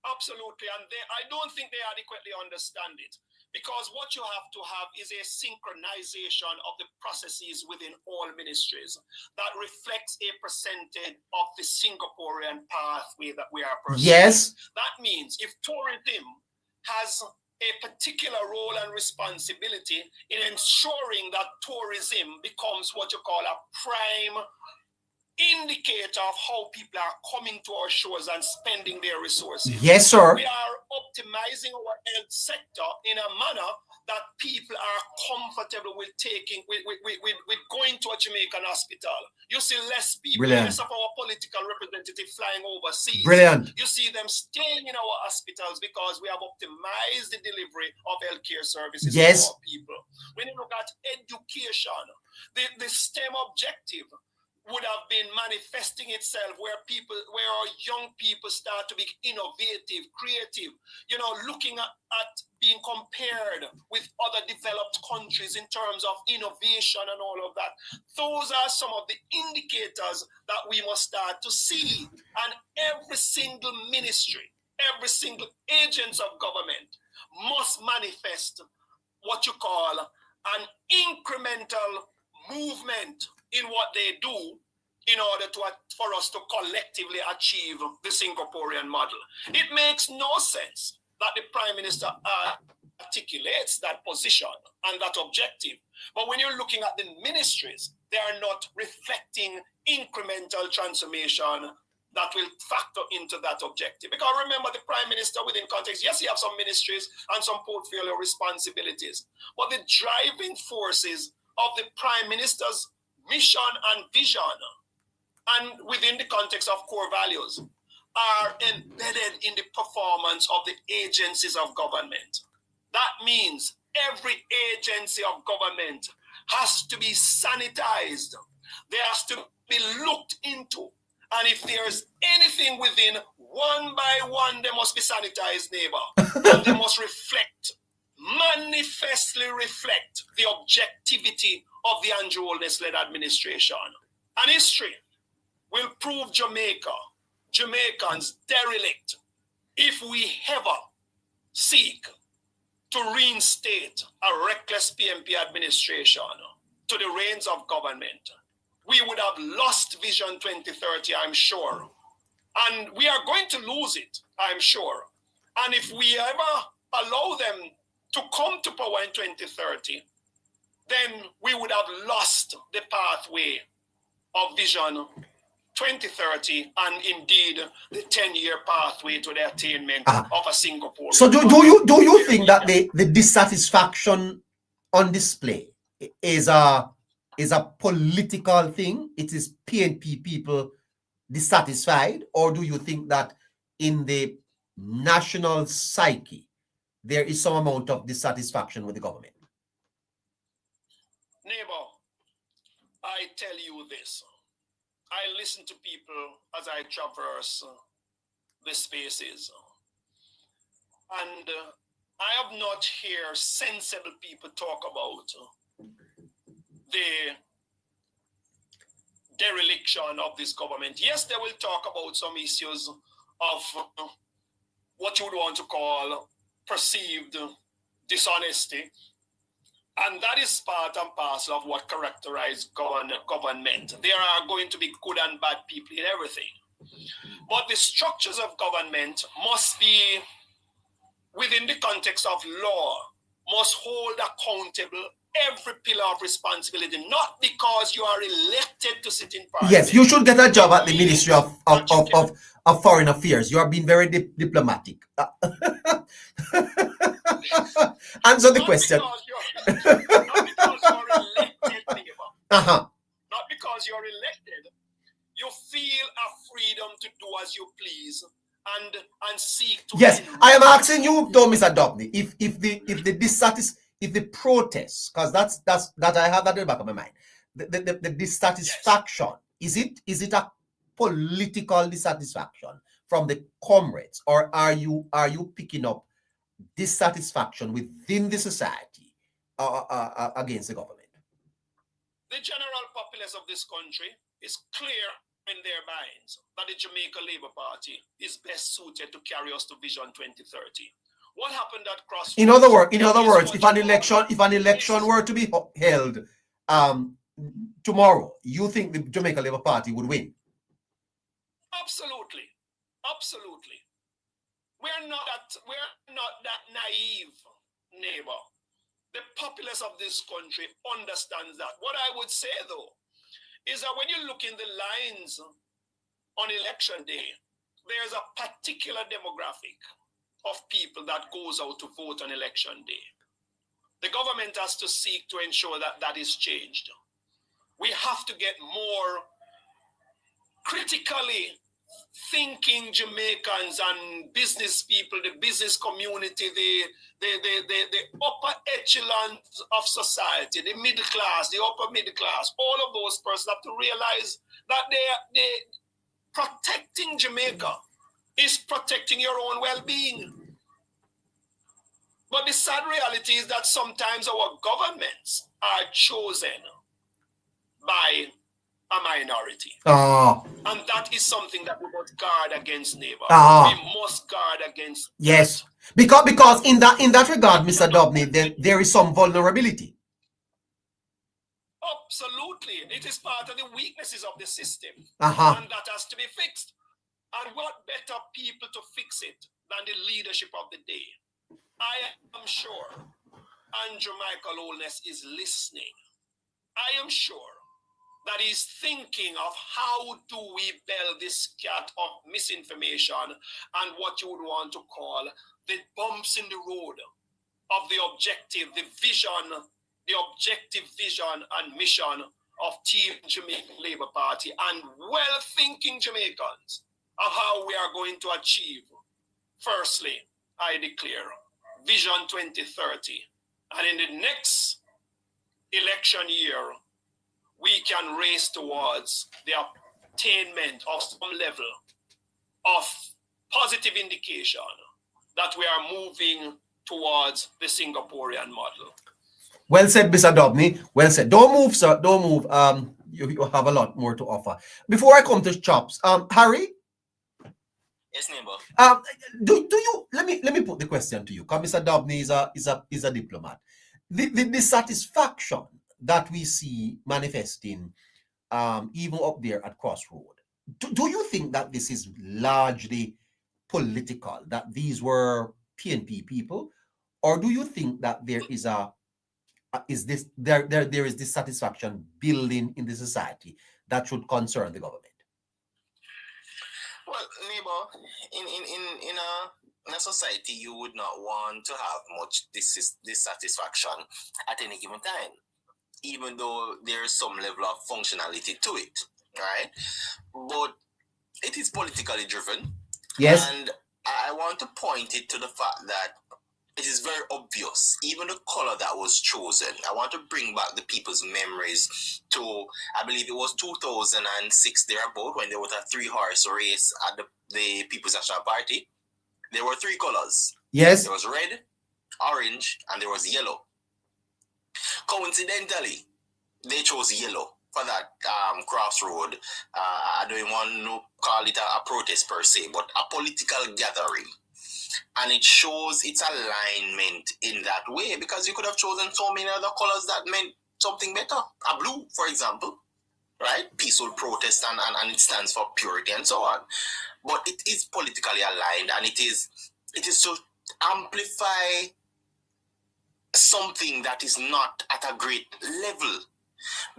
Absolutely, and I don't think they adequately understand it, because what you have to have is a synchronization of the processes within all ministries that reflects a percentage of the Singaporean pathway that we are pursuing. Yes. That means if tourism has a particular role and responsibility in ensuring that tourism becomes what you call a prime indicator of how people are coming to our shores and spending their resources. Yes, sir. We are optimizing our health sector in a manner that people are comfortable with taking, with going to a Jamaican hospital. You see less people, less of our political representatives flying overseas. Brilliant. You see them staying in our hospitals because we have optimized the delivery of healthcare services for our people. When you look at education, the STEM objective would have been manifesting itself where our young people start to be innovative, creative, looking at being compared with other developed countries in terms of innovation and all of that. Those are some of the indicators that we must start to see. And every single ministry, every single agents of government must manifest what you call an incremental movement in what they do in order for us to collectively achieve the Singaporean model. It makes no sense that the Prime Minister articulates that position and that objective. But when you're looking at the ministries, they are not reflecting incremental transformation that will factor into that objective. Because remember, the Prime Minister within context, yes, he has some ministries and some portfolio responsibilities, but the driving forces of the Prime Minister's mission and vision, and within the context of core values, are embedded in the performance of the agencies of government. That means every agency of government has to be sanitized. There has to be looked into. And if there's anything within, one by one, they must be sanitized, neighbor. And they must manifestly reflect the objectivity of the Andrew Holness-led administration. And history will prove Jamaicans derelict if we ever seek to reinstate a reckless PNP administration to the reins of government. We would have lost Vision 2030, I'm sure. And we are going to lose it, I'm sure. And if we ever allow them to come to power in 2030, then we would have lost the pathway of Vision 2030 and indeed the 10-year pathway to the attainment of a Singapore. So do you think that the dissatisfaction on display is a political thing? It is PNP people dissatisfied, or do you think that in the national psyche there is some amount of dissatisfaction with the government? Neighbor, I tell you this. I listen to people as I traverse the spaces. And I have not heard sensible people talk about the dereliction of this government. Yes, they will talk about some issues of what you would want to call perceived dishonesty. And that is part and parcel of what characterizes government. There are going to be good and bad people in everything. But the structures of government must be within the context of law, must hold accountable every pillar of responsibility, not because you are elected to sit in parliament. Yes, you should get a job at the Ministry of Foreign Affairs. You are being very diplomatic. Answer the question. Not because you're elected, neighbor. Not because you're elected. You feel a freedom to do as you please and seek to. Yes, I am asking you, though, Mr. Dobney, if the protest, because that I have that in the back of my mind, the dissatisfaction, yes. Is it a political dissatisfaction from the comrades, or are you picking up dissatisfaction within the society against the government? The general populace of this country is clear in their minds that the Jamaica Labour Party is best suited to carry us to Vision 2030. What happened at Crossroads? In other words, if an election were to be held tomorrow, you think the Jamaica Labour Party would win? Absolutely. We're not that naive, neighbor. The populace of this country understands that. What I would say, though, is that when you look in the lines on election day, there's a particular demographic of people that goes out to vote on election day. The government has to seek to ensure that that is changed. We have to get more critically thinking Jamaicans and business people, the business community, the upper echelons of society, the middle class, the upper middle class, all of those persons have to realize that they protecting Jamaica is protecting your own well-being. But the sad reality is that sometimes our governments are chosen by a minority. And that is something that we must guard against, neighbor. We must guard against. Yes. Because in that regard, Mr. Dobney, there is some vulnerability. Absolutely. It is part of the weaknesses of the system. And that has to be fixed. And what better people to fix it than the leadership of the day? I am sure Andrew Michael Holness is listening. I am sure that he's thinking of how do we bell this cat of misinformation and what you would want to call the bumps in the road of the objective, the vision, the objective vision and mission of Team Jamaican Labour Party and well-thinking Jamaicans of how we are going to achieve. Firstly, I declare Vision 2030. And in the next election year, we can race towards the attainment of some level of positive indication that we are moving towards the Singaporean model. Well said, Mr. Dobney. Well said. Don't move, sir. Don't move. You have a lot more to offer. Before I come to Chops, Harry? Yes, neighbor. Do you let me put the question to you, because Mr. Dobney is a diplomat. The satisfaction that we see manifesting even up there at Crossroad, do you think that this is largely political, that these were PNP people, or do you think that there is there is dissatisfaction building in the society that should concern the government? Well, neighbor, in a society, you would not want to have much dissatisfaction at any given time, even though there is some level of functionality to it, right? But it is politically driven. Yes. And I want to point it to the fact that it is very obvious, even the color that was chosen. I want to bring back the people's memories to, I believe it was 2006 thereabout, when there was a 3-horse race at the People's National Party. There were 3 colors. Yes. There was red, orange, and there was yellow. Coincidentally, they chose yellow for that crossroad. I don't want to call it a protest per se, but a political gathering. And it shows its alignment in that way, because you could have chosen so many other colors that meant something better. A blue, for example, right? Peaceful protest, and it stands for purity and so on. But it is politically aligned, and it is to amplify something that is not at a great level,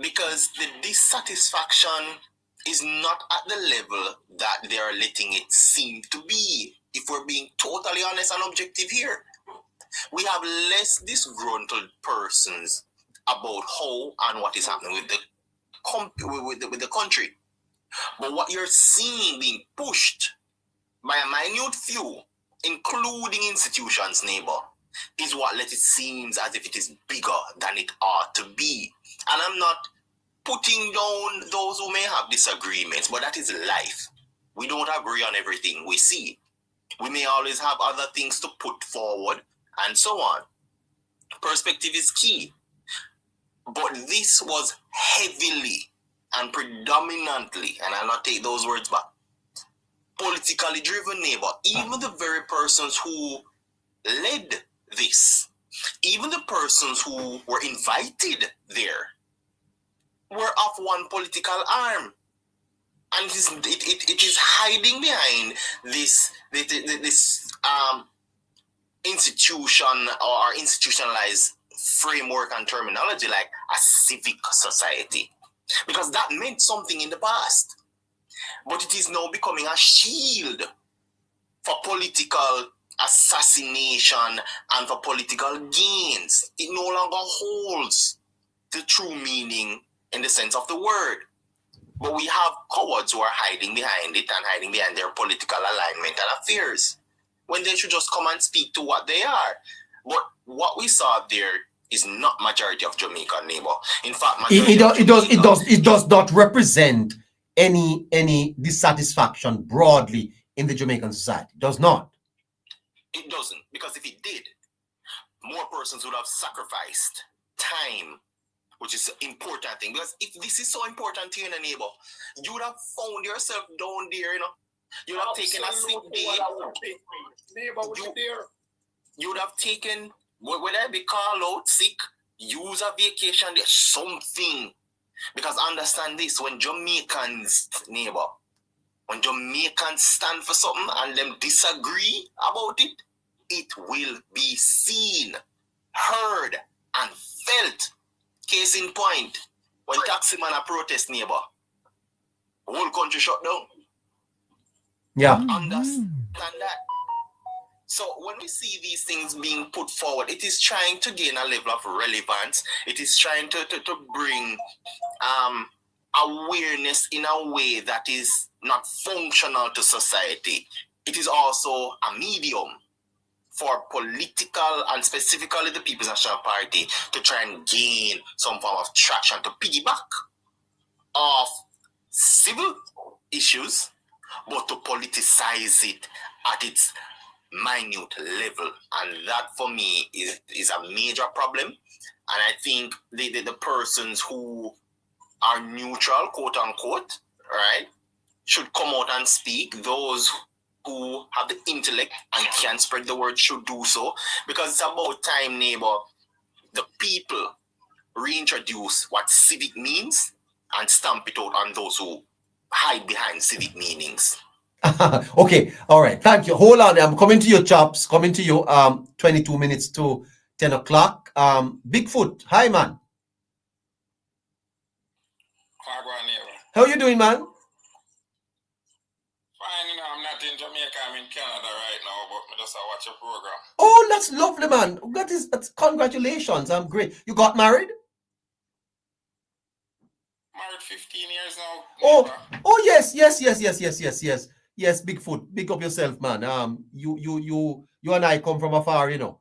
because the dissatisfaction is not at the level that they are letting it seem to be. If we're being totally honest and objective here, we have less disgruntled persons about how and what is happening with the country. But what you're seeing being pushed by a minute few, including institutions, neighbor, is what let it seem as if it is bigger than it ought to be. And I'm not putting down those who may have disagreements, but that is life. We don't agree on everything we see. We may always have other things to put forward and so on. Perspective is key. But this was heavily and predominantly, and I'll not take those words back, politically driven, neighbor. Even the very persons who led this, even the persons who were invited there, were of one political arm. And it is hiding behind this institution or institutionalized framework and terminology like a civic society, because that meant something in the past, but it is now becoming a shield for political assassination and for political gains. It no longer holds the true meaning in the sense of the word. But we have cowards who are hiding behind it and hiding behind their political alignment and affairs, when they should just come and speak to what they are. But what we saw there is not majority of Jamaican, neighbor. In fact, it does not represent any dissatisfaction broadly in the Jamaican society. It does not. It doesn't, because if it did, more persons would have sacrificed time, which is an important thing. Because if this is so important to you, neighbor, you would have found yourself down there, you know. You would have taken a sick day. You would have taken, whether it be call out sick, use a vacation, there's something. Because understand this, when Jamaicans, neighbor, when Jamaicans stand for something and them disagree about it, it will be seen, heard, and felt. Case in point, when taxi man a protest, neighbor, whole country shut down. Yeah. Understand that. So when we see these things being put forward, it is trying to gain a level of relevance. It is trying to bring awareness in a way that is not functional to society. It is also a medium for political and specifically the People's National Party to try and gain some form of traction, to piggyback off civil issues, but to politicize it at its minute level. And that for me is a major problem. And I think the persons who are neutral, quote unquote, right, should come out and speak. Those who have the intellect and can spread the word should do so, because it's about time, neighbor, the people reintroduce what civic means and stamp it out on those who hide behind civic meanings. Okay, all right, thank you. Hold on, I'm coming to you, chops. Coming to you. 22 minutes to 10 o'clock. Bigfoot, hi, man. How you doing, man? Fine, you know, I'm not in Jamaica, I'm in Canada right now, but I just watch your program. Oh, that's lovely, man. That's congratulations. I'm great. You got married? Married 15 years now. Oh, yes. Yes, Bigfoot. Big up yourself, man. You and I come from afar, you know.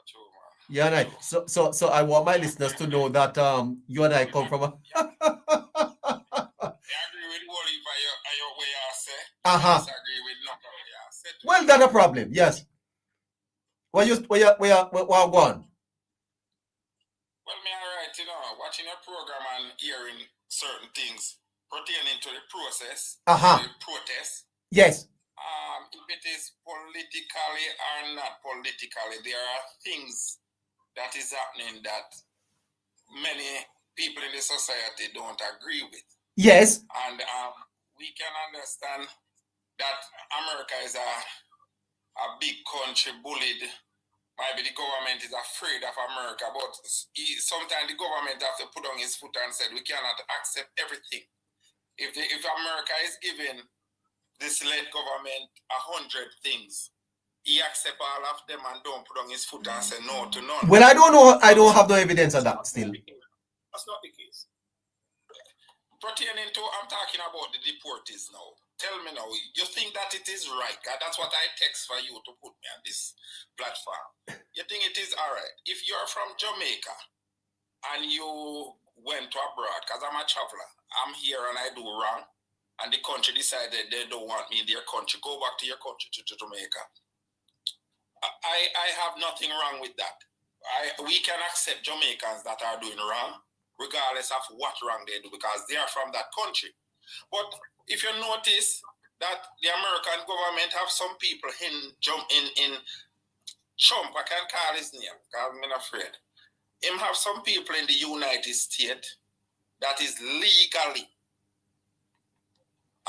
True, man. Yeah, and I. So I want my listeners to know that you and I come from a. I agree with all of your way I say. Uh-huh. I disagree with nothing way I say. Well, not a problem. Yes. Where you going? Well, me alright, you know, watching your program and hearing certain things pertaining to the process, Uh-huh. the protest. Yes. if it is politically or not politically, there are things that is happening that many people in the society don't agree with. Yes. And we can understand that America is a big country bullied. Maybe the government is afraid of America, but sometimes the government have to put on his foot and said, we cannot accept everything. If America is giving this led government 100 things, he accept all of them and don't put on his foot and say no to none. Well, I don't know. I don't have no evidence of that still. That's not the case. Pertaining to, I'm talking about the deportees now. Tell me now, you think that it is right? That's what I text for you to put me on this platform. You think it is all right? If you're from Jamaica and you went to abroad, because I'm a traveler, I'm here and I do wrong, and the country decided they don't want me in their country, go back to your country, to Jamaica. I have nothing wrong with that. We can accept Jamaicans that are doing wrong, regardless of what wrong they do, because they are from that country. But if you notice that the American government have some people in Trump, I can't call his name because I'm not afraid. Him have some people in the United States that is legally,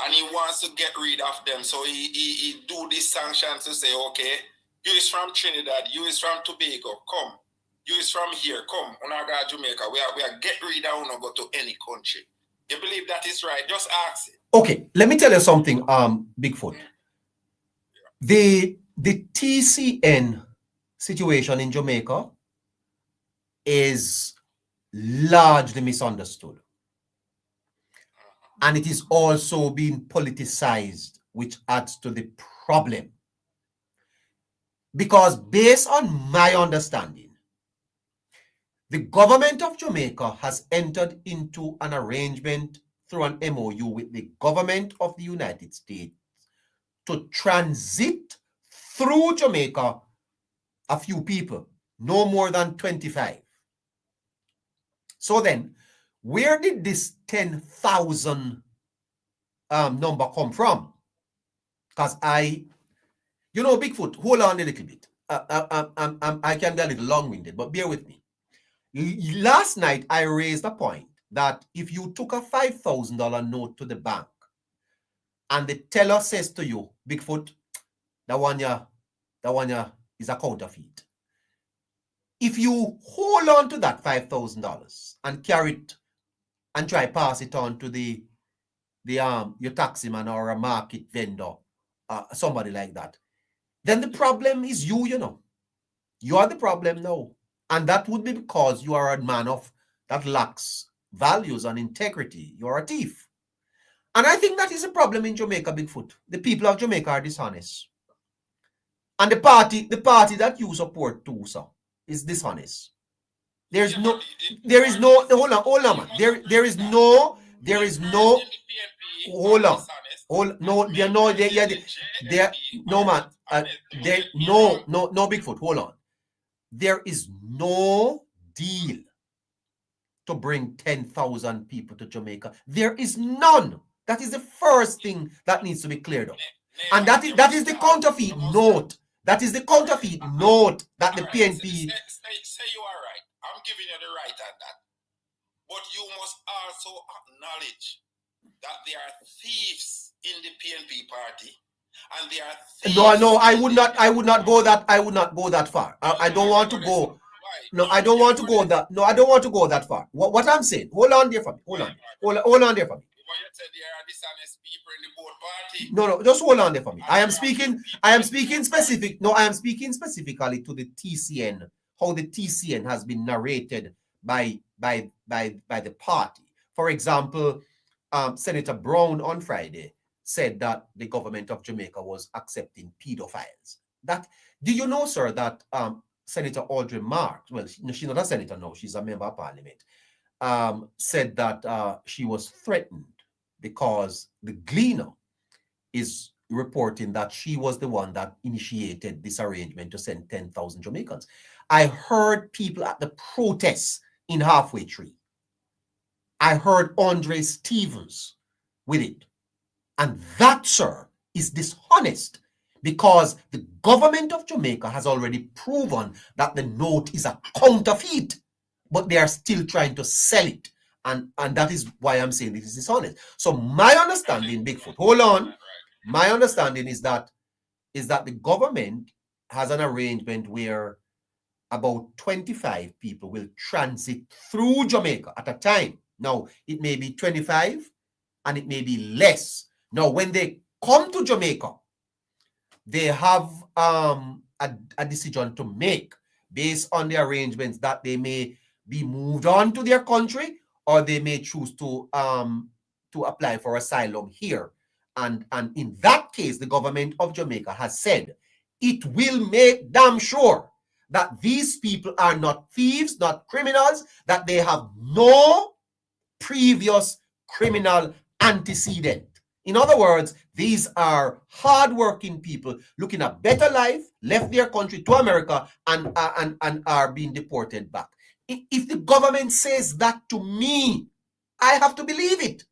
and he wants to get rid of them. So he do these sanctions to say, okay, you is from Trinidad, you is from Tobago, come. You is from here, come. When I go to Jamaica, we are get rid of and go to any country. You believe that is right? Just ask it. Okay, let me tell you something, Bigfoot. The TCN situation in Jamaica is largely misunderstood. And it is also being politicized, which adds to the problem. Because based on my understanding, the government of Jamaica has entered into an arrangement through an MOU with the government of the United States to transit through Jamaica a few people, no more than 25. So then, where did this 10,000 number come from? Because Bigfoot, hold on a little bit. I can be a little long-winded, but bear with me. Last night, I raised a point that if you took a $5,000 note to the bank and the teller says to you, Bigfoot, that one is a counterfeit. If you hold on to that $5,000 and carry it and try pass it on to your taximan or a market vendor, somebody like that, then the problem is you know. You are the problem now. And that would be because you are a man that lacks values and integrity. You are a thief. And I think that is a problem in Jamaica, Bigfoot. The people of Jamaica are dishonest. And the party that you support too, sir, is dishonest. There is no, hold on, man. There is no, hold on. No, Bigfoot, hold on. There is no deal to bring 10,000 people to Jamaica. There is none. That is the first thing that needs to be cleared up. And that is the counterfeit note. That is the counterfeit note that the PNP... Say you are right. I'm giving you the right at that. But you must also acknowledge that there are thieves in the PNP party. And there are thieves... No, I would not go that far. I don't want to go... No, I don't want to go that... No, I don't want to go that far. What I'm saying... Hold on there for me. Hold on there for me. You said there are dishonest people in the board party. No, just hold on there for me. I am speaking specifically to the TCN, how the TCN has been narrated by the party. For example, Senator Brown on Friday said that the government of Jamaica was accepting pedophiles. Do you know, sir, that Senator Audrey Marks, well, she's not a senator now, she's a member of parliament, said that she was threatened because the Gleaner is reporting that she was the one that initiated this arrangement to send 10,000 Jamaicans. I heard people at the protests in Halfway Tree. I heard Andre Stevens with it. And that, sir, is dishonest because the government of Jamaica has already proven that the note is a counterfeit, but they are still trying to sell it. And that is why I'm saying this is dishonest. So my understanding, Bigfoot, hold on. My understanding is that the government has an arrangement where about 25 people will transit through Jamaica at a time. Now, it may be 25 and it may be less. Now, when they come to Jamaica, they have a decision to make based on the arrangements that they may be moved on to their country, or they may choose to apply for asylum here. And in that case, the government of Jamaica has said it will make damn sure that these people are not thieves, not criminals, that they have no previous criminal antecedent. In other words, these are hardworking people looking at better life, left their country to America, and are being deported back. If the government says that to me, I have to believe it.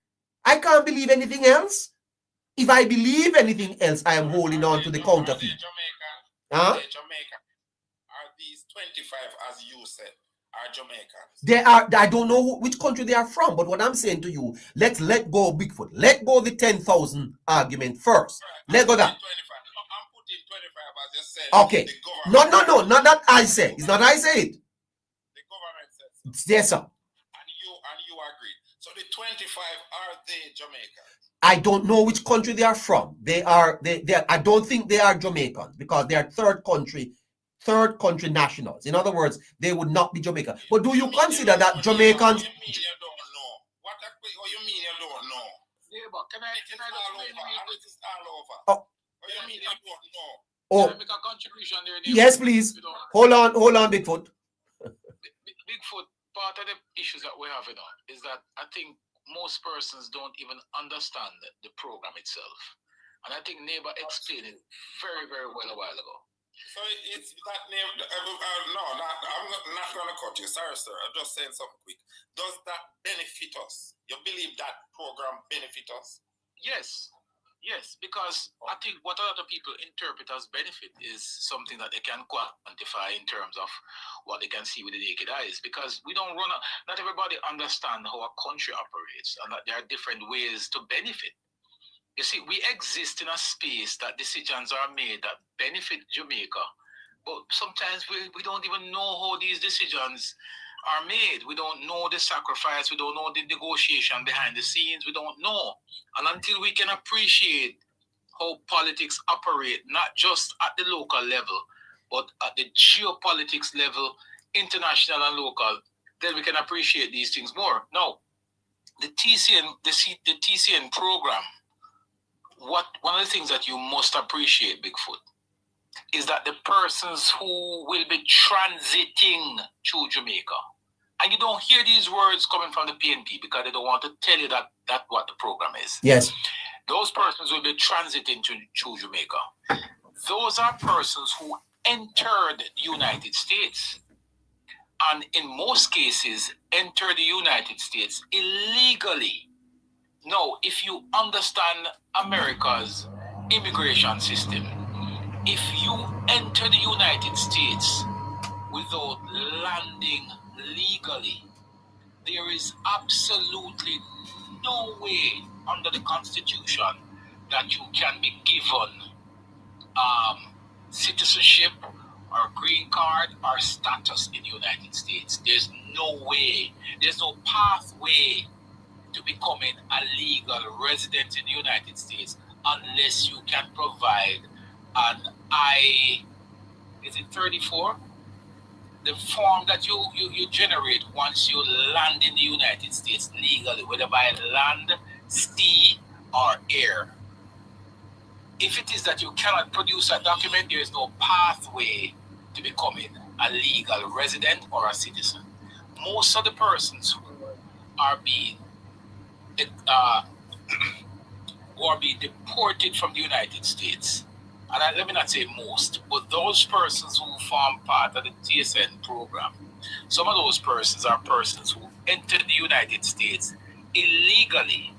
I can't believe anything else. If I believe anything else, I am holding on to the counterfeit. Are these 25, as you said, are Jamaicans? They are. I don't know which country they are from, but what I'm saying to you, let's let go Bigfoot. Let go the 10,000 argument first. Right. Let go that. 25. I'm putting 25 as you said. Okay. No, not that I say. It's not I say it. The government says so. Yes, sir. And you agree. So the 25, are they Jamaicans? I don't know which country they are from. They are. I don't think they are Jamaicans because they are third country nationals. In other words, they would not be Jamaican. But do you consider that Jamaicans? You mean you don't know? What you mean you don't know? Yeah, but can I just it is all over. Oh. You mean you don't know? Oh. Can I make a contribution there? Yes, please. Hold on, Bigfoot. Bigfoot, part of the issues that we have is that I think most persons don't even understand the program itself. And I think Neighbor explained it very, very well a while ago. So it's that name. No, I'm not going to cut you. Sorry, sir. I'm just saying something quick. Does that benefit us? You believe that program benefit us? Yes, because I think what a lot of people interpret as benefit is something that they can quantify in terms of what they can see with the naked eyes. Because we don't not everybody understands how a country operates, and that there are different ways to benefit. You see, we exist in a space that decisions are made that benefit Jamaica, but sometimes we don't even know how these decisions are made. We don't know the sacrifice. We don't know the negotiation behind the scenes. We don't know. And until we can appreciate how politics operate, not just at the local level, but at the geopolitics level, international and local, then we can appreciate these things more. Now, the TCN program, one of the things that you must appreciate, Bigfoot, is that the persons who will be transiting through Jamaica, and you don't hear these words coming from the PNP because they don't want to tell you that that's what the program is. Yes. Those persons will be transiting through Jamaica. Those are persons who entered the United States, and in most cases, entered the United States illegally. Now, if you understand America's immigration system, if you enter the United States without landing legally, there is absolutely no way under the Constitution that you can be given citizenship or green card or status in the United States. There's no way, there's no pathway to becoming a legal resident in the United States unless you can provide an I-34? The form that you generate once you land in the United States legally, whether by land, sea, or air. If it is that you cannot produce a document, there is no pathway to becoming a legal resident or a citizen. Most of the persons who are being deported from the United States, and let me not say most, but those persons who form part of the TSN program, some of those persons are persons who entered the United States illegally.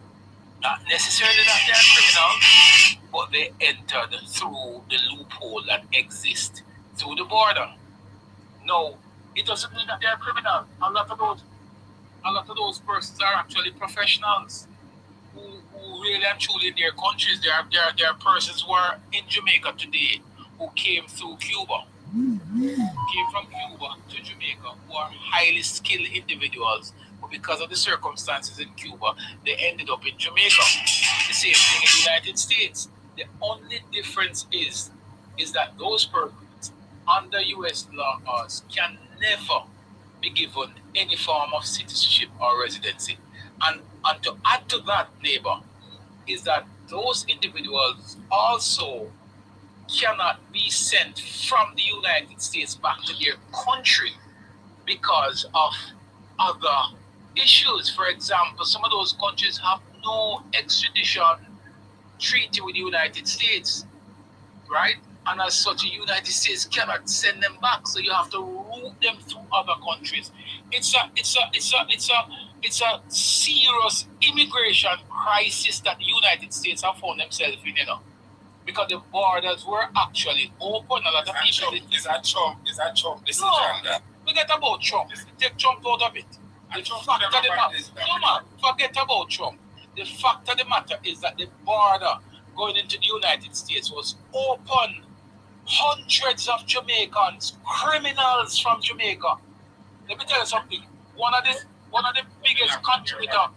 Not necessarily that they are criminals, but they entered through the loophole that exists through the border. No, it doesn't mean that they are criminals. A lot of those persons are actually professionals who really and truly in their countries. There are persons who are in Jamaica today who came through Cuba, came from Cuba to Jamaica, who are highly skilled individuals, but because of the circumstances in Cuba, they ended up in Jamaica. The same thing in the United States. The only difference is that those persons under U.S. laws can never be given any form of citizenship or residency. And to add to that, neighbor, is that those individuals also cannot be sent from the United States back to their country because of other issues. For example, some of those countries have no extradition treaty with the United States, right? And as such, the United States cannot send them back, so you have to route them through other countries. It's a serious immigration crisis that the United States have found themselves in, because the borders were actually open. A lot of people. Is that Trump decision? No, forget about Trump. Take Trump out of it. Forget about Trump. The fact of the matter is that the border going into the United States was open. Hundreds of Jamaicans, criminals from Jamaica. Let me tell you something. One of the biggest contributor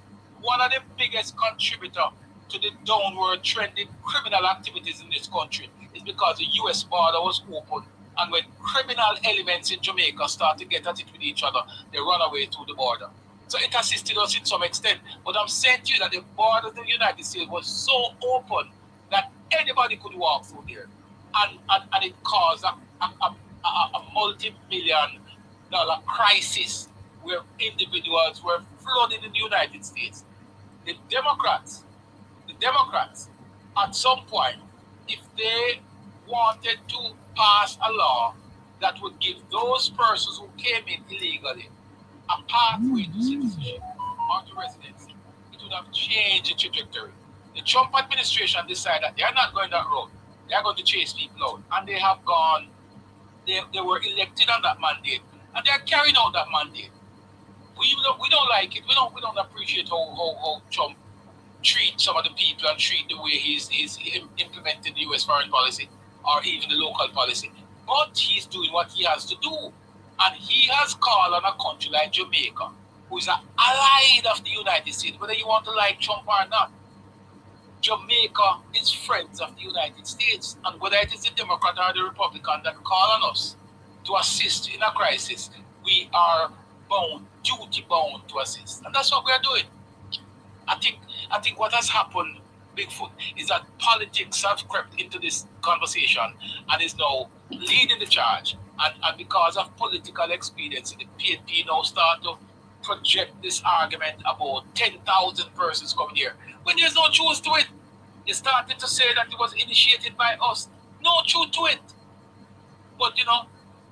to the downward trend in criminal activities in this country is because the U.S. border was open, and when criminal elements in Jamaica start to get at it with each other, they run away through the border. So it assisted us in some extent. But I'm saying to you that the border of the United States was so open that anybody could walk through there. And it caused a multi-million-dollar crisis where individuals were flooded in the United States. The Democrats, at some point, if they wanted to pass a law that would give those persons who came in illegally a pathway to citizenship or to residency, it would have changed the trajectory. The Trump administration decided that they are not going that road. They are going to chase people out. And they have gone, they were elected on that mandate, and they are carrying out that mandate. We don't like it. We don't appreciate how Trump treats some of the people and treat the way he's implemented the U.S. foreign policy or even the local policy. But he's doing what he has to do. And he has called on a country like Jamaica, who is an ally of the United States, whether you want to like Trump or not. Jamaica is friends of the United States, and whether it is the Democrat or the Republican that call on us to assist in a crisis, we are duty bound to assist, and that's what we are doing. I think what has happened, Bigfoot, is that politics have crept into this conversation and is now leading the charge, and because of political expediency, the PNP now start to project this argument about 10,000 persons coming here. When there's no truth to it, they started to say that it was initiated by us. No truth to it. But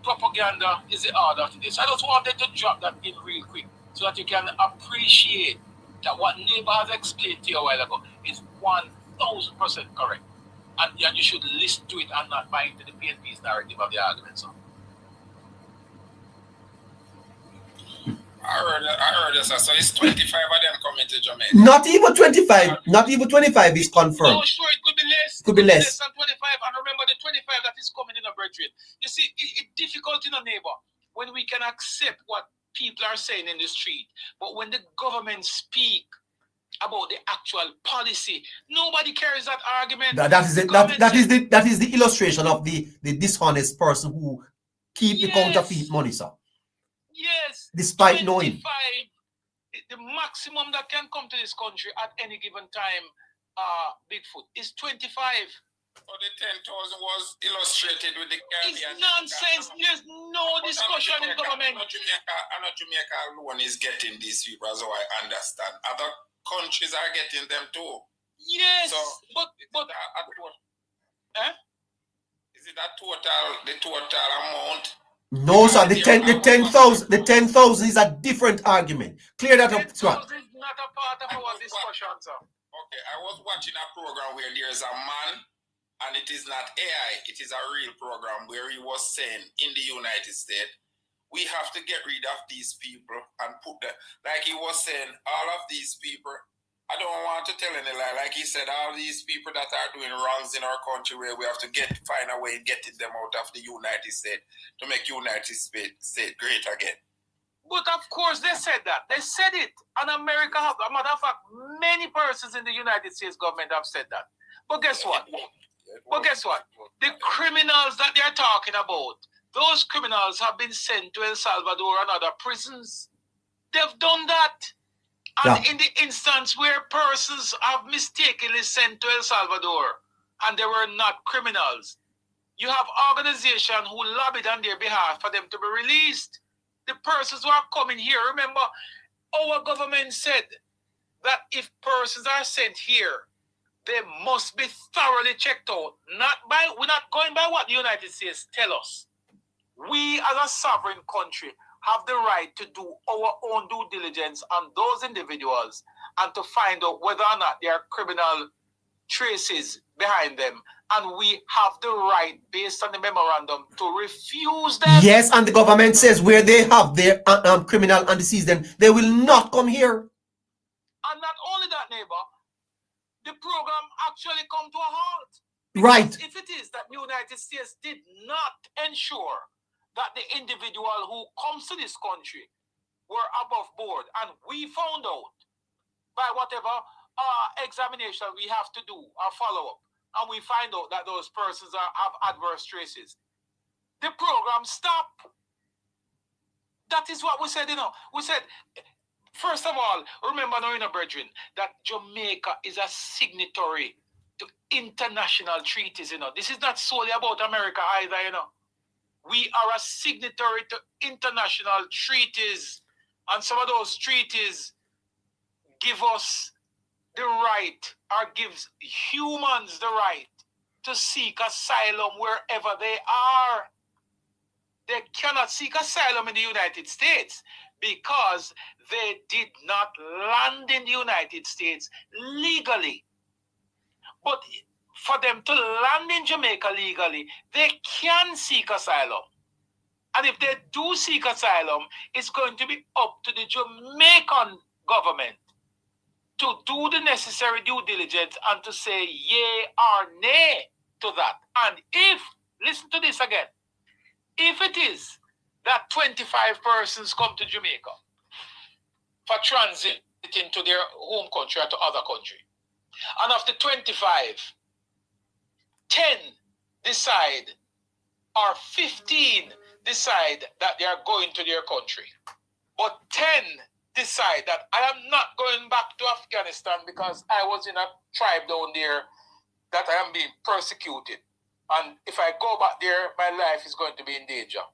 propaganda is the order to this. I just wanted to drop that in real quick so that you can appreciate that what Neighbor has explained to you a while ago is 1,000% correct. And you should listen to it and not buy into the PNP's narrative of the argument. So. I heard this. So it's 25 of them coming to Jamaica. Not even 25. Not even 25 is confirmed. No, sure, it could be less. Could be less. Than 25. And remember the 25 that is coming in a brethren. You see, it's difficult in a neighbor when we can accept what people are saying in the street. But when the government speak about the actual policy, nobody carries that argument. That is the illustration of the dishonest person who keep the counterfeit money, sir. Yes. Despite knowing. The maximum that can come to this country at any given time, Bigfoot, is 25. So the 10,000 was illustrated with the Caribbean. It's nonsense. There's no discussion in government. I know Jamaica alone is getting these people, as I understand. Other countries are getting them too. Yes, so but is it the total amount? No, sir. The 10,000 is a different argument. Clear that up, sir. 10,000 is not a part of our discussion, sir. I was watching a program where there's a man, and it is not AI, it is a real program where he was saying in the United States, we have to get rid of these people and put them, like he was saying, all of these people, I don't want to tell any lie, like he said, all these people that are doing wrongs in our country where we have to find a way of getting them out of the United States to make United States great again. But of course they said that. They said it. And America have, as a matter of fact, many persons in the United States government have said that. But guess what? The criminals that they're talking about, those criminals have been sent to El Salvador and other prisons. They've done that. And in the instance where persons have mistakenly sent to El Salvador and they were not criminals, you have organizations who lobbied on their behalf for them to be released. The persons who are coming here, remember, our government said that if persons are sent here, they must be thoroughly checked out. We're not going by what the United States tell us. We as a sovereign country have the right to do our own due diligence on those individuals and to find out whether or not there are criminal traces behind them. And we have the right, based on the memorandum, to refuse them. Yes, and the government says where they have their criminal antecedents, they will not come here. And not only that, neighbor, the program actually come to a halt. Right. If it is that the United States did not ensure that the individual who comes to this country were above board, and we found out by whatever examination we have to do or follow up, and we find out that those persons have adverse traces, the program stop. That is what we said, We said, first of all, remember now, brethren, that Jamaica is a signatory to international treaties, This is not solely about America either, We are a signatory to international treaties, and some of those treaties give us the right, or gives humans the right to seek asylum wherever they are. They cannot seek asylum in the United States because they did not land in the United States legally. But for them to land in Jamaica legally, they can seek asylum. And if they do seek asylum, it's going to be up to the Jamaican government to do the necessary due diligence and to say yay or nay to that. And if, listen to this again, if it is that 25 persons come to Jamaica for transit into their home country or to other country, and of the 25, 10 decide or 15 decide that they are going to their country, but 10 decide that I am not going back to Afghanistan because I was in a tribe down there that I am being persecuted, and if I go back there, my life is going to be in danger.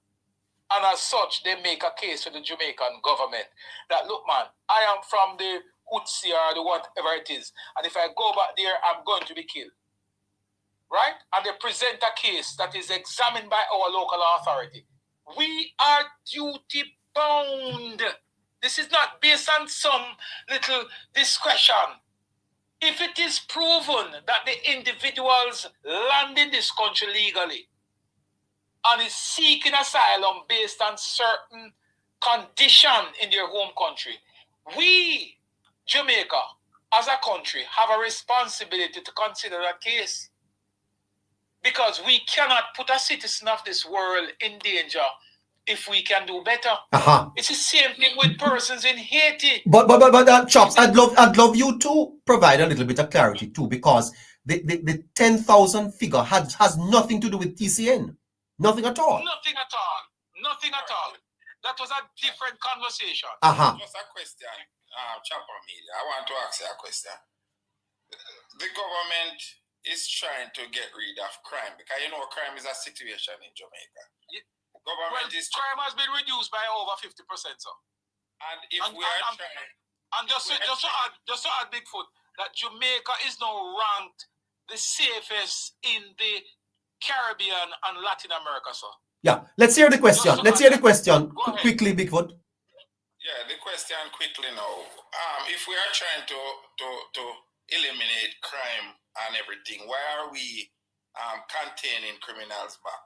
And as such, they make a case to the Jamaican government that, look, man, I am from the Hutsi or the whatever it is, and if I go back there, I'm going to be killed. Right? And they present a case that is examined by our local authority. We are duty bound. This is not based on some little discretion. If it is proven that the individuals land in this country legally and is seeking asylum based on certain condition in their home country, we, Jamaica, as a country, have a responsibility to consider that case. Because we cannot put a citizen of this world in danger if we can do better. It's the same thing with persons in Haiti. But Chops, I'd love you to provide a little bit of clarity too, because the 10,000 figure has nothing to do with TCN. Nothing at all. Nothing at all. Nothing at all. That was a different conversation. Just a question, Chopper Media. I want to ask you a question. The government is trying to get rid of crime because crime is a situation in Jamaica. Crime has been reduced by over 50%, sir. And if we are trying, and just to add Bigfoot, that Jamaica is now ranked the safest in the Caribbean and Latin America, sir. Yeah, let's hear the question. Quickly, Bigfoot. Yeah, the question quickly now. If we are trying to eliminate crime and everything, why are we containing criminals back?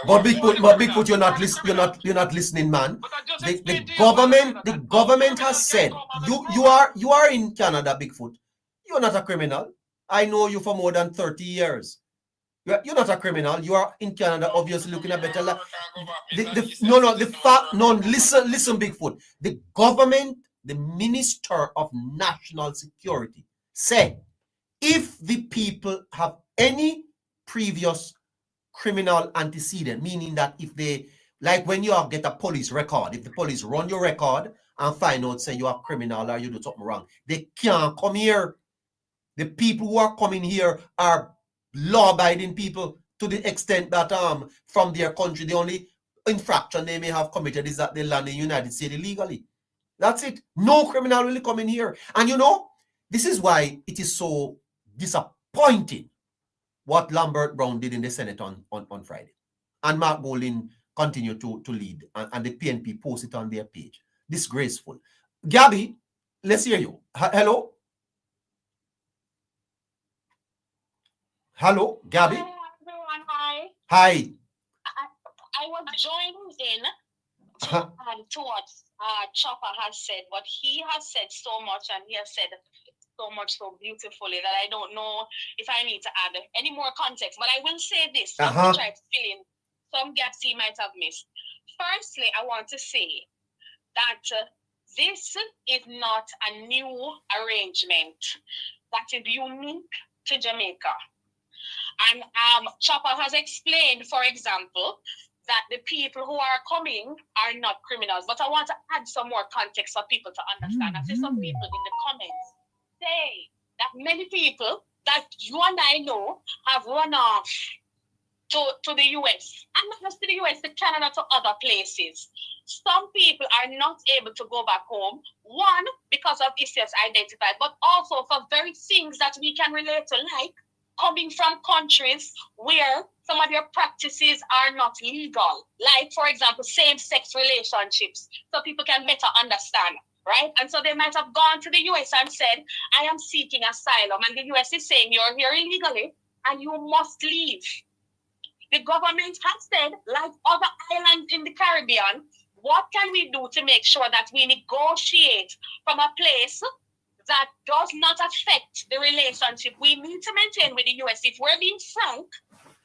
But Bigfoot, you're not listening, man. The government has said you are in Canada, Bigfoot. You're not a criminal. I know you for more than 30 years. You're not a criminal. You are in Canada, obviously looking at better life. Listen, Bigfoot. The government, the Minister of National Security, said if the people have any previous criminal antecedent, meaning that if they, like when you get a police record, if the police run your record and find out, say you are criminal or you do something wrong, they can't come here. The people who are coming here are law-abiding people to the extent that from their country, the only infraction they may have committed is that they land in the United States illegally. That's it. No criminal really come in here. And you know, this is why it is so disappointing what Lambert Brown did in the Senate on Friday. And Mark Bolin continued to lead, and the PNP posted it on their page. Disgraceful. Gabby, let's hear you. Hello? Hello, Gabby? Hi, everyone. Hi. Hi. I was joining in to what Chopper has said, but he has said so much, and he has said so much so beautifully that I don't know if I need to add any more context. But I will say this, just to try to fill in some gaps he might have missed. Firstly, I want to say that this is not a new arrangement that is unique to Jamaica. And Chopper has explained, for example, that the people who are coming are not criminals. But I want to add some more context for people to understand. I see some people in the comments say that many people that you and I know have run off to the US. And not just to the US, to Canada, to other places. Some people are not able to go back home. One, because of issues identified, but also for very things that we can relate to, like coming from countries where some of your practices are not legal. Like, for example, same-sex relationships, so people can better understand, right? And so they might have gone to the US and said, I am seeking asylum, and the US is saying, you're here illegally, and you must leave. The government has said, like other islands in the Caribbean, what can we do to make sure that we negotiate from a place that does not affect the relationship we need to maintain with the US if we're being frank,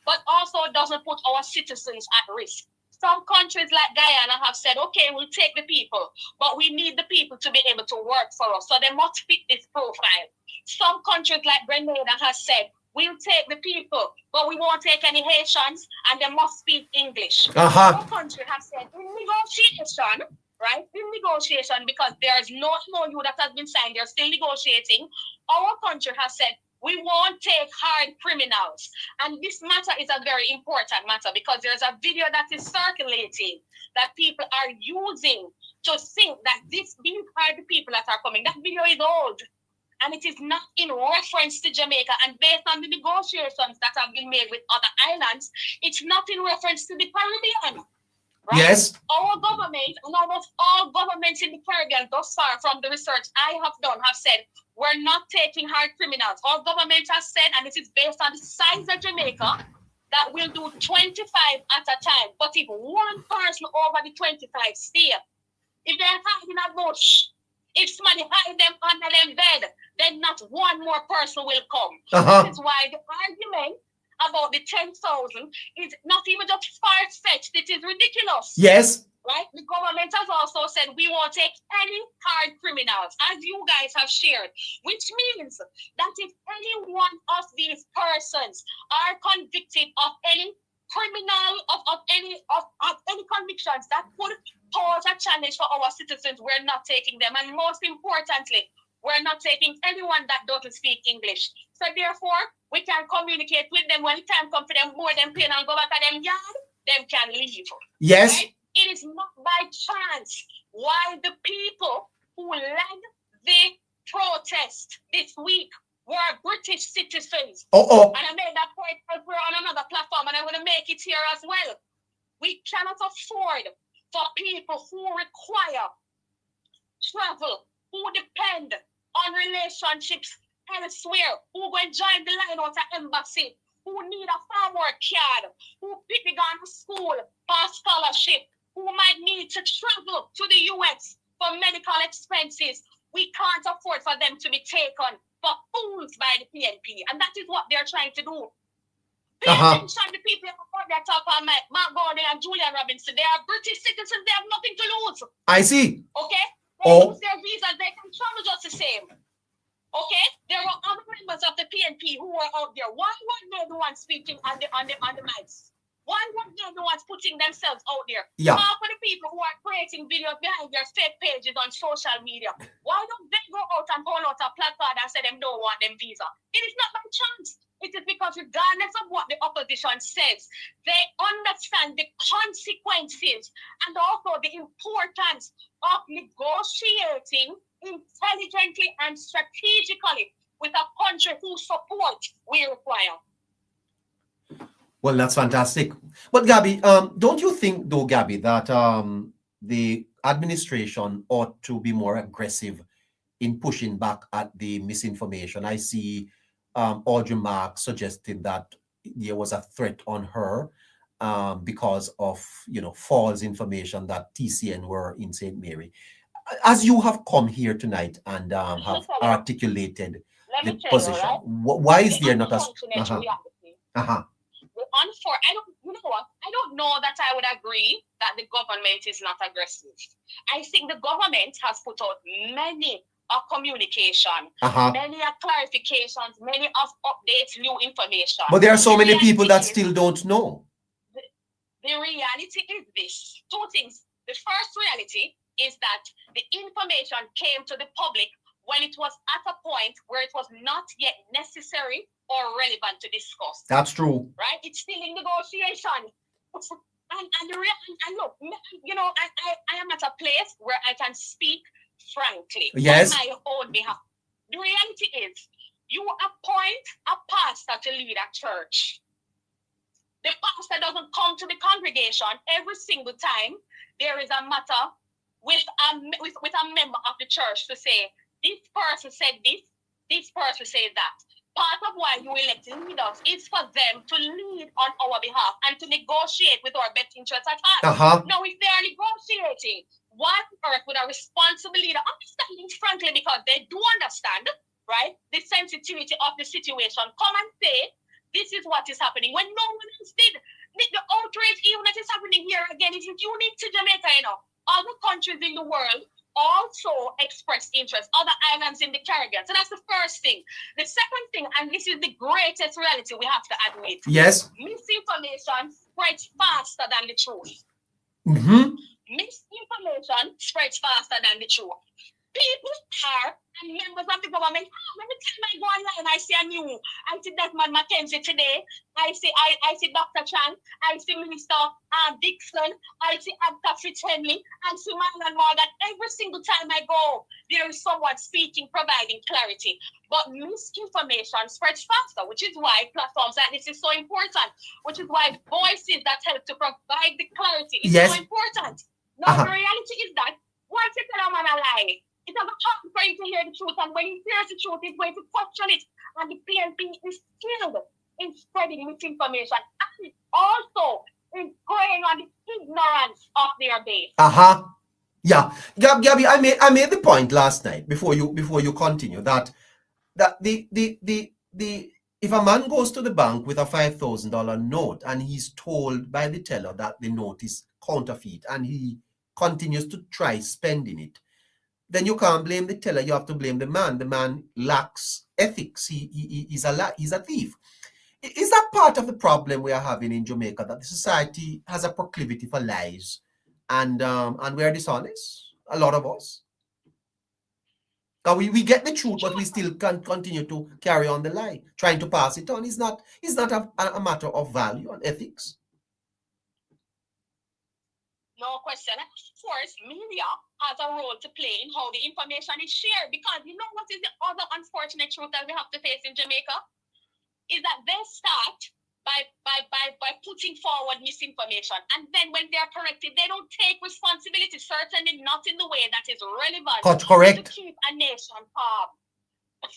but also doesn't put our citizens at risk. Some countries like Guyana have said, okay, we'll take the people, but we need the people to be able to work for us, so they must fit this profile. Some countries like Grenada has said, we'll take the people, but we won't take any Haitians, and they must speak English. Our country has said, in negotiation, right? In negotiation, because there's no MOU that has been signed, they're still negotiating. Our country has said, we won't take hard criminals. And this matter is a very important matter because there's a video that is circulating that people are using to think that these hard people that are coming, that video is old. And it is not in reference to Jamaica. And based on the negotiations that have been made with other islands, it's not in reference to the Caribbean. Right? Yes. Our government and almost all governments in the Caribbean thus far, from the research I have done, have said we're not taking hard criminals. Our government has said, and it is based on the size of Jamaica, that we'll do 25 at a time. But if one person over the 25 stay, if they're hiding a bush, if somebody hide them under them bed, then not one more person will come. This is why the argument about the 10,000 is not even just far-fetched. It is ridiculous. Yes. Right? The government has also said we won't take any hard criminals, as you guys have shared, which means that if any one of these persons are convicted of any criminal, of any convictions that could pose a challenge for our citizens, we're not taking them. And most importantly, we're not taking anyone that doesn't speak English. So therefore, we can communicate with them when time comes for them, more than pain and go back to them yard, them can leave. Yes. Right? It is not by chance why the people who led the protest this week were British citizens. And I made that point elsewhere on another platform, and I'm going to make it here as well. We cannot afford for people who require travel, who depend on relationships elsewhere, who go and join the line out of embassy, who need a farm work card, who pick on to school for scholarship, who might need to travel to the US for medical expenses. We can't afford for them to be taken for fools by the PNP. And that is what they're trying to do. Pay attention to people who are talking about Mark Gordon and Julian Robinson. They are British citizens. They have nothing to lose. I see. Okay? They lose their visas. They can travel just the same. Okay? There were other members of the PNP who were out there. Why weren't they the ones speaking on the mics? Why weren't they the ones putting themselves out there? Yeah. Half of the people who are creating videos behind their fake pages on social media, why don't they go out and hold out a placard and say them don't want them visa? It is not by chance. It is because regardless of what the opposition says, they understand the consequences and also the importance of negotiating intelligently and strategically with a country whose support we require. Well, that's fantastic. But Gabby, don't you think, though, Gabby, that the administration ought to be more aggressive in pushing back at the misinformation? I see Audrey Marks suggested that there was a threat on her because of, false information that TCN were in St. Mary. As you have come here tonight and have articulated the position, right? Why is there not a... I don't know that I would agree that the government is not aggressive. I think the government has put out many communication, many clarifications, many of updates, new information. But there are so many people that still don't know. The reality is this. Two things. The first reality is that the information came to the public when it was at a point where it was not yet necessary or relevant to discuss. That's true. Right? It's still in negotiation. And look, I am at a place where I can speak frankly yes. on my own behalf. The reality is, you appoint a pastor to lead a church. The pastor doesn't come to the congregation every single time there is a matter with a member of the church to say, this person said this person said that. Part of why you elect leaders is for them to lead on our behalf and to negotiate with our best interests at heart. Now, if they are negotiating, one earth with a responsible leader, understanding frankly, because they do understand, right, the sensitivity of the situation, come and say, this is what is happening. When no one else did, the outrage even that is happening here again is unique to Jamaica, Other countries in the world also express interest, other islands in the Caribbean. So that's the first thing. The second thing, and this is the greatest reality we have to admit. Yes. Misinformation spreads faster than the truth. Misinformation spreads faster than the truth. People are and members of the government. Every time I go online, I see a new. I see Desmond Mackenzie today. I see Dr. Chan. I see Minister Dixon. I see Abta Fitzhenley. I see Marlon Morgan. Every single time I go, there is someone speaking, providing clarity. But misinformation spreads faster, which is why platforms like this is so important. Which is why voices that help to provide the clarity is so important. Now, the reality is that once you tell a man a lie, it's not hard for him to hear the truth, and when he hears the truth, he's going to question it. And the PNP is skilled in spreading misinformation and also in going on the ignorance of their base. Yeah, Gabby, I made the point last night before you continue that the if a man goes to the bank with a $5,000 note and he's told by the teller that the note is counterfeit and he continues to try spending it, then you can't blame the teller. You have to blame the man. The man lacks ethics. He's a thief. Is that part of the problem we are having in Jamaica, that the society has a proclivity for lies and we are dishonest? A lot of us. We get the truth, but we still can continue to carry on the lie, trying to pass it on. It's not a matter of value and ethics. No question. Of course, media has a role to play in how the information is shared, because you know what is the other unfortunate truth that we have to face in Jamaica? Is that they start by putting forward misinformation, and then when they are corrected, they don't take responsibility, certainly not in the way that is relevant correct. to keep a nation calm.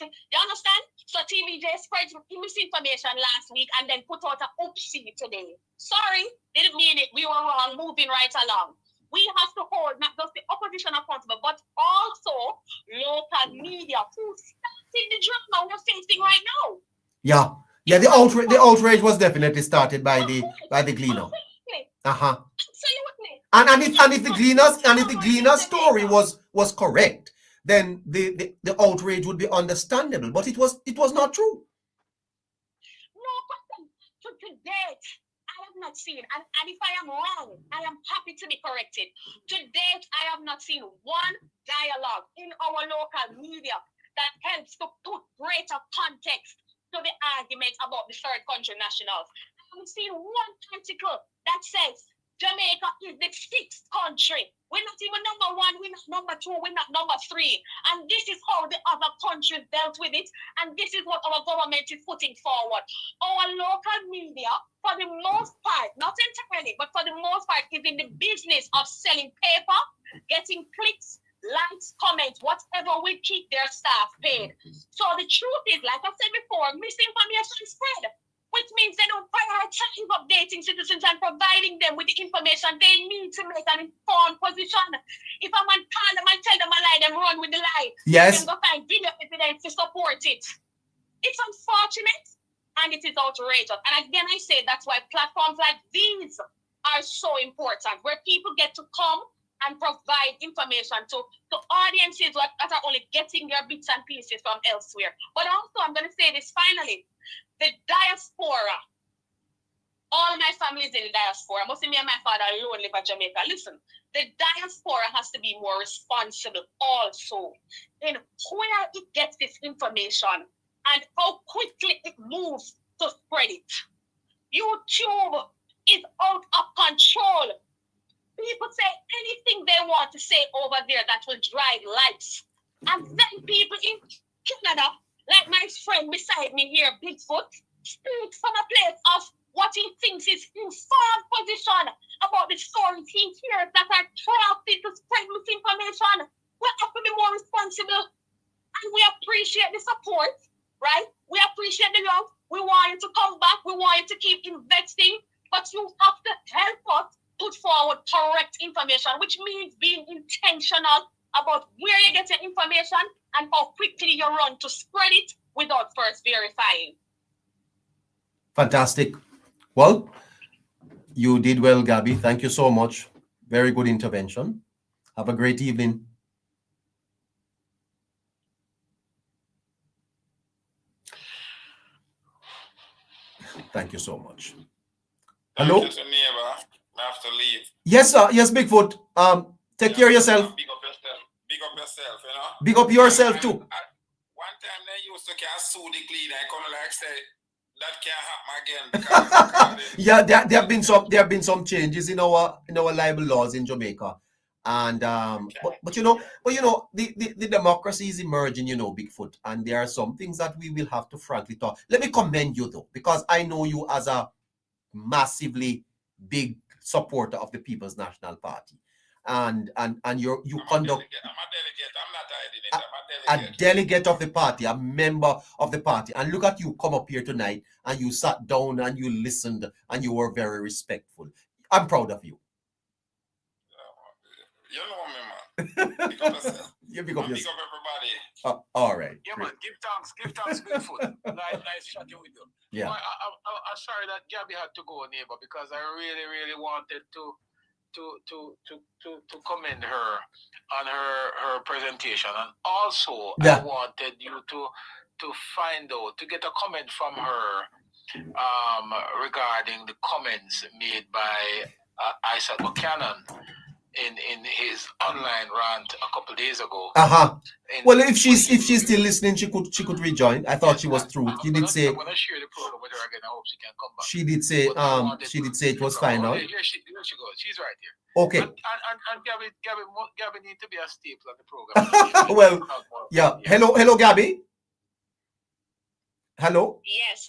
You understand? So TVJ spread misinformation last week and then put out a oopsie today. Sorry, didn't mean it. We were wrong, moving right along. We have to hold not just the opposition accountable, but also local media who started the drama we're facing right now. Yeah. Yeah, the outrage was definitely started by the Gleaner. Uh-huh. Absolutely. And if the Gleaner story was correct, then the outrage would be understandable. But it was not true. No question. To date, I have not seen, and if I am wrong, I am happy to be corrected. To date, I have not seen one dialogue in our local media that helps to put greater context to the argument about the third country nationals. I haven't seen one article that says Jamaica is the 6th country. We're not even number 1, we're not number 2, we're not number 3. And this is how the other countries dealt with it. And this is what our government is putting forward. Our local media, for the most part, not entirely, but for the most part, is in the business of selling paper, getting clicks, likes, comments, whatever will keep their staff paid. So the truth is, like I said before, misinformation spread, which means they don't prioritize updating citizens and providing them with the information they need to make an informed position. If a man call them and tell them a lie, them run with the lie. Yes. Then go find video evidence to support it. It's unfortunate and it is outrageous. And again, I say that's why platforms like these are so important, where people get to come and provide information to audiences that are only getting their bits and pieces from elsewhere. But also, I'm going to say this finally. The diaspora, all my family is in the diaspora. Mostly me and my father alone live in Jamaica. Listen, the diaspora has to be more responsible also in where it gets this information and how quickly it moves to spread it. YouTube is out of control. People say anything they want to say over there that will drive likes. And then people in Canada, like my friend beside me here, Bigfoot, speaks from a place of what he thinks is informed position about the stories he hears that are crafted to spread misinformation. We have to be more responsible, and we appreciate the support, right? We appreciate the love. We want you to come back. We want you to keep investing, but you have to help us put forward correct information, which means being intentional about where you get your information and how quickly you run to spread it without first verifying. Fantastic. Well, you did well, Gabby. Thank you so much. Very good intervention. Have a great evening. Thank you so much. Hello? I have to leave. Yes, sir. Yes, Bigfoot. Take care of yourself. Big up yourself. Big up yourself, you know. Big up yourself too. One time they used to sue the cleaner. I come like say that can't happen again. Yeah, there have been some changes in our libel laws in Jamaica. And but you know, the democracy is emerging, Bigfoot, and there are some things that we will have to frankly talk. Let me commend you though, because I know you as a massively big supporter of the People's National Party, and you conduct. I'm a delegate. I'm not hiding it. I'm a delegate. A delegate of the party, a member of the party, and look at you come up here tonight, and you sat down and you listened, and you were very respectful. I'm proud of you. You know me, man. Big up yourself. You big up yourself. Big up everybody. All right. Yeah, man. Give thanks, Bigfoot. nice chatting with you. Yeah. I'm sorry that Gabby had to go, neighbor, because I really wanted to commend her on her presentation, and also I wanted you to find out, to get a comment from her regarding the comments made by Isaac Buchanan in his online rant a couple days ago. Well, if she's still listening, she could rejoin. I thought she was through. She did say. I'm gonna share the program with her again. I hope she can come back. She did say it was fine now. Here she goes. She's right here. Okay. And Gabby needs to be a staple of the program. Well, yeah. Hello, Gabby. Hello. Yes.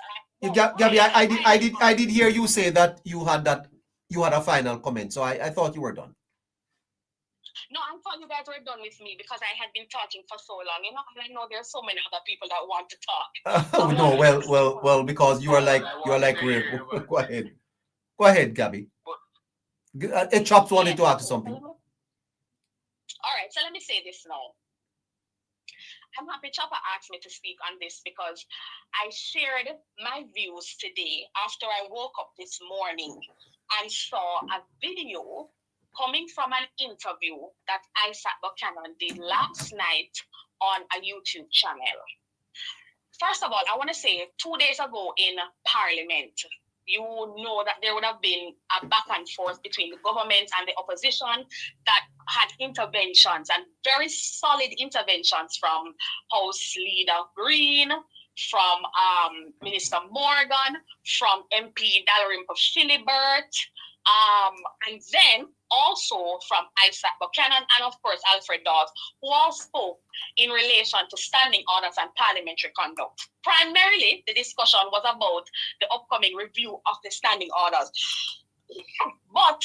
Gabby, I did hear you say that you had a final comment, so I thought you were done. No, I thought you guys were done with me because I had been talking for so long. You know, and I know there's so many other people that want to talk. No, well, because you are like real. Go ahead. Go ahead, Gabby. Chops wanted to ask you something. All right, so let me say this now. I'm happy Chopper asked me to speak on this because I shared my views today after I woke up this morning and saw a video coming from an interview that Isaac Buchanan did last night on a YouTube channel. First of all, I want to say 2 days ago in Parliament, you know that there would have been a back and forth between the government and the opposition that had interventions and very solid interventions from House Leader Green, from Minister Morgan, from MP Dalrymple Philibert, and then also from Isaac Buchanan and of course Alfred Dawes, who all spoke in relation to standing orders and parliamentary conduct. Primarily, the discussion was about the upcoming review of the standing orders. But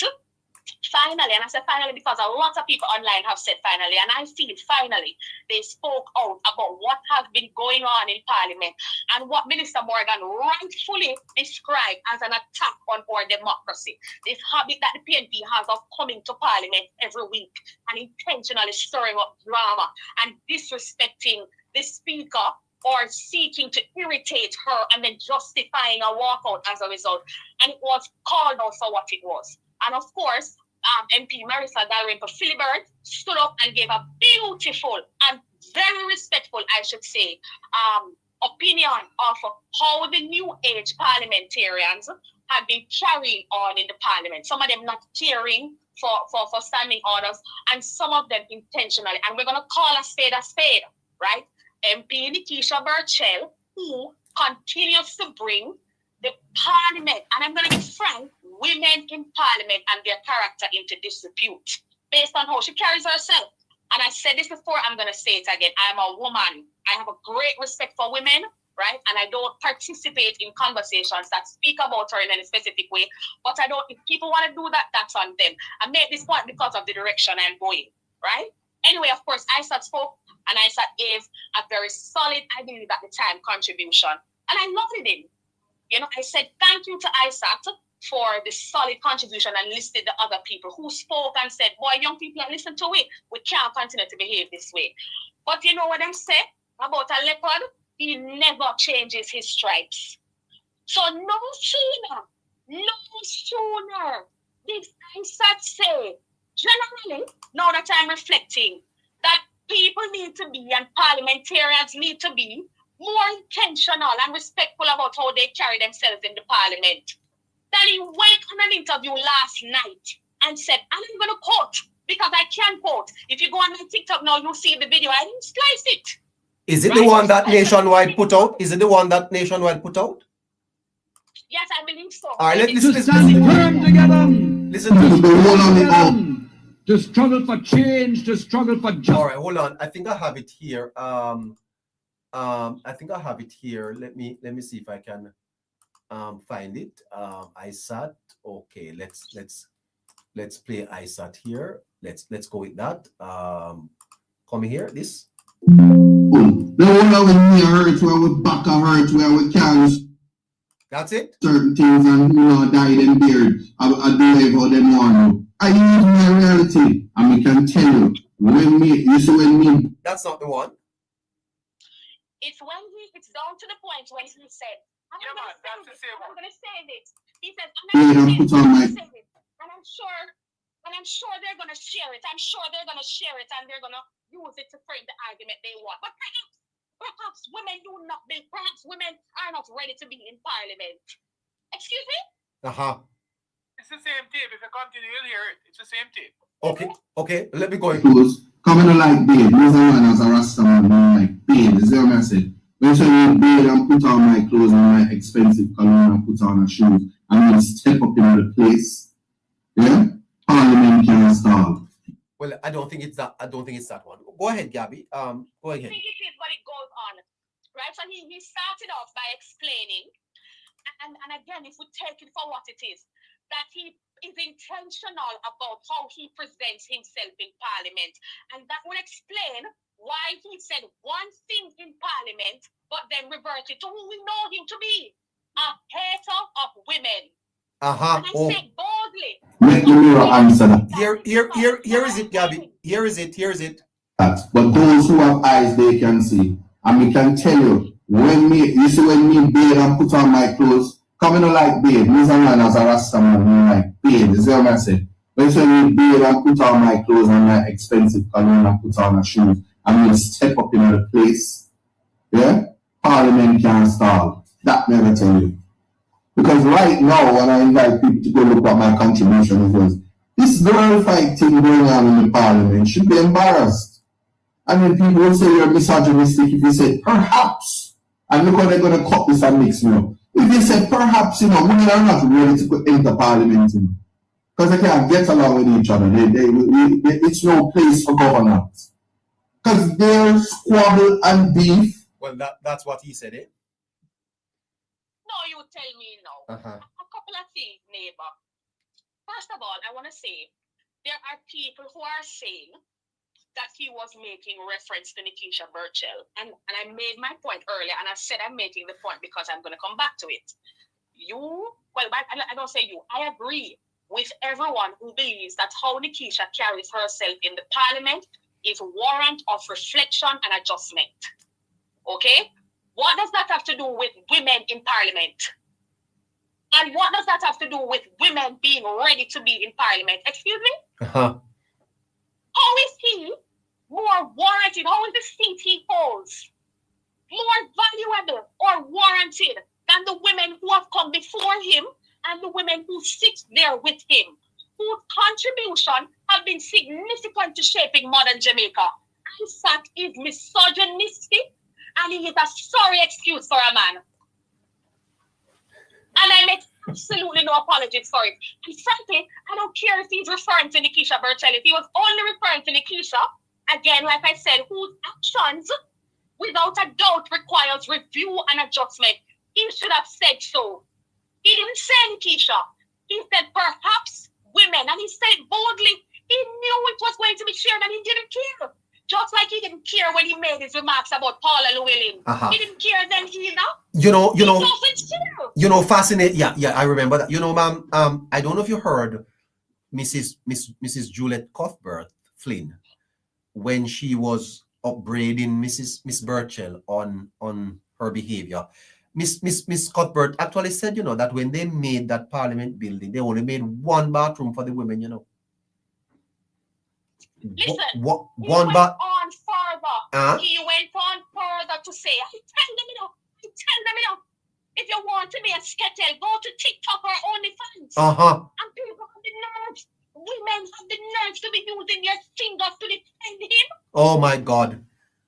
finally, and I said finally because a lot of people online have said finally, and I feel finally they spoke out about what has been going on in Parliament and what Minister Morgan rightfully described as an attack on our democracy. This habit that the PNP has of coming to Parliament every week and intentionally stirring up drama and disrespecting the Speaker or seeking to irritate her and then justifying a walkout as a result. And it was called out for what it was. And of course, MP Marissa Dalrymple Philibert stood up and gave a beautiful and very respectful, I should say, opinion of how the new age parliamentarians have been carrying on in the parliament. Some of them not caring for standing orders, and some of them intentionally. And we're going to call a spade, right? MP Nikisha Burchell, who continues to bring the parliament, and I'm going to be frank, women in parliament and their character into disrepute based on how she carries herself. And I said this before, I'm going to say it again. I'm a woman. I have a great respect for women, right? And I don't participate in conversations that speak about her in any specific way. But I don't, if people want to do that, that's on them. I made this point because of the direction I'm going, right? Anyway, of course, Isaac spoke, and Isaac gave a very solid, I believe at the time, contribution. And I loved it. You know, I said thank you to Isaac for the solid contribution and listed the other people who spoke and said, boy, young people, listen to it. We can't continue to behave this way. But you know what I'm saying about a leopard? He never changes his stripes. So no sooner did Isaac say, generally, now that I'm reflecting, that people need to be and parliamentarians need to be more intentional and respectful about how they carry themselves in the parliament. That he went on an interview last night and said, I'm going to quote because I can quote. If you go on my TikTok now, you'll see the video. I didn't slice it. Is it the one that Nationwide put out? Is it the one that Nationwide put out? Yes, I believe so. All right, let's stand firm together. Listen to together. To struggle for change, to struggle for justice. All right, hold on. I think I have it here. I think I have it here. Let me see if I can find it. ISAT. Okay, let's play ISAT here. Let's go with that. Come here, this. The one when we hurt, where we back a hurt, where we can't. That's it. Certain things and died and beard. I do how them want. I use my reality, and we can tell you when me. That's not the one. It's down to the point when he said, I'm going to say this. He said, I'm going to say this. And I'm sure they're going to share it. I'm sure they're going to share it and they're going to use it to frame the argument they want. But perhaps women perhaps women are not ready to be in parliament. Excuse me? It's the same tape. If you continue, you'll hear it. It's the same tape. Okay. Let me go. Coming to like babe. There's a man as a Rasta man like babe. This is what I said. When I babe and put on my clothes and my expensive cologne and put on my shoes and then step up in the place. Yeah? Parliament can stall. Well, I don't think it's that one. Go ahead, Gabby. Go ahead. I think it is, but it goes on. Right? So he started off by explaining, and again, if we take it for what it is, that he is intentional about how he presents himself in Parliament. And that would explain why he said one thing in Parliament, but then reverted to who we know him to be, a hater of women. And I say boldly. Let the mirror answer that. Here is it, Gabby. Here is it. But those who have eyes, they can see. And we can tell you, when me bathe and put on my clothes, come in like bathe. Me as a Rasta man, like bathe. You see what I say? When you say me bathe and put on my clothes and my expensive cologne and put on my shoes, and we step up in the place, yeah, Parliament can't stall. That never tell you. Because right now, when I invite people to go look at my contribution, it was this girl fight thing going on in the Parliament should be embarrassed. And then people will say you're misogynistic if you say perhaps. And look how they're going to cut this and mix me up. If you say perhaps, women are not ready to enter Parliament, because they can't get along with each other. It's no place for governance. Because they're squabble and beef. Well, that's what he said, eh? No, you tell me now. A couple of things, neighbor. First of all, I want to say there are people who are saying that he was making reference to Nikisha Burchell. And I made my point earlier, and I said I'm making the point because I'm going to come back to it. I don't say you. I agree with everyone who believes that how Nikisha carries herself in the Parliament is warrant of reflection and adjustment. Okay? What does that have to do with women in Parliament? And what does that have to do with women being ready to be in Parliament? Excuse me? How is he more warranted? How is the seat he holds more valuable or warranted than the women who have come before him and the women who sit there with him, whose contribution have been significant to shaping modern Jamaica? In fact, is misogynistic, and he is a sorry excuse for a man. And I make absolutely no apologies for it. And frankly, I don't care if he's referring to Nikisha Burchell. If he was only referring to Nikisha, again, like I said, whose actions, without a doubt, requires review and adjustment, he should have said so. He didn't say Nikisha. He said perhaps women, and he said boldly. He knew it was going to be shared, and he didn't care. Just like he didn't care when he made his remarks about Paula Llewellyn. He didn't care then either. Fascinating. Yeah, I remember that. Ma'am, I don't know if you heard Mrs. Juliet Cuthbert Flynn when she was upbraiding Miss Burchell on her behavior. Miss Cuthbert actually said, that when they made that Parliament building, they only made one bathroom for the women, Listen, he went on further. He went on further to say, I tell them, if you want to be a skettle, go to TikTok or OnlyFans. And people have the nerves. Women have the nerves to be using their fingers to defend him. Oh my God.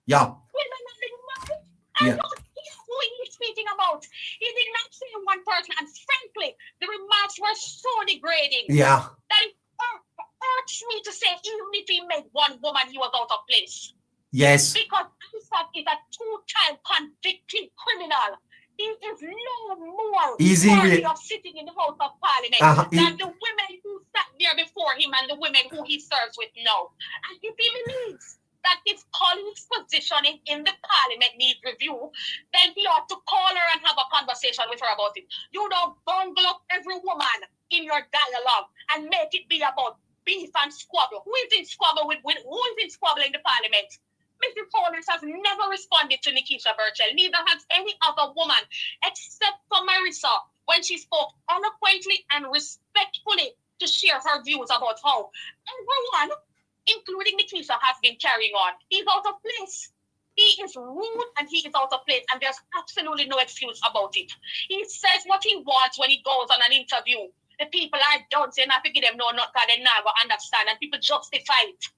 Yeah. Women have the nerves. I don't care who he's speaking about. He did not say one person. And frankly, the remarks were so degrading. Yeah. That it hurts me to say, even if he made one woman, he was out of place. Yes. Because Isaac is a two-time convicted criminal. He is no more worthy of sitting in the House of Parliament than the women who sat there before him and the women who he serves with now. And if he believes that his colleague's positioning in the Parliament needs review, then he ought to call her and have a conversation with her about it. You don't bungle up every woman in your dialogue and make it be about beef and squabble. Who is in squabble who is in squabble in the Parliament? Mrs. Holmes has never responded to Nikisha Burchell, neither has any other woman, except for Marissa, when she spoke eloquently and respectfully to share her views about how everyone, including Nikisha, has been carrying on. He's out of place. He is rude and he is out of place, and there's absolutely no excuse about it. He says what he wants when he goes on an interview. The people are done saying, I forgive them, no, not that they never understand, and people justify it.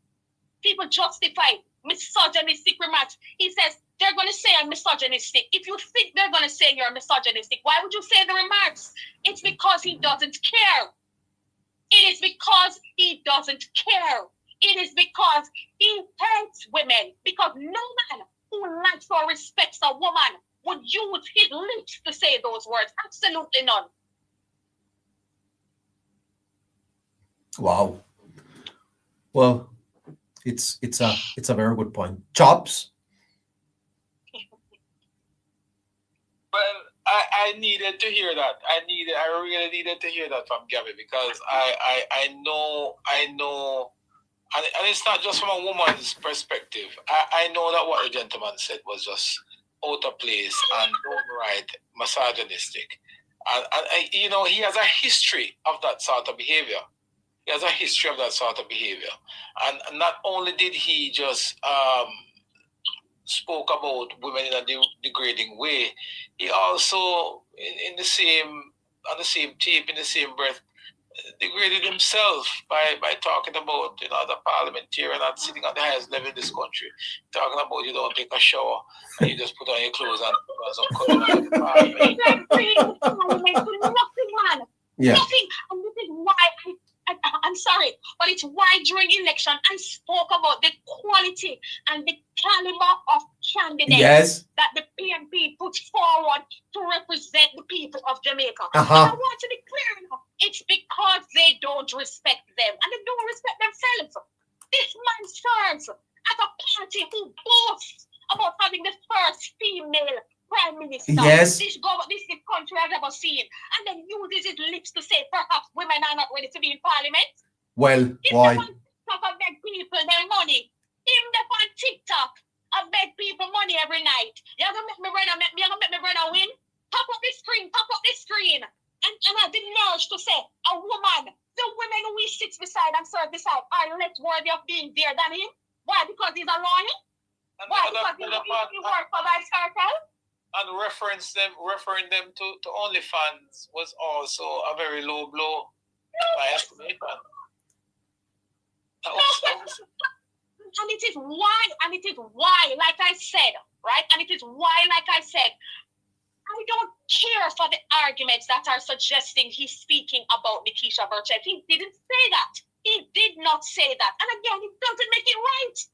People justify misogynistic remarks. He says, they're going to say I'm misogynistic. If you think they're going to say you're misogynistic, why would you say the remarks? It's because he doesn't care. It is because he doesn't care. It is because he hates women. Because no man who likes or respects a woman would use his lips to say those words. Absolutely none. Wow. Well, it's a very good point. Chops. Well, I needed to hear that. I really needed to hear that from Gabby because I know, and it's not just from a woman's perspective. I know that what the gentleman said was just out of place and downright misogynistic. And you know, he has a history of that sort of behavior. He has a history of that sort of behavior. And not only did he just spoke about women in a degrading way, he also, in the same on the same tape, in the same breath, degraded himself by talking about, you know, the parliamentarian not sitting at the highest level in this country, talking about you don't take a shower and you just put on your clothes and come in the parliament. Nothing, man. Yeah. Nothing. And this is why I'm sorry, but it's why during election I spoke about the quality and the caliber of candidates that the PNP put forward to represent the people of Jamaica. And I want to be clear enough. It's because they don't respect them and they don't respect themselves. This man serves as a party who boasts about having the first female prime minister this country has ever seen, and then uses his lips to say perhaps women are not ready to be in parliament. Well, why? I beg people their money. Even if on TikTok, I beg people money every night. You're gonna make me run win? Pop up the screen. And I did nerve to say a woman, the women who he sits beside and serve beside are less worthy of being there than him. Why? Because he's a lawyer? Why? Because he works for Vice Cartel? And referring them to OnlyFans was also a very low blow, in my estimation. And it is why, like I said, right? And it is why, like I said, I don't care for the arguments that are suggesting he's speaking about Nikisha Burchett. He didn't say that. He did not say that. And again, it doesn't make it right.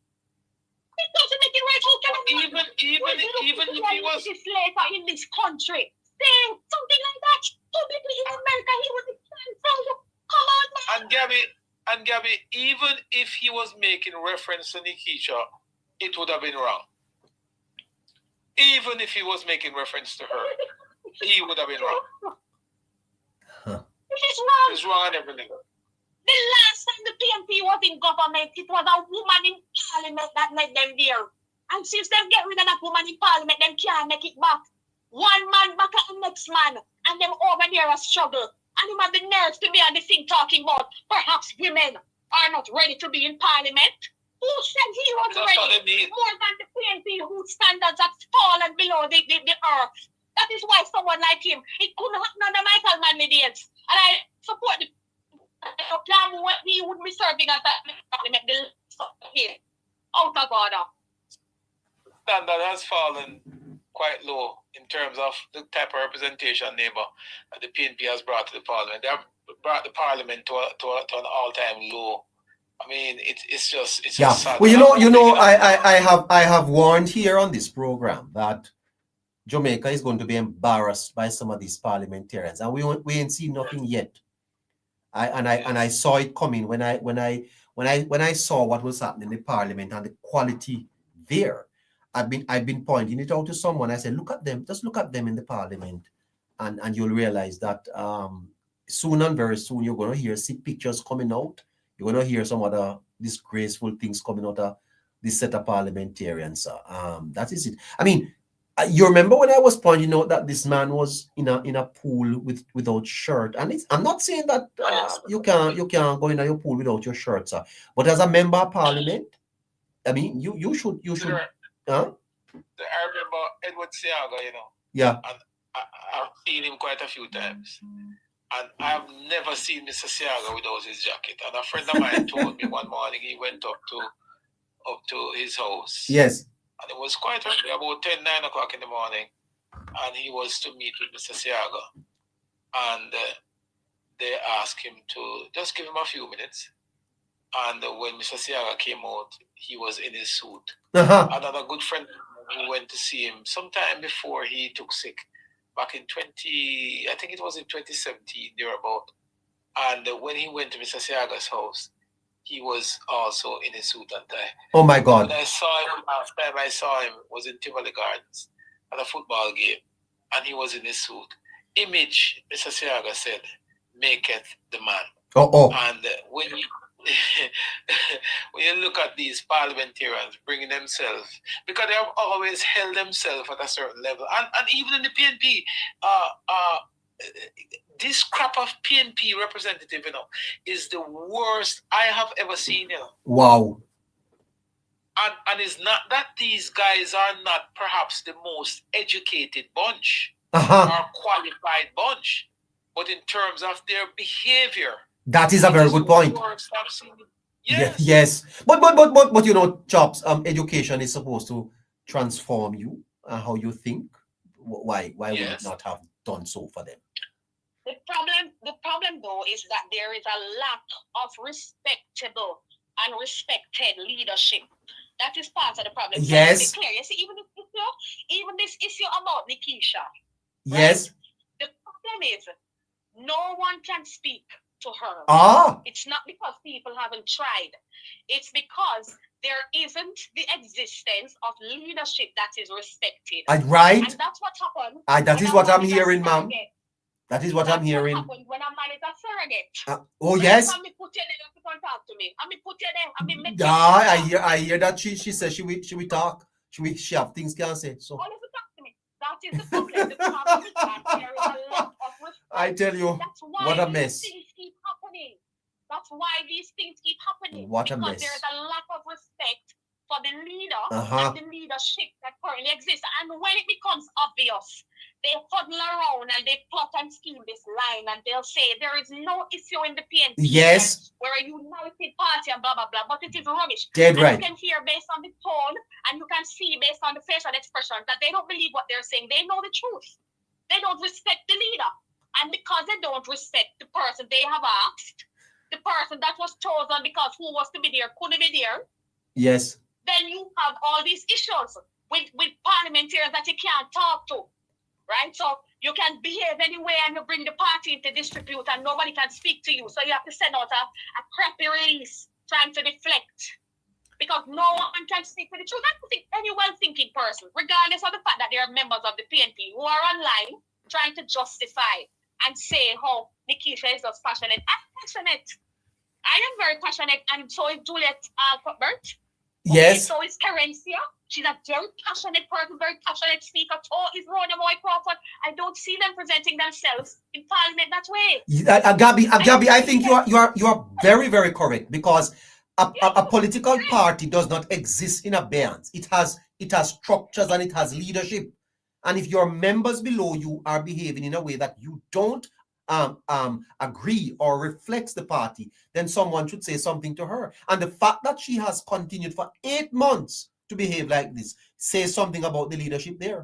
It doesn't make it right. How can even if he was legislator in this country saying something like that publicly in America, he was come on, man. And Gabby, even if he was making reference to Nikisha, it would have been wrong. Even if he was making reference to her, he would have been wrong. It's wrong on everything. The last time the PNP was in government, it was a woman in parliament that led them there. And since they get rid of that woman in parliament, them can't make it back. One man back at the next man, and them over there a struggle. And him have the nerves to be on the thing talking about perhaps women are not ready to be in parliament. Who said he was ready? More than the PNP whose standards have fallen below the earth. That is why someone like him, it couldn't happen on the Michael Manley days. And I support the plan what he would be serving as that parliament here out of order. Standard has fallen quite low in terms of the type of representation neighbor that the PNP has brought to the parliament. They have brought the parliament to an all-time low. I mean, it's just sad. Well, I have warned here on this program that Jamaica is going to be embarrassed by some of these parliamentarians, and we ain't seen nothing yet. I saw it coming when I saw what was happening in the parliament and the quality there. I've been pointing it out to someone. I said, look at them, just look at them in the parliament, and you'll realize that soon and very soon you're going to see pictures coming out. You're going to hear some other disgraceful things coming out of this set of parliamentarians. That is it. I mean, you remember when I was pointing out that this man was in a pool without shirt, and I'm not saying that you can't go in your pool without your shirt, sir. But as a member of parliament, I mean, you should. Huh? I remember Edward Siaga, Yeah. And I've seen him quite a few times. And I've never seen Mr. Siaga without his jacket. And a friend of mine told me one morning he went up to his house. Yes. And it was quite early, about 9 o'clock in the morning. And he was to meet with Mr. Siaga. And they asked him to just give him a few minutes. And when Mr. Siaga came out, he was in his suit. Another good friend who went to see him sometime before he took sick, back in 2017, thereabout. And when he went to Mr. Siaga's house, he was also in a suit and tie. Oh my God. When I saw him, last time I saw him was in Tivoli Gardens at a football game, and he was in a suit. Image, Mr. Siaga said, maketh the man. And when you when you look at these parliamentarians bringing themselves, because they have always held themselves at a certain level, and even in the PNP, this crop of PNP representative, is the worst I have ever seen. Wow. And it's not that these guys are not perhaps the most educated bunch or qualified bunch, but in terms of their behavior. That is a very good point. Yes. But Chops, education is supposed to transform you and how you think. Why would it not have done so for them? The problem though is that there is a lack of respectable and respected leadership. That is part of the problem. Yes. So clear. You see, even this issue about Nikisha. Yes. Right? The problem is no one can speak to her. It's not because people haven't tried. It's because there isn't the existence of leadership that is respected. Right. And that's what happened. That is what I'm hearing, ma'am. That is what I'm hearing. What happened when a man is a surrogate. Yes. I put you there, you can talk to me. I put you there. I hear that she says she will talk. She have things can say. So. All of you talk to me. That is the problem. The problem is that there is a lack of respect. I tell you, what a mess. Things keep happening. That's why these things keep happening. What a mess. Because there is a lack of respect for the leader and the leadership that currently exists. And when it becomes obvious, they huddle around and they plot and scheme this line, and they'll say there is no issue in the PNP. Yes. We're a united party and blah, blah, blah. But it is rubbish. Dead right. You can hear based on the tone and you can see based on the facial expression that they don't believe what they're saying. They know the truth. They don't respect the leader. And because they don't respect the person they have asked, the person that was chosen because who was to be there couldn't be there. Yes. Then you have all these issues with parliamentarians that you can't talk to. Right? So you can behave anyway and you bring the party into disrepute and nobody can speak to you. So you have to send out a crappy release trying to deflect. Because no one can speak to the truth. I don't think any well-thinking person, regardless of the fact that they are members of the PNP, who are online trying to justify and say how Nikisha is just passionate. I'm passionate. I am very passionate, and so is Juliet Cuthbert. Yes. So is Terencia. She's a very passionate person, very passionate speaker. So is Rhoda Moy Crawford. I don't see them presenting themselves in Parliament that way. Gabby, I think you are very, very correct, because a political party does not exist in abeyance. It has structures and it has leadership. And if your members below you are behaving in a way that you don't agree or reflects the party, then someone should say something to her. And the fact that she has continued for 8 months to behave like this says something about the leadership there.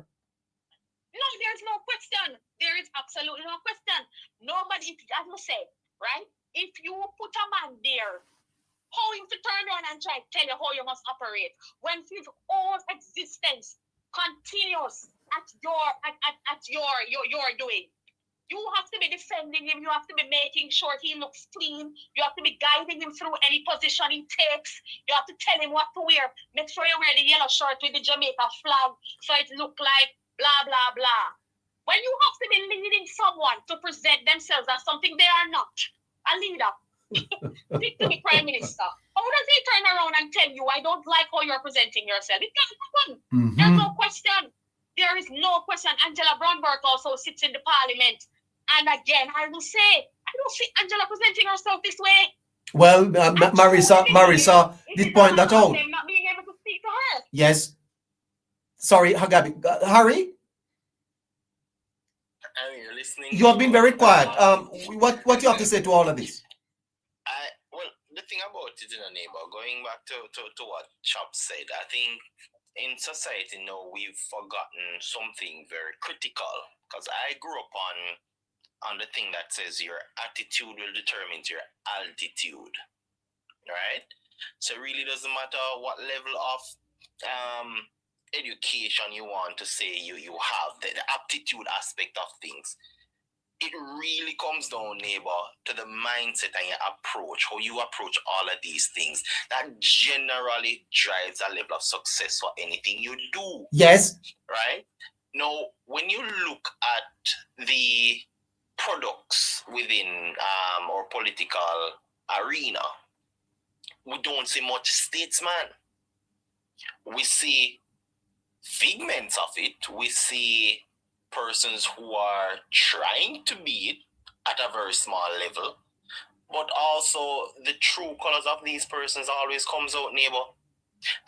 No, there's no question. There is absolutely no question. Nobody, as I said, right? If you put a man there, how you to turn around and try to tell you how you must operate when his whole existence continues at your doing? You have to be defending him. You have to be making sure he looks clean. You have to be guiding him through any position he takes. You have to tell him what to wear. Make sure you wear the yellow shirt with the Jamaica flag so it look like blah, blah, blah. When you have to be leading someone to present themselves as something they are not, a leader, speak to the Prime Minister. How does he turn around and tell you, I don't like how you're presenting yourself? It can't happen. There's no question. There is no question. Angela Brownberg also sits in the Parliament. And again, I will say, I don't see Angela presenting herself this way. Well, Marisa did point that out. Them not being able to speak to her. Yes. Sorry, Hagabi. Harry? You're listening. You have been very quiet. What do you have to say to all of this? Well, the thing about it, neighbor, going back to what Chop said, I think in society now we've forgotten something very critical. Because I grew up on the thing that says your attitude will determine your altitude, right? So it really doesn't matter what level of education you want to say you have, the aptitude aspect of things. it really comes down, neighbor, to the mindset and your approach, how you approach all of these things. That generally drives a level of success for anything you do. Yes. Right? Now, when you look at the products within our political arena, we don't see much statesman. We see figments of it. We see persons who are trying to be it at a very small level, but also the true colors of these persons always comes out, neighbor.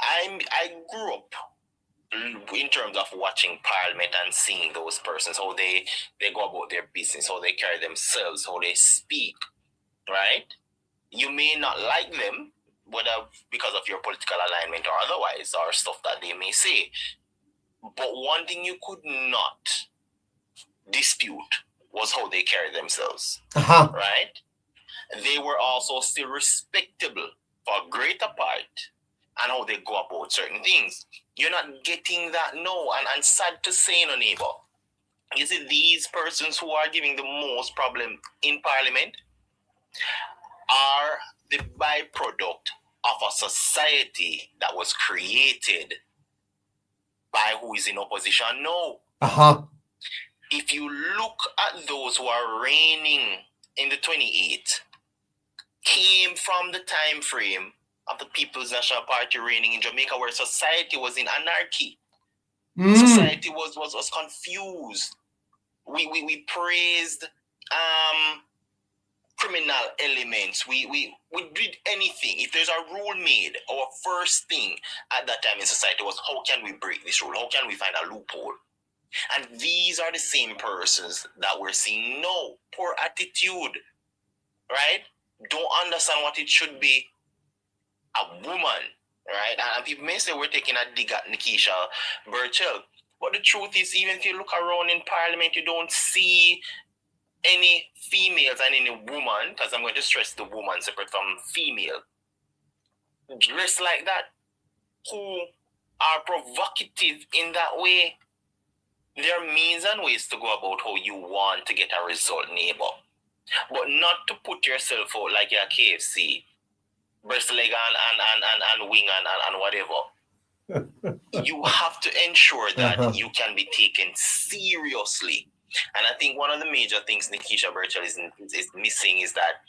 I grew up in terms of watching Parliament and seeing those persons, how they go about their business, how they carry themselves, how they speak, right? You may not like them, whether because of your political alignment or otherwise, or stuff that they may say, but one thing you could not dispute was how they carry themselves, right? They were also still respectable for a greater part, and how they go about certain things. You're not getting that now, and sad to say, no, neighbor. You see, these persons who are giving the most problem in Parliament are the byproduct of a society that was created by who is in opposition now. If you look at those who are reigning in the 28th, came from the time frame of the People's National Party reigning in Jamaica, where society was in anarchy. Society was confused. We praised criminal elements. We did anything. If there's a rule made, our first thing at that time in society was, how can we break this rule? How can we find a loophole? And these are the same persons that we're seeing now. Poor attitude, right? Don't understand what it should be. A woman, right? And people may say we're taking a dig at Nikisha Burchell. But the truth is, even if you look around in Parliament, you don't see any females and any woman, because I'm going to stress the woman separate from female, dressed like that, who are provocative in that way. There are means and ways to go about how you want to get a result, neighbor. But not to put yourself out like you're KFC, breast leg and wing and whatever. You have to ensure that you can be taken seriously. And I think one of the major things Nikisha Burchell is missing is that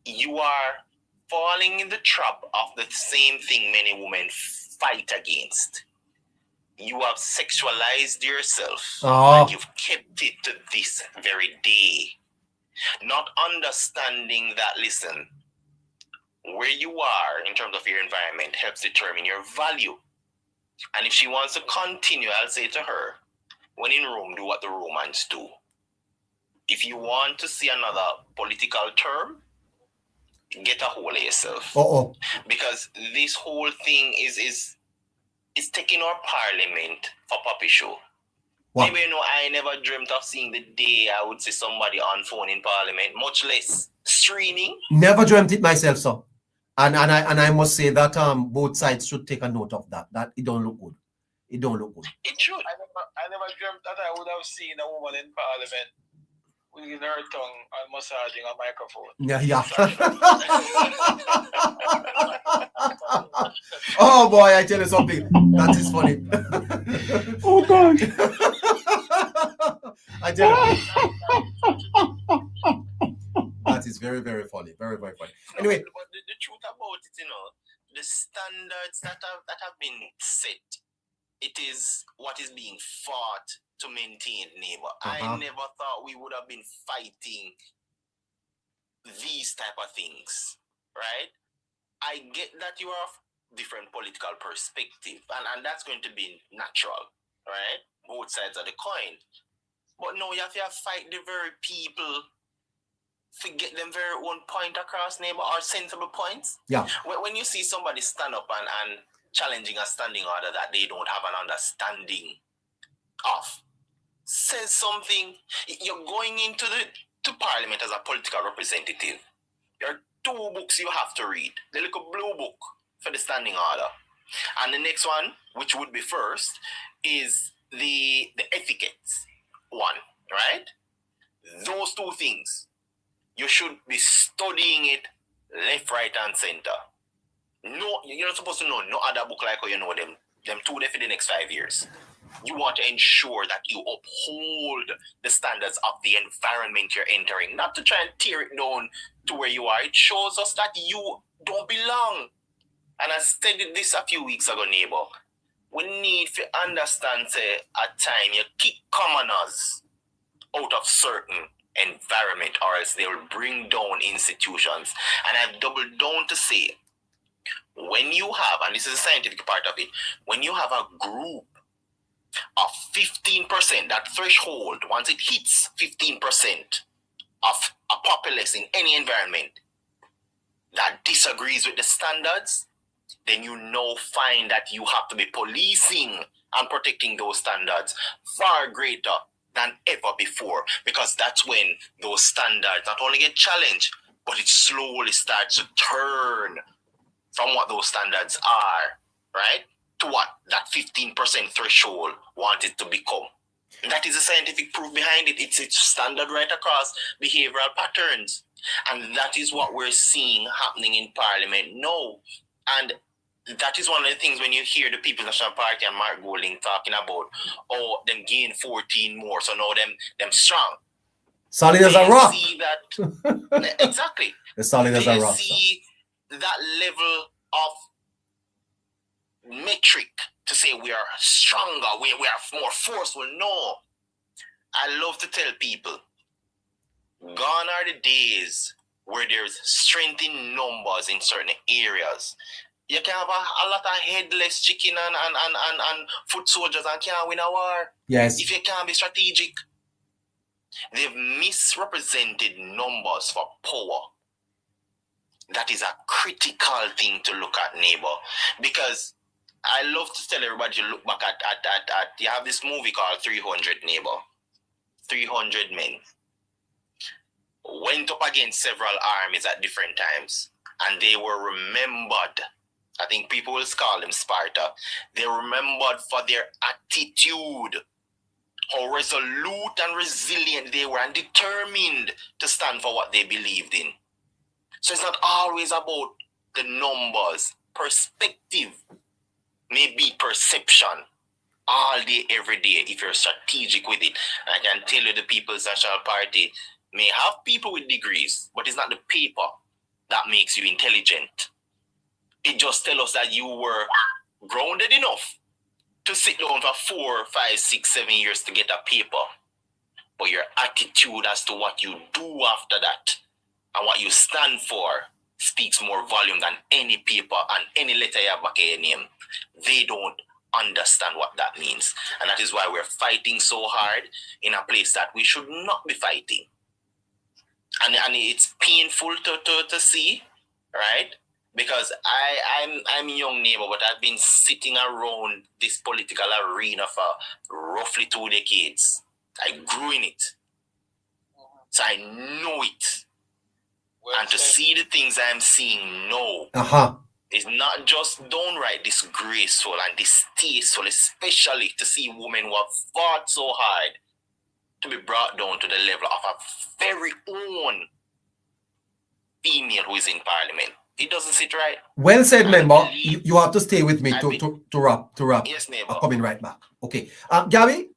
you are falling in the trap of the same thing many women fight against. You have sexualized yourself and you've kept it to this very day. Not understanding that, listen, where you are in terms of your environment helps determine your value. And if she wants to continue, I'll say to her, when in Rome, do what the Romans do. If you want to see another political term, get a hold of yourself. Because this whole thing is taking our Parliament for puppy show. What? Maybe, I never dreamt of seeing the day I would see somebody on phone in Parliament, much less streaming. Never dreamt it myself, sir. And I must say that both sides should take a note of that. That it don't look good. It don't look good. It should. I never dreamt that I would have seen a woman in Parliament with her tongue and massaging a microphone. Yeah. Oh boy, I tell you something. That is funny. Oh gosh. I tell you. That is very, very funny. Very, very funny. Anyway. But the truth about it, the standards that have been set, it is what is being fought to maintain, neighbor. I never thought we would have been fighting these type of things, right? I get that you have different political perspective, and that's going to be natural, right? Both sides of the coin. But no, you have to fight the very people, forget them very own point across, neighbor, or sensible points. Yeah. When you see somebody stand up and challenging a standing order that they don't have an understanding of, says something. You're going into to Parliament as a political representative. There are 2 books you have to read. The little blue book for the standing order, and the next one, which would be first, is the etiquette one, right? those two things, you should be studying it left, right, and center. No, you're not supposed to know no other book like how you know them two there for the next 5 years. You want to ensure that you uphold the standards of the environment you're entering, not to try and tear it down to where you are. It shows us that you don't belong. And I stated this a few weeks ago, neighbor. We need to understand, say, at time you kick commoners out of certain environment, or else they will bring down institutions. And I've doubled down to say, when you have, and this is the scientific part of it, when you have a group of 15%, that threshold, once it hits 15% of a populace in any environment that disagrees with the standards, then you now find that you have to be policing and protecting those standards far greater than ever before, because that's when those standards not only get challenged, but it slowly starts to turn from what those standards are, right, to what that 15% threshold wanted to become. And that is a scientific proof behind it. It's standard right across behavioral patterns. And that is what we're seeing happening in Parliament now. And that is one of the things when you hear the People's National Party and Mark Golding talking about, oh, them gain 14 more, so now them strong. Solid as a rock. See that exactly. They're solid as a rock. See that level of metric to say we are stronger, we are more forceful. No. I love to tell people, gone are the days where there's strength in numbers in certain areas. You can have a lot of headless chicken and foot soldiers and can't win a war. Yes. If you can't be strategic. They've misrepresented numbers for power. That is a critical thing to look at, neighbor. Because I love to tell everybody to look back at you have this movie called 300, neighbor. 300 men went up against several armies at different times, and they were remembered. I think people will call them Sparta. They were remembered for their attitude, how resolute and resilient they were, and determined to stand for what they believed in. So it's not always about the numbers. Perspective may be perception all day, every day, if you're strategic with it. And I can tell you the People's National Party may have people with degrees, but it's not the paper that makes you intelligent. It just tells us that you were grounded enough to sit down for 4, 5, 6, 7 years to get a paper. But your attitude as to what you do after that and what you stand for speaks more volume than any paper and any letter you have back in your name. They don't understand what that means. And that is why we're fighting so hard in a place that we should not be fighting. And it's painful to see, right? Because I'm a young neighbor, but I've been sitting around this political arena for roughly 2 decades. I grew in it. So I know it. Well, and to see the things I'm seeing now is not just downright disgraceful and distasteful, especially to see women who have fought so hard to be brought down to the level of a very own female who is in Parliament. It doesn't sit right. Well said, member. You have to stay with me to wrap. Yes, neighbor. I'm coming right back. Okay. Gabby?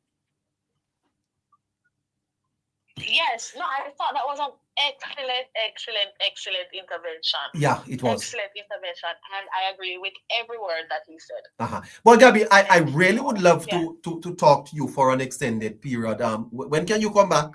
Yes. No, I thought that was an excellent intervention. Yeah, it was. Excellent intervention. And I agree with every word that he said. Well, Gabby, I really would love to talk to you for an extended period. When can you come back?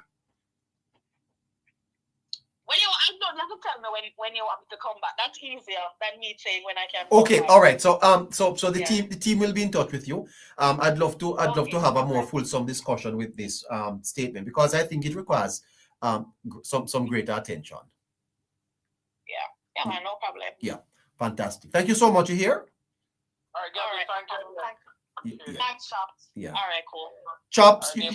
You don't have to tell me when you want me to come back. That's easier than me saying when I can. Okay, all right. So the team will be in touch with you. I'd love to have a more fulsome discussion with this statement, because I think it requires some greater attention. Yeah, man, no problem. Yeah, fantastic. Thank you so much. You here? All right, Gabby, thank you. Thanks, Chops. Yeah. All right, cool. Chops. Right,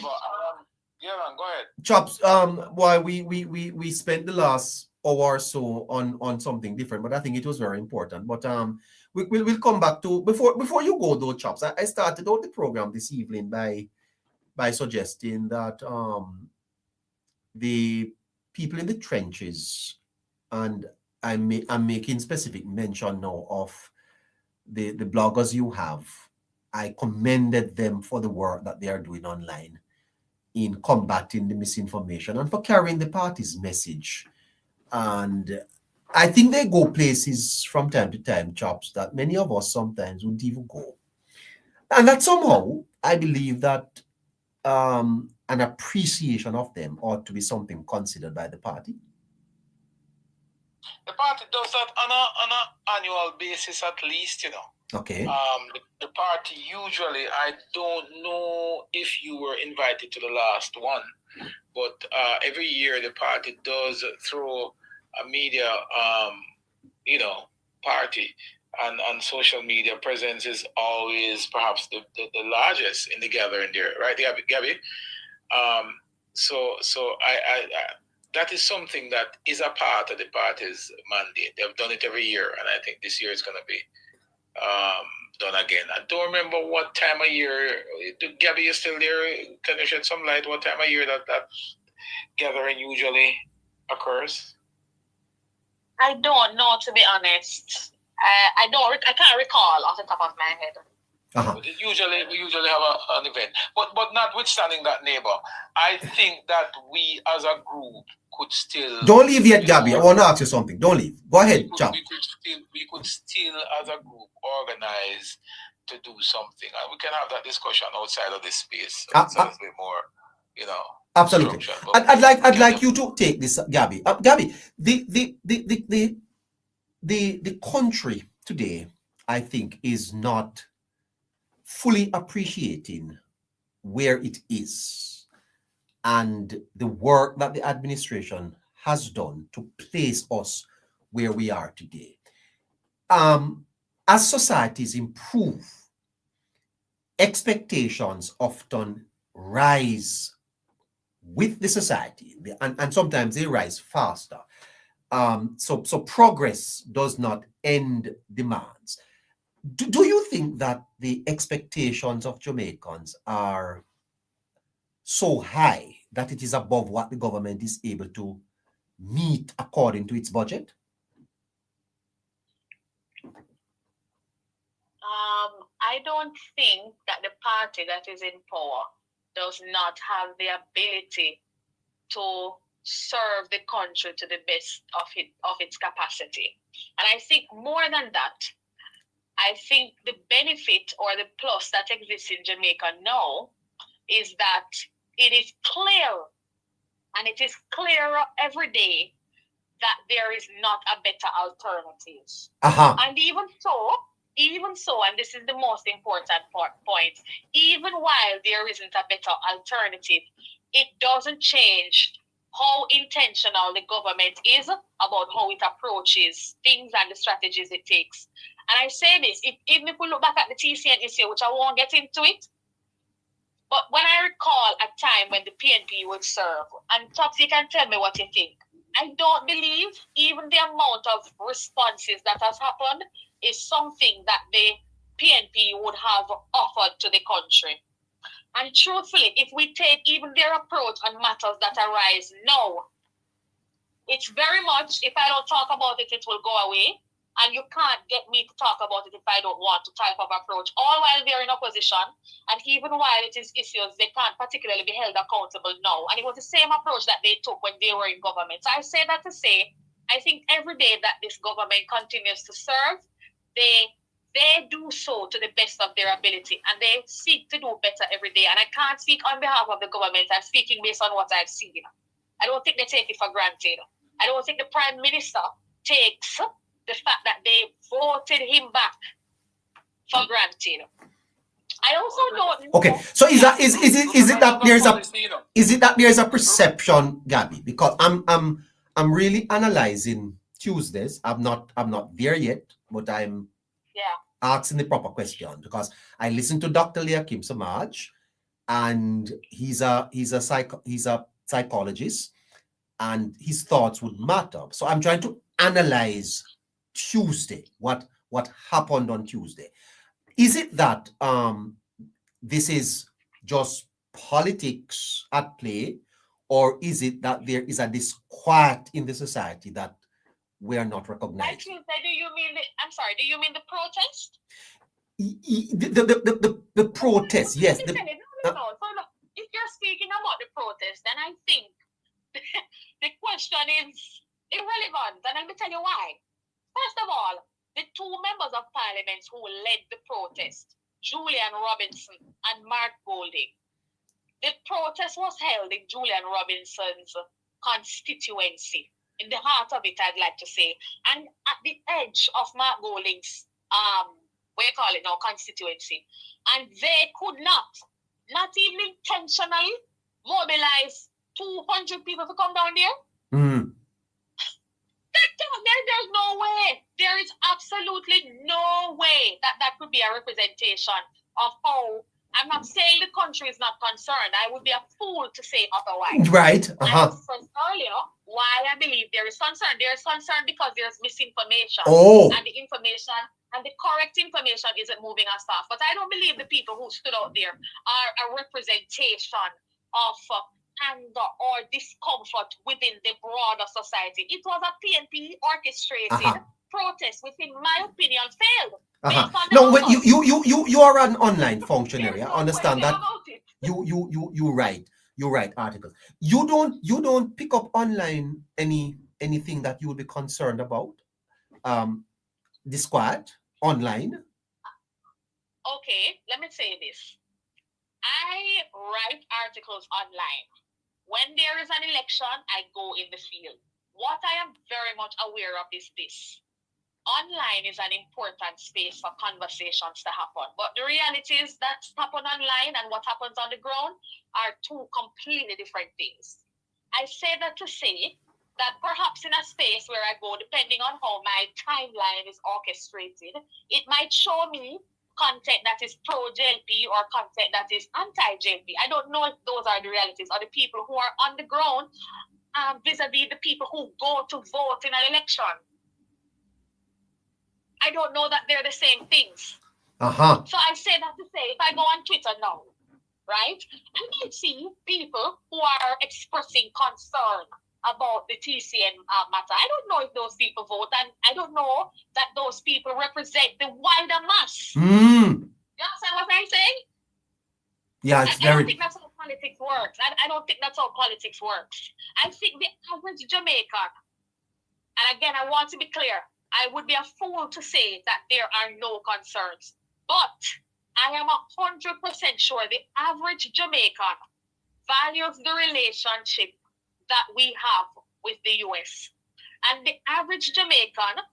yeah, man, go ahead. Chops, why we spent the last hour or so on something different, but I think it was very important. But we'll come back to before you go though, Chops. I started out the program this evening by suggesting that the people in the trenches, and I'm making specific mention now of the bloggers you have. I commended them for the work that they are doing online in combating the misinformation and for carrying the party's message. And I think they go places from time to time, chops, that many of us sometimes wouldn't even go. And that somehow, I believe that an appreciation of them ought to be something considered by the party. The party does that on an annual basis at least, Okay. The party usually, I don't know if you were invited to the last one, but every year the party does throw a media, party, and social media presence is always perhaps the largest in the gathering there, right, Gabby? So I that is something that is a part of the party's mandate. They've done it every year, and I think this year is going to be done again. I don't remember what time of year. Gabby, you still there? Can you shed some light what time of year that gathering usually occurs? I don't know, to be honest. I can't recall off the top of my head. But we usually have an event. But notwithstanding that, neighbor, I think that we as a group could still... Don't leave yet, Gabby. I want to ask you something. Don't leave. Go ahead, chap. We could still, as a group, organize to do something. And we can have that discussion outside of this space. So it's a little bit more, Absolutely. I'd like you to take this, Gabby. Gabby, the country today, I think, is not fully appreciating where it is and the work that the administration has done to place us where we are today. As societies improve, expectations often rise with the society, and sometimes they rise faster. So progress does not end demands. Do you think that the expectations of Jamaicans are so high that it is above what the government is able to meet according to its budget? I don't think that the party that is in power does not have the ability to serve the country to the best of its capacity. And I think more than that, I think the benefit or the plus that exists in Jamaica now is that it is clear, and it is clearer every day, that there is not a better alternative. And even so, and this is the most important point, even while there isn't a better alternative, it doesn't change how intentional the government is about how it approaches things and the strategies it takes. And I say this, even if we look back at the TCN issue, which I won't get into it, but when I recall a time when the PNP would serve, and Tops, you can tell me what you think. I don't believe even the amount of responses that has happened is something that the PNP would have offered to the country. And truthfully, if we take even their approach on matters that arise now, it's very much, if I don't talk about it, it will go away. And you can't get me to talk about it if I don't want to type of approach, all while they're in opposition. And even while it is issues, they can't particularly be held accountable now. And it was the same approach that they took when they were in government. So I say that to say, I think every day that this government continues to serve, they do so to the best of their ability, and they seek to do better every day. And I can't speak on behalf of the government. I'm speaking based on what I've seen. I don't think they take it for granted. I don't think the Prime Minister takes the fact that they voted him back for granted. I also don't know. Okay, so is it that there's a perception, Gabby? Because I'm really analyzing Tuesdays. I'm not there yet, but I'm asking the proper question because I listened to Dr. Leakim Samaj, and he's a psychologist, and his thoughts would matter. So I'm trying to analyze Tuesday, what happened on Tuesday. Is it that this is just politics at play, or is it that there is a disquiet in the society that we are not recognizing? Do you mean I'm sorry, do you mean the protest? The protest, yes. So look, if you're speaking about the protest, then I think the question is irrelevant, and let me tell you why. First of all, the two members of parliament who led the protest, Julian Robinson and Mark Golding, the protest was held in Julian Robinson's constituency, in the heart of it, I'd like to say, and at the edge of Mark Golding's constituency. And they could not even intentionally mobilize 200 people to come down there. There's no way. There is absolutely no way that could be a representation of how. I'm not saying the country is not concerned. I would be a fool to say otherwise. Right. I expressed earlier why I believe there is concern. There is concern because there's misinformation. And the information and the correct information isn't moving as fast. But I don't believe the people who stood out there are a representation of anger or discomfort within the broader society. It was a PNP orchestrated protest, which in my opinion failed. No, when you are an online functionary. I understand that. You write articles. You don't pick up online anything that you would be concerned about. Disquiet online. Okay, let me say this. I write articles online. When there is an election, I go in the field. What I am very much aware of is this. Online is an important space for conversations to happen. But the reality is that happen online and what happens on the ground are two completely different things. I say that to say that perhaps in a space where I go, depending on how my timeline is orchestrated, it might show me content that is pro-JLP or content that is anti-JLP. I don't know if those are the realities or the people who are on the ground vis-a-vis the people who go to vote in an election. I don't know that they're the same things. So I say that to say, if I go on Twitter now, right, I might see people who are expressing concern about the TCN matter. I don't know if those people vote, and I don't know that those people represent the wider mass. You understand what I'm saying? Yeah, it's I don't think that's how politics works. I don't think that's how politics works. I think the average Jamaican, and again, I want to be clear, I would be a fool to say that there are no concerns. But I am 100% sure the average Jamaican values the relationship that we have with the US. And the average Jamaican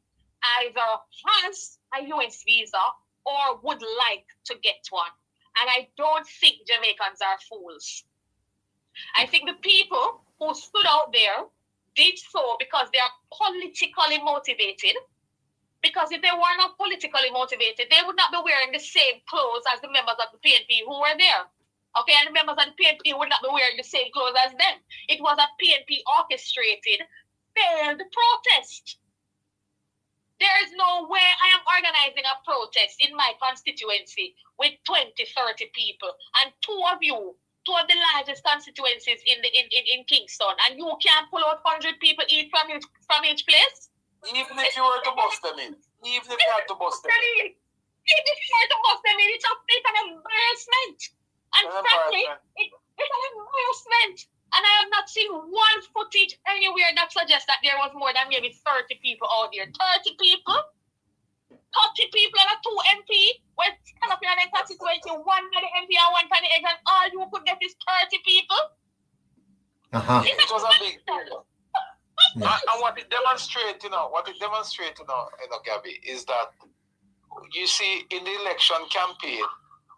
either has a US visa or would like to get one. And I don't think Jamaicans are fools. I think the people who stood out there did so because they are politically motivated. Because if they were not politically motivated, they would not be wearing the same clothes as the members of the PNP who were there. Okay, and the members of the PNP would not be wearing the same clothes as them. It was a PNP orchestrated failed protest. There is no way I am organizing a protest in my constituency with 20, 30 people, and two of the largest constituencies in Kingston, and you can't pull out 100 people each from each place? Even if you were to bust them in. Even if you had to bust them in. Even if you were to bust them in, it's an embarrassment. And frankly, it's an embarrassment. And I have not seen one footage anywhere that suggests that there was more than maybe 30 people out there. 30 people? 30 people and a 2 MP? Well, stand up here and constituency, one by the MP and one by the edge, and all you could get is 30 people? It was a big deal. And what it demonstrates, Gabby, is that you see in the election campaign,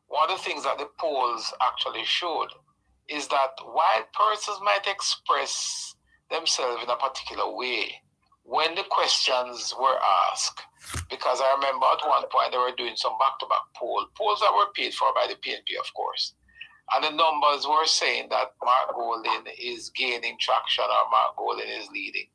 one of the things that the polls actually showed is that while persons might express themselves in a particular way when the questions were asked, because I remember at one point they were doing some back-to-back polls that were paid for by the PNP, of course. And the numbers were saying that Mark Golding is gaining traction or Mark Golding is leading.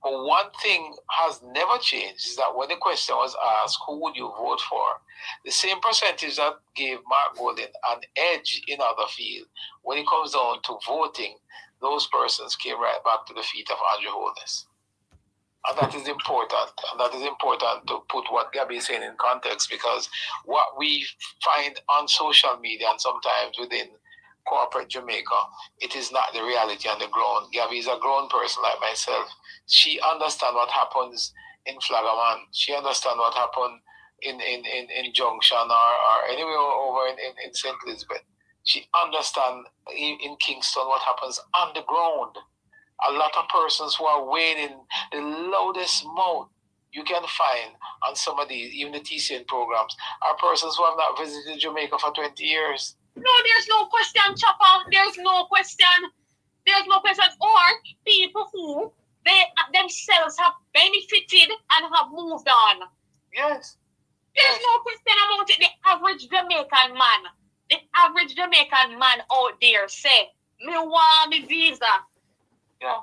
But one thing has never changed is that when the question was asked, who would you vote for? The same percentage that gave Mark Golding an edge in other field when it comes down to voting, those persons came right back to the feet of Andrew Holness. And that is important. And that is important to put what Gabby is saying in context, because what we find on social media and sometimes within corporate Jamaica, it is not the reality on the ground. Gabby is a grown person like myself. She understands what happens in Flagaman. She understands what happened in Junction or anywhere over in St. Elizabeth. She understands in Kingston what happens on the ground. A lot of persons who are waiting the loudest mouth you can find on some of these, even the TCN programs, are persons who have not visited Jamaica for 20 years. No, there's no question, Chopper. There's no question. There's no question. Or people who they themselves have benefited and have moved on. Yes. There's no question about it. The average Jamaican man out there say, me want me visa. Yeah.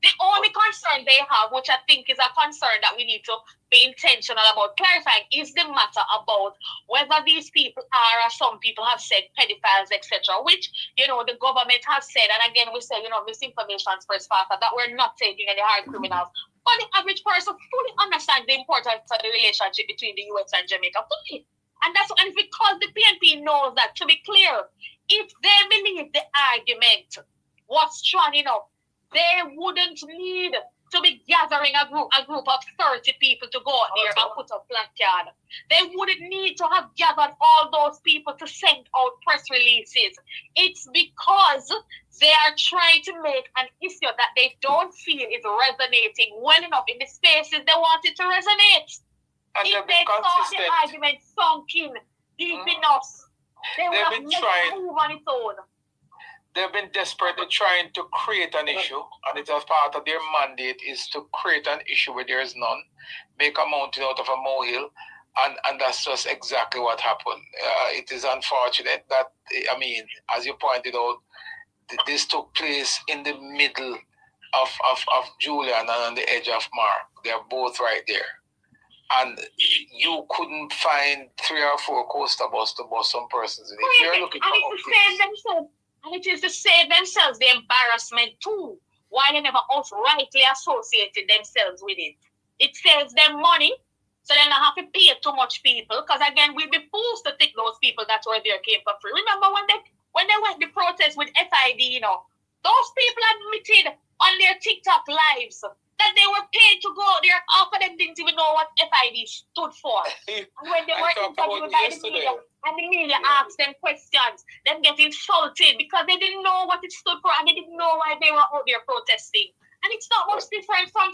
The only concern they have, which I think is a concern that we need to be intentional about clarifying, is the matter about whether these people are, as some people have said, pedophiles, etc., which, the government has said, and again, we say, misinformation spreads faster, that we're not taking any hard criminals. But the average person fully understands the importance of the relationship between the US and Jamaica, fully. And because the PNP knows that, to be clear, if they believe the argument was strong enough, they wouldn't need to be gathering a group of 30 people to go out there and put a placard. They wouldn't need to have gathered all those people to send out press releases. It's because they are trying to make an issue that they don't feel is resonating well enough in the spaces they want it to resonate. And if they thought the argument sunk in deep enough, they would have never moved on its own. They've been desperately trying to create an issue, and it is part of their mandate is to create an issue where there is none, make a mountain out of a molehill, and that's just exactly what happened. It is unfortunate that, as you pointed out, this took place in the middle of Julian and on the edge of Mark. They're both right there. And you couldn't find 3 or 4 coaster bus to bus some persons. If you're looking for and it is to save themselves the embarrassment too, why they never outrightly associated themselves with it. It saves them money, so they don't have to pay too much people, because again, we'd be fools to think those people that were there came for free. Remember when they went to protest with FID, those people admitted on their TikTok lives that they were paid to go out there. Half of them didn't even know what FID stood for. And when they were interviewed by the media, and the media asked them questions, them get insulted because they didn't know what it stood for and they didn't know why they were out there protesting. And it's not much different from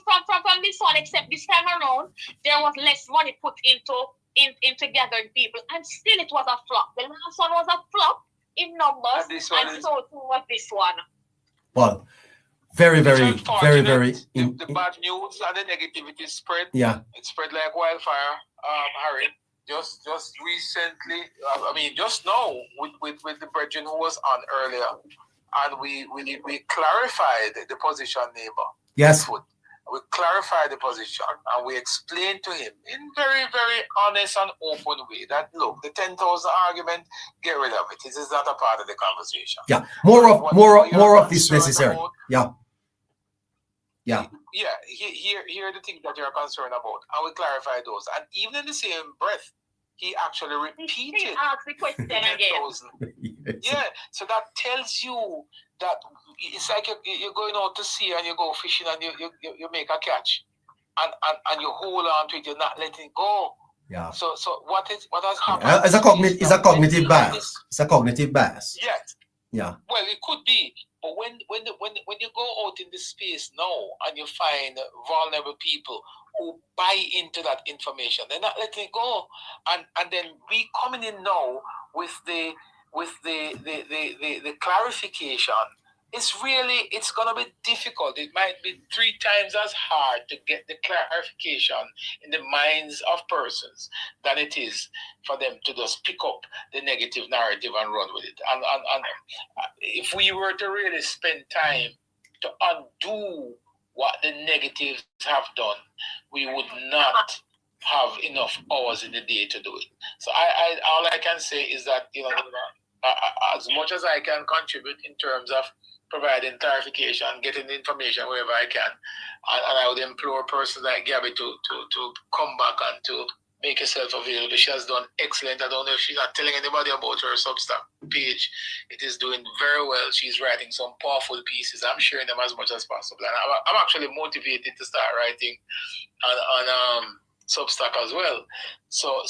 this one, except this time around, there was less money put into gathering people, and still it was a flop. The last one was a flop in numbers, and so too was this one. Well, very. The bad news and the negativity spread. Yeah. It spread like wildfire, Harry. Just recently, just now with the brethren who was on earlier, and we clarified the position, neighbor. Yes. We clarified the position and we explained to him in very, very honest and open way that, look, the 10,000 argument, get rid of it. It is not a part of the conversation. Yeah. More of this necessary. Yeah. Here are the things that you're concerned about, and we clarify those. And even in the same breath, he actually repeated. He asked the question again. Yeah, so that tells you that it's like you're going out to sea and you go fishing and you make a catch, and you hold on to it. You're not letting it go. Yeah. So what has happened? It's a cognitive bias. It's a cognitive bias. Yes. Yeah. Well, it could be. But when you go out in this space now and you find vulnerable people who buy into that information, they're not letting it go. And then we coming in now with the clarification. It's gonna be difficult. It might be 3 times as hard to get the clarification in the minds of persons than it is for them to just pick up the negative narrative and run with it. And if we were to really spend time to undo what the negatives have done, we would not have enough hours in the day to do it. So I all I can say is that, as much as I can contribute in terms of providing clarification, getting information wherever I can. And I would implore persons like Gabby to come back and to make herself available. She has done excellent. I don't know if she's not telling anybody about her Substack page. It is doing very well. She's writing some powerful pieces. I'm sharing them as much as possible. And I'm actually motivated to start writing on Substack as well. So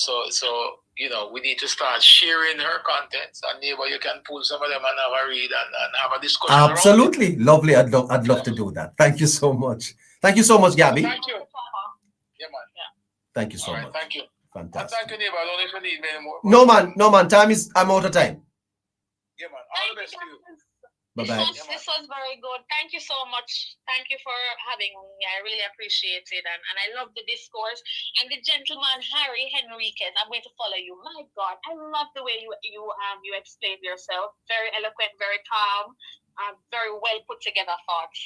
you know, we need to start sharing her contents. And neighbor, you can pull some of them and have a read and have a discussion. Absolutely. Lovely. I'd love to do that. Thank you so much. Thank you so much, Gabby. Thank you. Yeah, man. Yeah. Thank you so All right, much. thank you. Fantastic. And thank you, neighbor. I don't know if you need me anymore. No, man. I'm out of time. Yeah, man. All the best to you. Bye-bye. This was very good. Thank you so much. Thank you for having me. I really appreciate it. And I love the discourse. And the gentleman, Harry Henriquez, I'm going to follow you. My God, I love the way you explained yourself. Very eloquent, very calm, very well put together thoughts.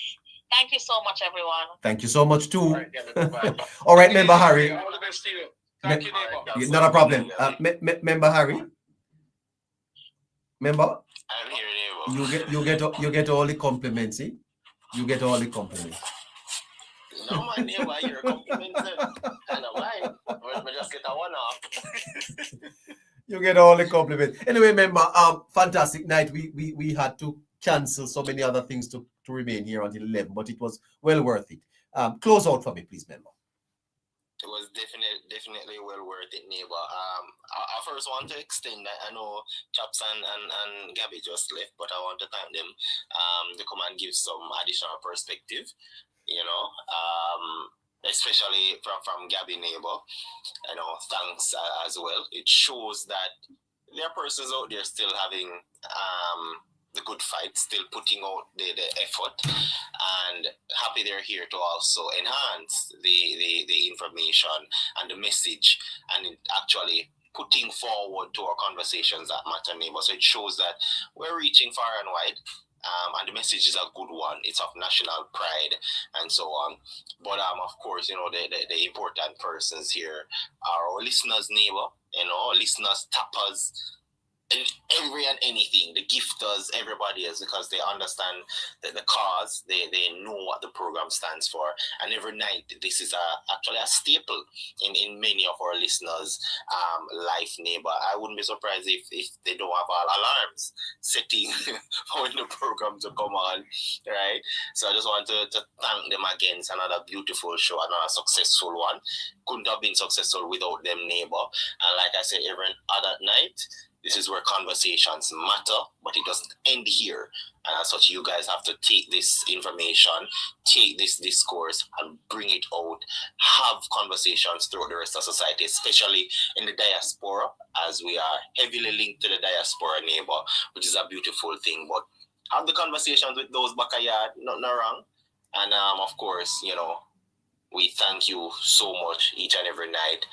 Thank you so much, everyone. Thank you so much, too. All right, yeah, All right, member Harry. All the best to you. Thank you, neighbor. Not a problem. Member Harry. Member? I'm here, neighbor. You get all the compliments, eh? You get all the compliments. No, man, neighbor, you're complimenting. And I'm lying. We just get a one off. You get all the compliments. Anyway, member, fantastic night. We had to cancel so many other things to remain here until 11, but it was well worth it. Close out for me, please, member. It was definitely well worth it, neighbor. I first want to extend that. I know Chaps and Gabby just left, but I want to thank them to come and give some additional perspective, you know, especially from Gabby, neighbor. You know, thanks as well. It shows that there are persons out there still having the good fight, still putting out the effort, and happy they're here to also enhance the information and the message, and actually putting forward to our conversations that matter, neighbor. So it shows that we're reaching far and wide, and the message is a good one. It's of national pride and so on. But of course, you know, the important persons here are our listeners, neighbor. You know, listeners, tappers, every and anything, the gifters, everybody is, because they understand the cause, they know what the program stands for, and every night this is actually a staple in many of our listeners' life, neighbor. I wouldn't be surprised if they don't have all alarms setting for when the program to come on, right? So I just want to thank them again. It's another beautiful show, another successful one. Couldn't have been successful without them, neighbor. And like I said, every other night, this is where conversations matter, but it doesn't end here. And as such, you guys have to take this information, take this discourse, and bring it out. Have conversations throughout the rest of society, especially in the diaspora, as we are heavily linked to the diaspora, neighbor, which is a beautiful thing. But have the conversations with those backyard, nothing wrong. And of course, you know, we thank you so much each and every night.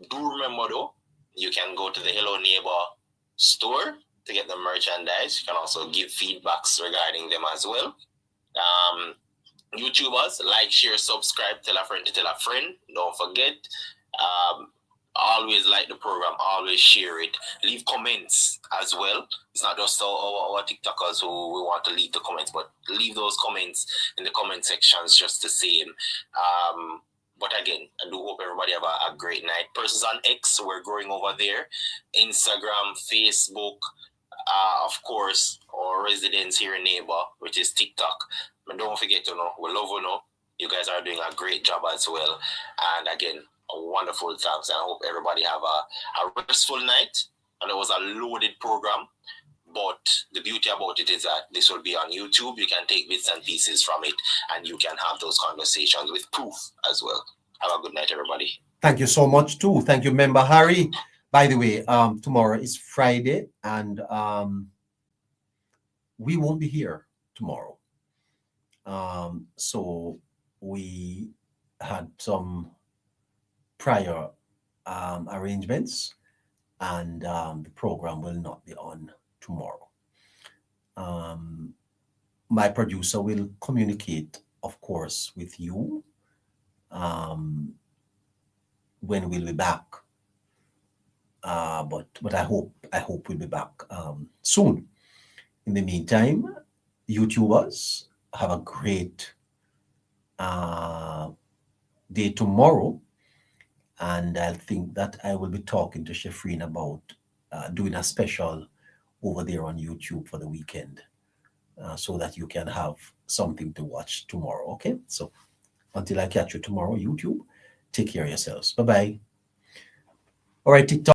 Do remember though, you can go to the Hello Neighbor store to get the merchandise. You can also give feedbacks regarding them as well. YouTubers, like, share, subscribe, tell a friend to tell a friend. Don't forget. Always like the program, always share it. Leave comments as well. It's not just our TikTokers who we want to leave the comments, but leave those comments in the comment sections just the same. But again, I do hope everybody have a great night. Persons on X, we're growing over there. Instagram, Facebook, of course, our residents here in Neighbor, which is TikTok. But don't forget to know, we love you know. You guys are doing a great job as well. And again, a wonderful thanks. And I hope everybody have a restful night. And it was a loaded program. But the beauty about it is that this will be on YouTube. You can take bits and pieces from it, and you can have those conversations with proof as well. Have a good night, everybody. Thank you so much, too. Thank you, member Harry. By the way, tomorrow is Friday, and we won't be here tomorrow. So we had some prior arrangements, and the program will not be on tomorrow. My producer will communicate, of course, with you when we'll be back. But I hope we'll be back soon. In the meantime, YouTubers, have a great day tomorrow. And I think that I will be talking to Shefreen about doing a special over there on YouTube for the weekend, so that you can have something to watch tomorrow. Okay, so until I catch you tomorrow, YouTube, take care of yourselves. Bye bye. All right, TikTok.